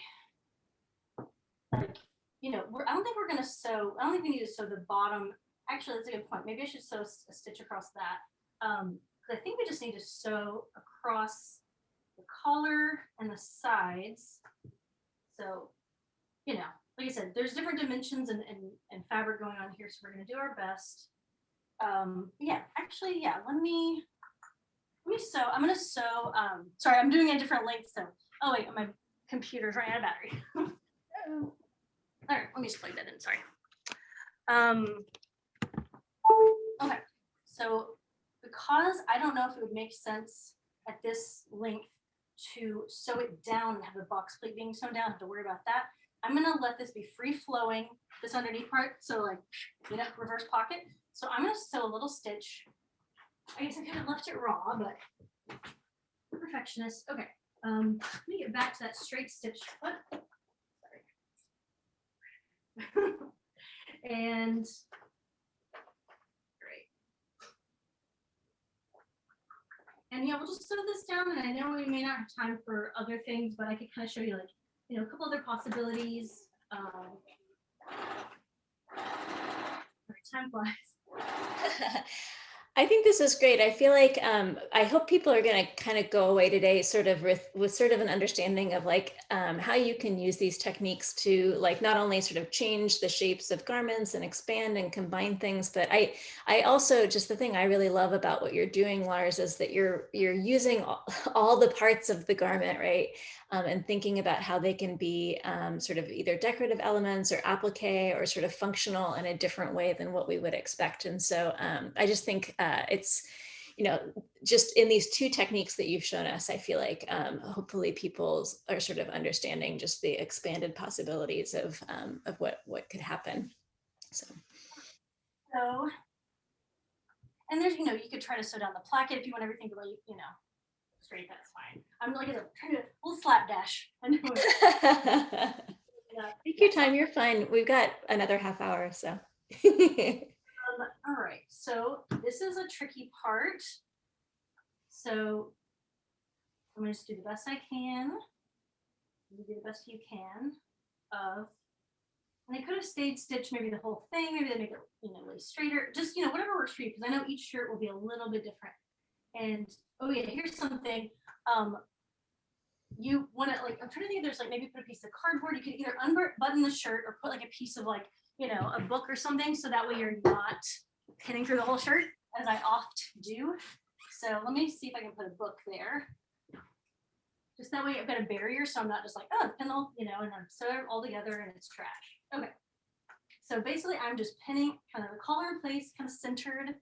I don't think we need to sew the bottom actually, that's a good point. Maybe I should sew a stitch across that. Because I think we just need to sew across the collar and the sides. So, you know, like I said, there's different dimensions and fabric going on here, so we're gonna do our best. Yeah, actually, yeah, let me sew. I'm gonna sew, sorry, I'm doing a different length, so, oh wait, my computer's running out of battery. All right, let me just plug that in, sorry. Okay, so because I don't know if it would make sense at this length to sew it down and have the box pleat being sewn down, have to worry about that. I'm gonna let this be free flowing, this underneath part, so like, you know, reverse pocket. So I'm gonna sew a little stitch. I guess I kind of left it raw, but perfectionist. Okay, let me get back to that straight stitch foot. Sorry. And great. And yeah, we'll just sew this down. And I know we may not have time for other things, but I could kind of show you, like, you know, a couple other possibilities. Time flies. I think this is great. I feel like I hope people are going to kind of go away today sort of with sort of an understanding of like how you can use these techniques to like not only sort of change the shapes of garments and expand and combine things, but I also, just the thing I really love about what you're doing, Laurs, is that you're using all the parts of the garment, right? And thinking about how they can be sort of either decorative elements or applique or sort of functional in a different way than what we would expect. And so I just think it's, you know, just in these two techniques that you've shown us, I feel like hopefully people are sort of understanding just the expanded possibilities of what could happen. So, and there's, you know, you could try to sew down the placket if you want everything to really, you know, straight, that's fine. I'm like trying to little slapdash. Take your time, you're fine. We've got another half hour, so. All right, so this is a tricky part. So I'm going to just do the best I can. You do the best you can. And I could have stayed stitched maybe the whole thing. Maybe they make it, you know, really straighter. Just, you know, whatever works for you, because I know each shirt will be a little bit different. And oh yeah, here's something. You want to, like, I'm trying to think if there's like maybe put a piece of cardboard. You could either unbutton the shirt or put like a piece of like, you know, a book or something, so that way you're not pinning through the whole shirt, as I oft do. So let me see if I can put a book there. Just that way I've got a barrier, so I'm not just like, oh, pin all, you know, and I'm sew it all together and it's trash. Okay. So basically I'm just pinning kind of the collar in place, kind of centered,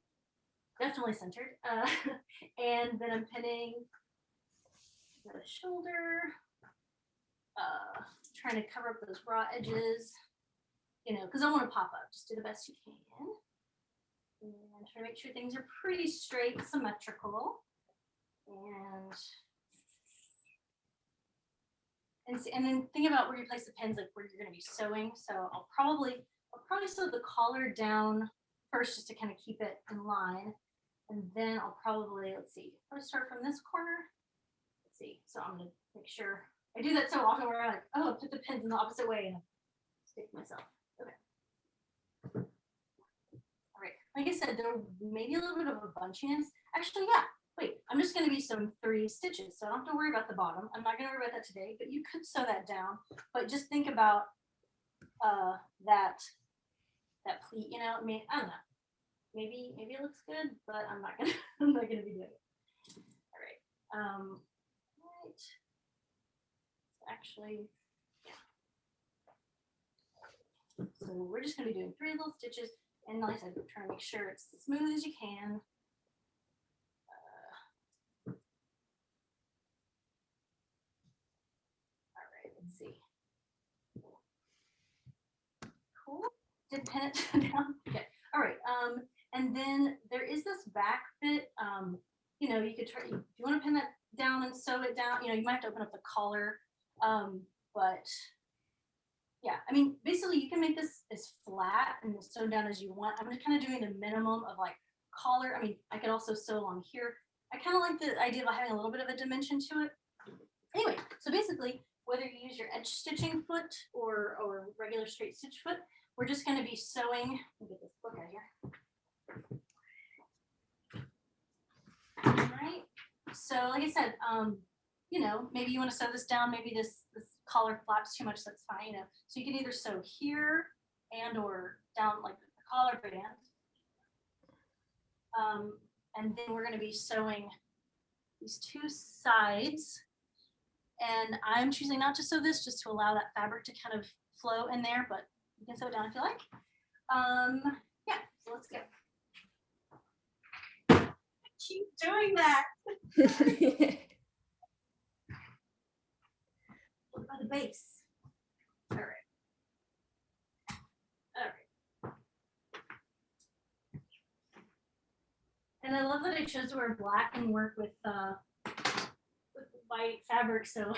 definitely centered. And then I'm pinning the shoulder, trying to cover up those raw edges, you know, because I want to pop up. Just do the best you can. And try to make sure things are pretty straight, symmetrical. And then think about where you place the pins, like where you're going to be sewing. So I'll probably sew the collar down first, just to kind of keep it in line. And then I'll probably, let's see, I'll start from this corner. Let's see. So I'm going to make sure I do that so often where I'm like, oh, put the pins in the opposite way and stick myself. Okay. All right. Like I said, there may be a little bit of a bunchiness. Actually, yeah. Wait, I'm just going to be sewing 3 stitches, so I don't have to worry about the bottom. I'm not going to worry about that today, but you could sew that down. But just think about that pleat, you know. I mean, I don't know. Maybe it looks good, but I'm not gonna be doing it. All right. Right. Actually, yeah. So we're just gonna be doing 3 little stitches, and like I said, we're trying to make sure it's as smooth as you can. All right. Let's see. Cool. Did pin it down? Okay. All right. And then there is this back bit. You know, you could try, if you want to pin that down and sew it down, you know, you might have to open up the collar. But yeah, I mean, basically you can make this as flat and sewn down as you want. I'm just kind of doing the minimum of like collar. I mean, I could also sew along here. I kind of like the idea of having a little bit of a dimension to it. Anyway, so basically, whether you use your edge stitching foot or regular straight stitch foot, we're just going to be sewing. Let me get this book out here. So like I said, you know, maybe you want to sew this down, maybe this collar flaps too much, that's fine, you know. So you can either sew here and or down like the collar band. And then we're going to be sewing these two sides. And I'm choosing not to sew this just to allow that fabric to kind of flow in there, but you can sew it down if you like. Yeah, so let's go. Keep doing that. What about the base? All right. All right. And I love that I chose to wear black and work with white fabric, so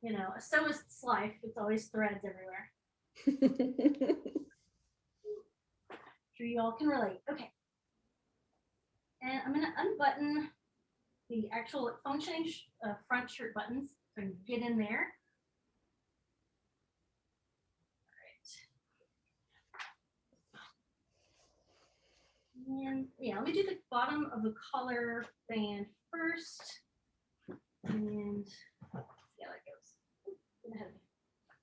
you know, a sewist's life, it's always threads everywhere. Sure you all can relate. Okay. And I'm gonna unbutton the actual functioning front shirt buttons so I can get in there. All right. And yeah, let me do the bottom of the collar band first. And see how that goes.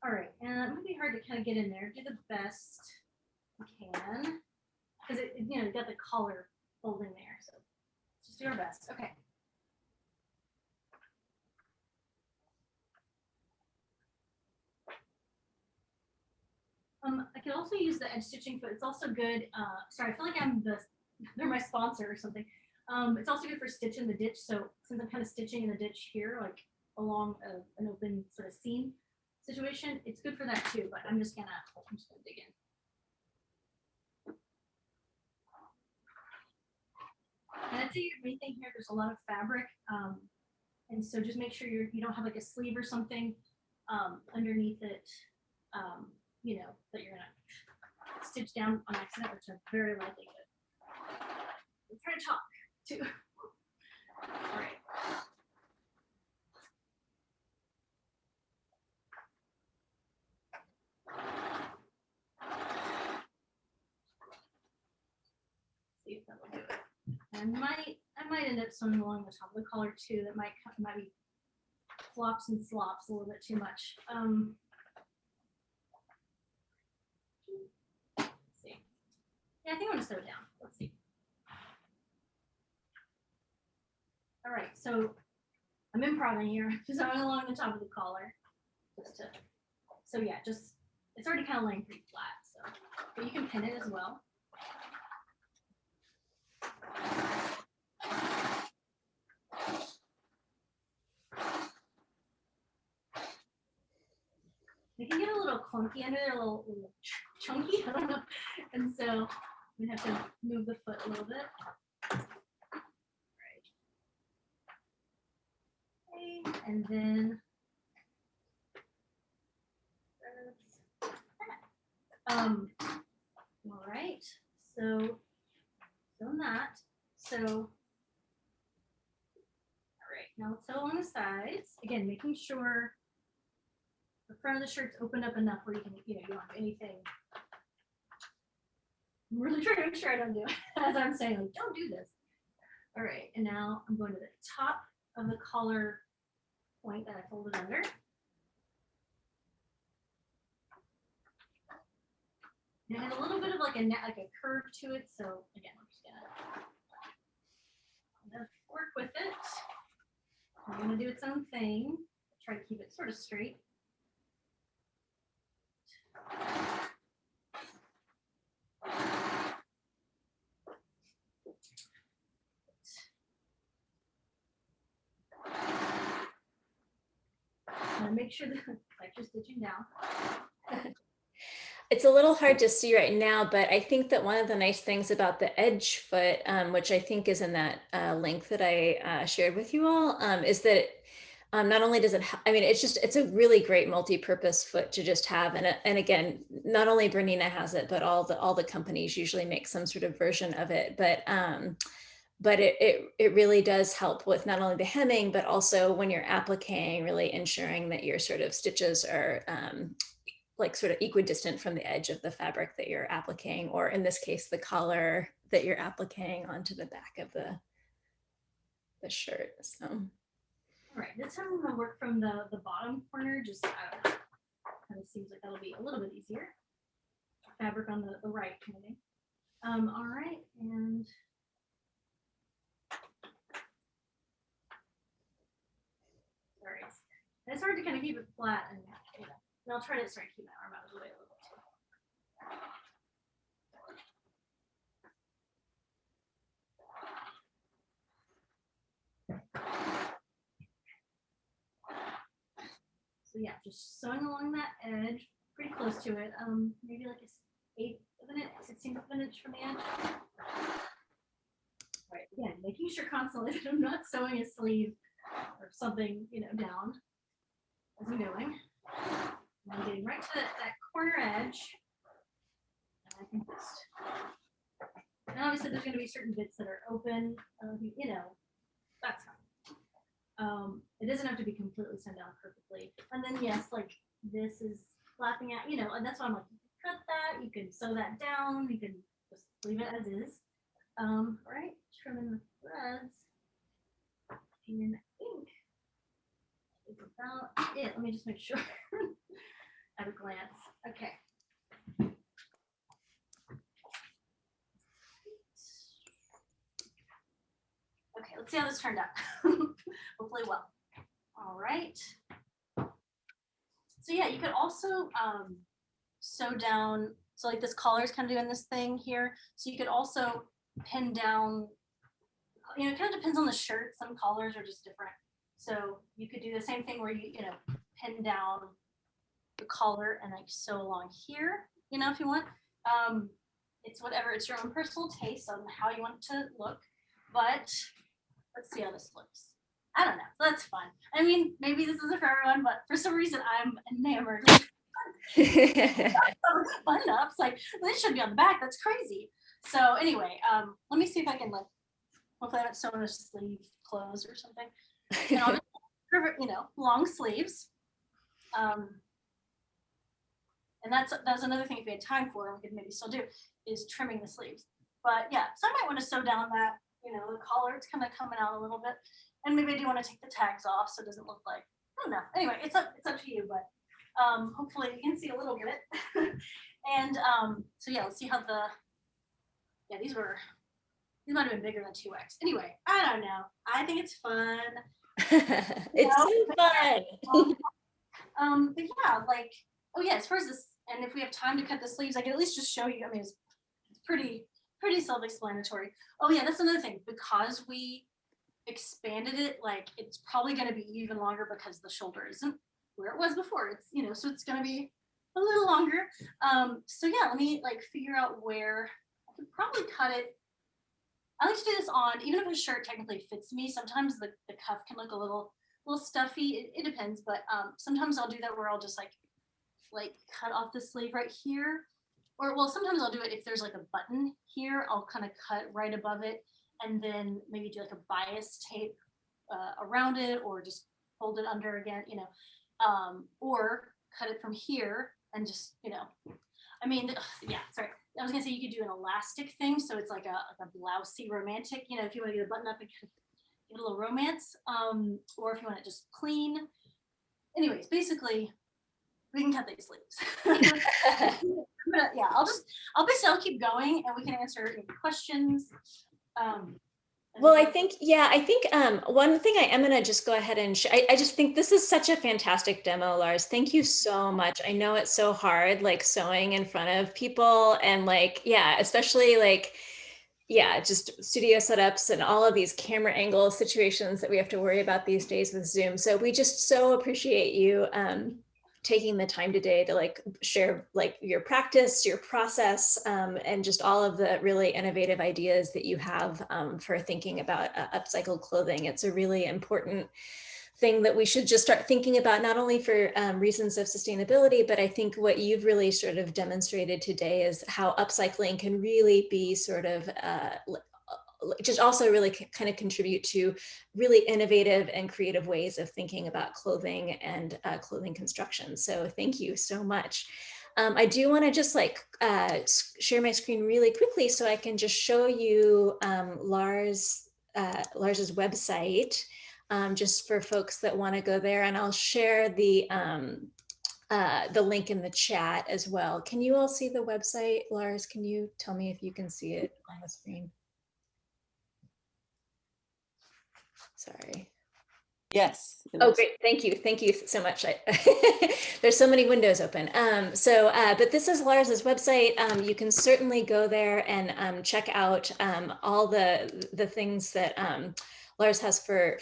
All right, and it might be hard to kind of get in there. Do the best you can, because it, you know, you got the collar folding there. So just do our best. Okay. I can also use the edge stitching foot. It's also good. Sorry, I feel like they're my sponsor or something. It's also good for stitching the ditch. So since I'm kind of stitching in the ditch here, like along an open sort of seam situation, it's good for that too. But I'm just gonna dig in. And I'd say your main thing here, there's a lot of fabric, and so just make sure you don't have like a sleeve or something underneath it. You know, that you're gonna stitch down on accident, which are very likely good. I'm trying to talk too. All right. See if that will do it. And I might end up sewing along the top of the collar too. That might be flops and slops a little bit too much. Let's see. Yeah, I think I'm gonna sew it down. Let's see. All right, so I'm improvising here, sewing along the top of the collar. So yeah, just it's already kind of laying pretty flat. So, but you can pin it as well. They can get a little clunky under there, a little chunky, I don't know. And so we have to move the foot a little bit. Right. Okay, and then all right, so that. So all right, now let's sew on the sides. Again, making sure the front of the shirt's opened up enough where you can, you know, you don't have anything. I'm really trying to make sure I don't do it as I'm saying, like, don't do this. All right, and now I'm going to the top of the collar point that I folded under. And it has a little bit of like a curve to it, so again, I'm just gonna work with it. I'm gonna do its own thing. Try to keep it sort of straight. And make sure that like you're stitching down. It's a little hard to see right now, but I think that one of the nice things about the edge foot, which I think is in that link that I shared with you all, is that not only does it, I mean, it's a really great multi-purpose foot to just have. And again, not only Bernina has it, but all the companies usually make some sort of version of it. But it really does help with not only the hemming, but also when you're appliquing, really ensuring that your sort of stitches are like sort of equidistant from the edge of the fabric that you're appliquing, or in this case, the collar that you're appliquing onto the back of the the shirt. So. All right, this time I'm gonna work from the bottom corner, just kind of seems like that'll be a little bit easier. Fabric on the right kind of thing. All right, and sorry, it's hard to kind of keep it flat, and you know, and I'll try to start keep my arm out of the way a little bit too. So yeah, just sewing along that edge, pretty close to it. Maybe like a 1/8 of an inch, 16th of an inch from the edge. All right, again, making sure constantly that I'm not sewing a sleeve or something, you know, down as I'm going. And I'm getting right to that corner edge. And I can just, and obviously there's going to be certain bits that are open, you know, that's fine. It doesn't have to be completely sewn down perfectly. And then yes, like this is flapping out, you know, and that's why I'm like, you can cut that, you can sew that down, you can just leave it as is. Right, trimming the threads. And I think it's about it. Let me just make sure at a glance. Okay. Okay, let's see how this turned out. Hopefully well. All right. So yeah, you could also sew down, so like this collar is kind of doing this thing here. So you could also pin down, you know, it kind of depends on the shirt. Some collars are just different. So you could do the same thing where you know, pin down the collar and like sew along here, you know, if you want. It's whatever, it's your own personal taste on how you want it to look. But let's see how this looks. I don't know. That's fun. I mean, maybe this isn't for everyone, but for some reason I'm enamored with button ups. Like, this should be on the back. That's crazy. So anyway, let me see if I can like, hopefully I haven't sewn a sleeve closed or something. And I'll just, you know, long sleeves. And that's another thing if we had time for, we could maybe still do, is trimming the sleeves. But yeah, so I might want to sew down that, you know, the collar, it's kind of coming out a little bit. And maybe I do want to take the tags off so it doesn't look like, I don't know. Anyway, it's up to you, but hopefully you can see a little bit. And so yeah, let's see how yeah, these might have been bigger than 2X. Anyway, I don't know. I think it's fun. It's so fun. But yeah, like, oh yeah, as far as this, and if we have time to cut the sleeves, I can at least just show you. I mean, it's pretty self-explanatory. Oh yeah, that's another thing. Because we expanded it, like it's probably going to be even longer because the shoulder isn't where it was before. It's, you know, so it's going to be a little longer. So yeah, let me like figure out where I could probably cut it. I like to do this on, even if a shirt technically fits me, sometimes the cuff can look a little stuffy. It depends, but sometimes I'll do that where I'll just like cut off the sleeve right here. Or well, sometimes I'll do it if there's like a button here, I'll kind of cut right above it and then maybe do like a bias tape around it, or just fold it under again, you know, or cut it from here and just, you know, I mean, yeah, sorry. I was gonna say you could do an elastic thing, so it's like a blousey romantic, you know, if you want to get a button up and give it a little romance, or if you want it just clean. Anyways, basically, we can cut these sleeves. Yeah, I'll keep going and we can answer any questions. Well, I think one thing I am going to just go ahead and I just think this is such a fantastic demo, Laurs. Thank you so much. I know it's so hard, like sewing in front of people and like, yeah, especially like, yeah, just studio setups and all of these camera angle situations that we have to worry about these days with Zoom. So we just so appreciate you taking the time today to like share like your practice, your process, and just all of the really innovative ideas that you have for thinking about upcycled clothing. It's a really important thing that we should just start thinking about, not only for reasons of sustainability, but I think what you've really sort of demonstrated today is how upcycling can really be sort of just also really kind of contribute to really innovative and creative ways of thinking about clothing and clothing construction. So thank you so much. I do want to just like share my screen really quickly so I can just show you Laurs' Laurs's website, just for folks that want to go there. And I'll share the link in the chat as well. Can you all see the website, Laurs? Can you tell me if you can see it on the screen? Sorry. Yes. Oh, great. Thank you. Thank you so much. There's so many windows open. But this is Laurs's website. You can certainly go there and check out all the things that Laurs has for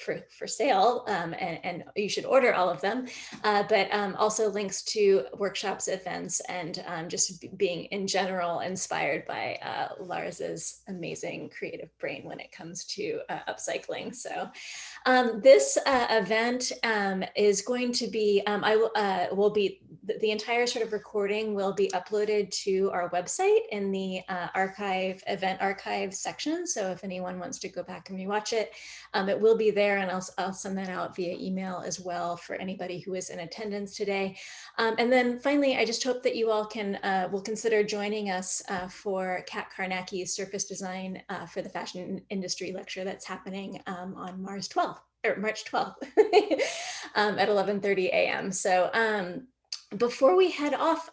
sale, and you should order all of them, but also links to workshops, events, and just being in general inspired by Laurs's amazing creative brain when it comes to upcycling. So this event is going to be, the entire sort of recording will be uploaded to our website in the event archive section. So if anyone wants to go back and rewatch it, it will be there, and I'll send that out via email as well for anybody who is in attendance today. And then finally, I just hope that you all will consider joining us for Kat Karnacki's Surface Design for the Fashion Industry lecture that's happening on March 12th at 11:30 a.m. So before we head off,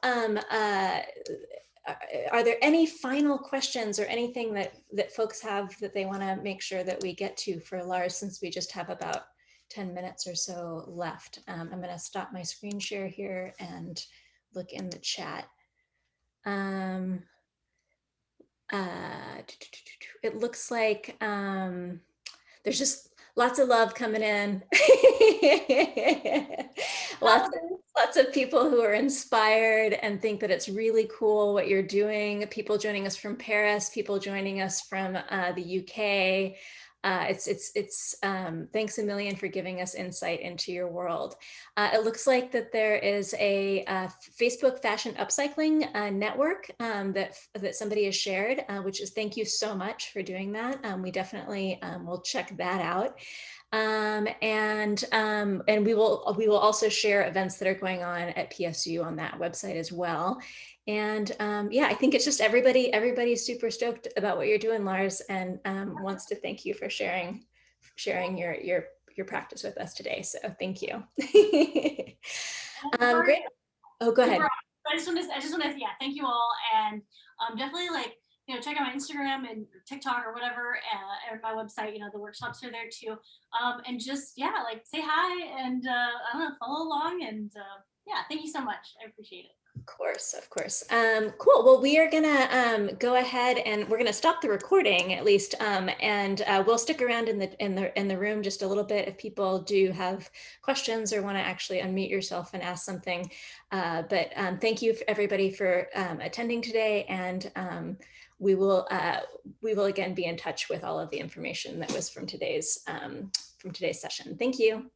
are there any final questions or anything that folks have that they want to make sure that we get to for Laurs, since we just have about 10 minutes or so left? I'm going to stop my screen share here and look in the chat. It looks like there's just lots of love coming in. Lots of people who are inspired and think that it's really cool what you're doing. People joining us from Paris, people joining us from the UK. Thanks a million for giving us insight into your world. It looks like that there is a Facebook fashion upcycling network that somebody has shared, which is, thank you so much for doing that. We definitely will check that out. And we will also share events that are going on at PSU on that website as well. And yeah, I think it's just everybody's super stoked about what you're doing, Laurs, and wants to thank you for sharing your practice with us today. So thank you. Great. Oh, go ahead. I just want to yeah, thank you all, and definitely check out my Instagram and TikTok or whatever, and my website. The workshops are there too, and just say hi and I don't know, follow along, and yeah, thank you so much. I appreciate it. Of course. Cool. Well, we are gonna go ahead and we're gonna stop the recording at least, and we'll stick around in the room just a little bit if people do have questions or want to actually unmute yourself and ask something. But thank you everybody for attending today, and we will again be in touch with all of the information that was from today's session. Thank you.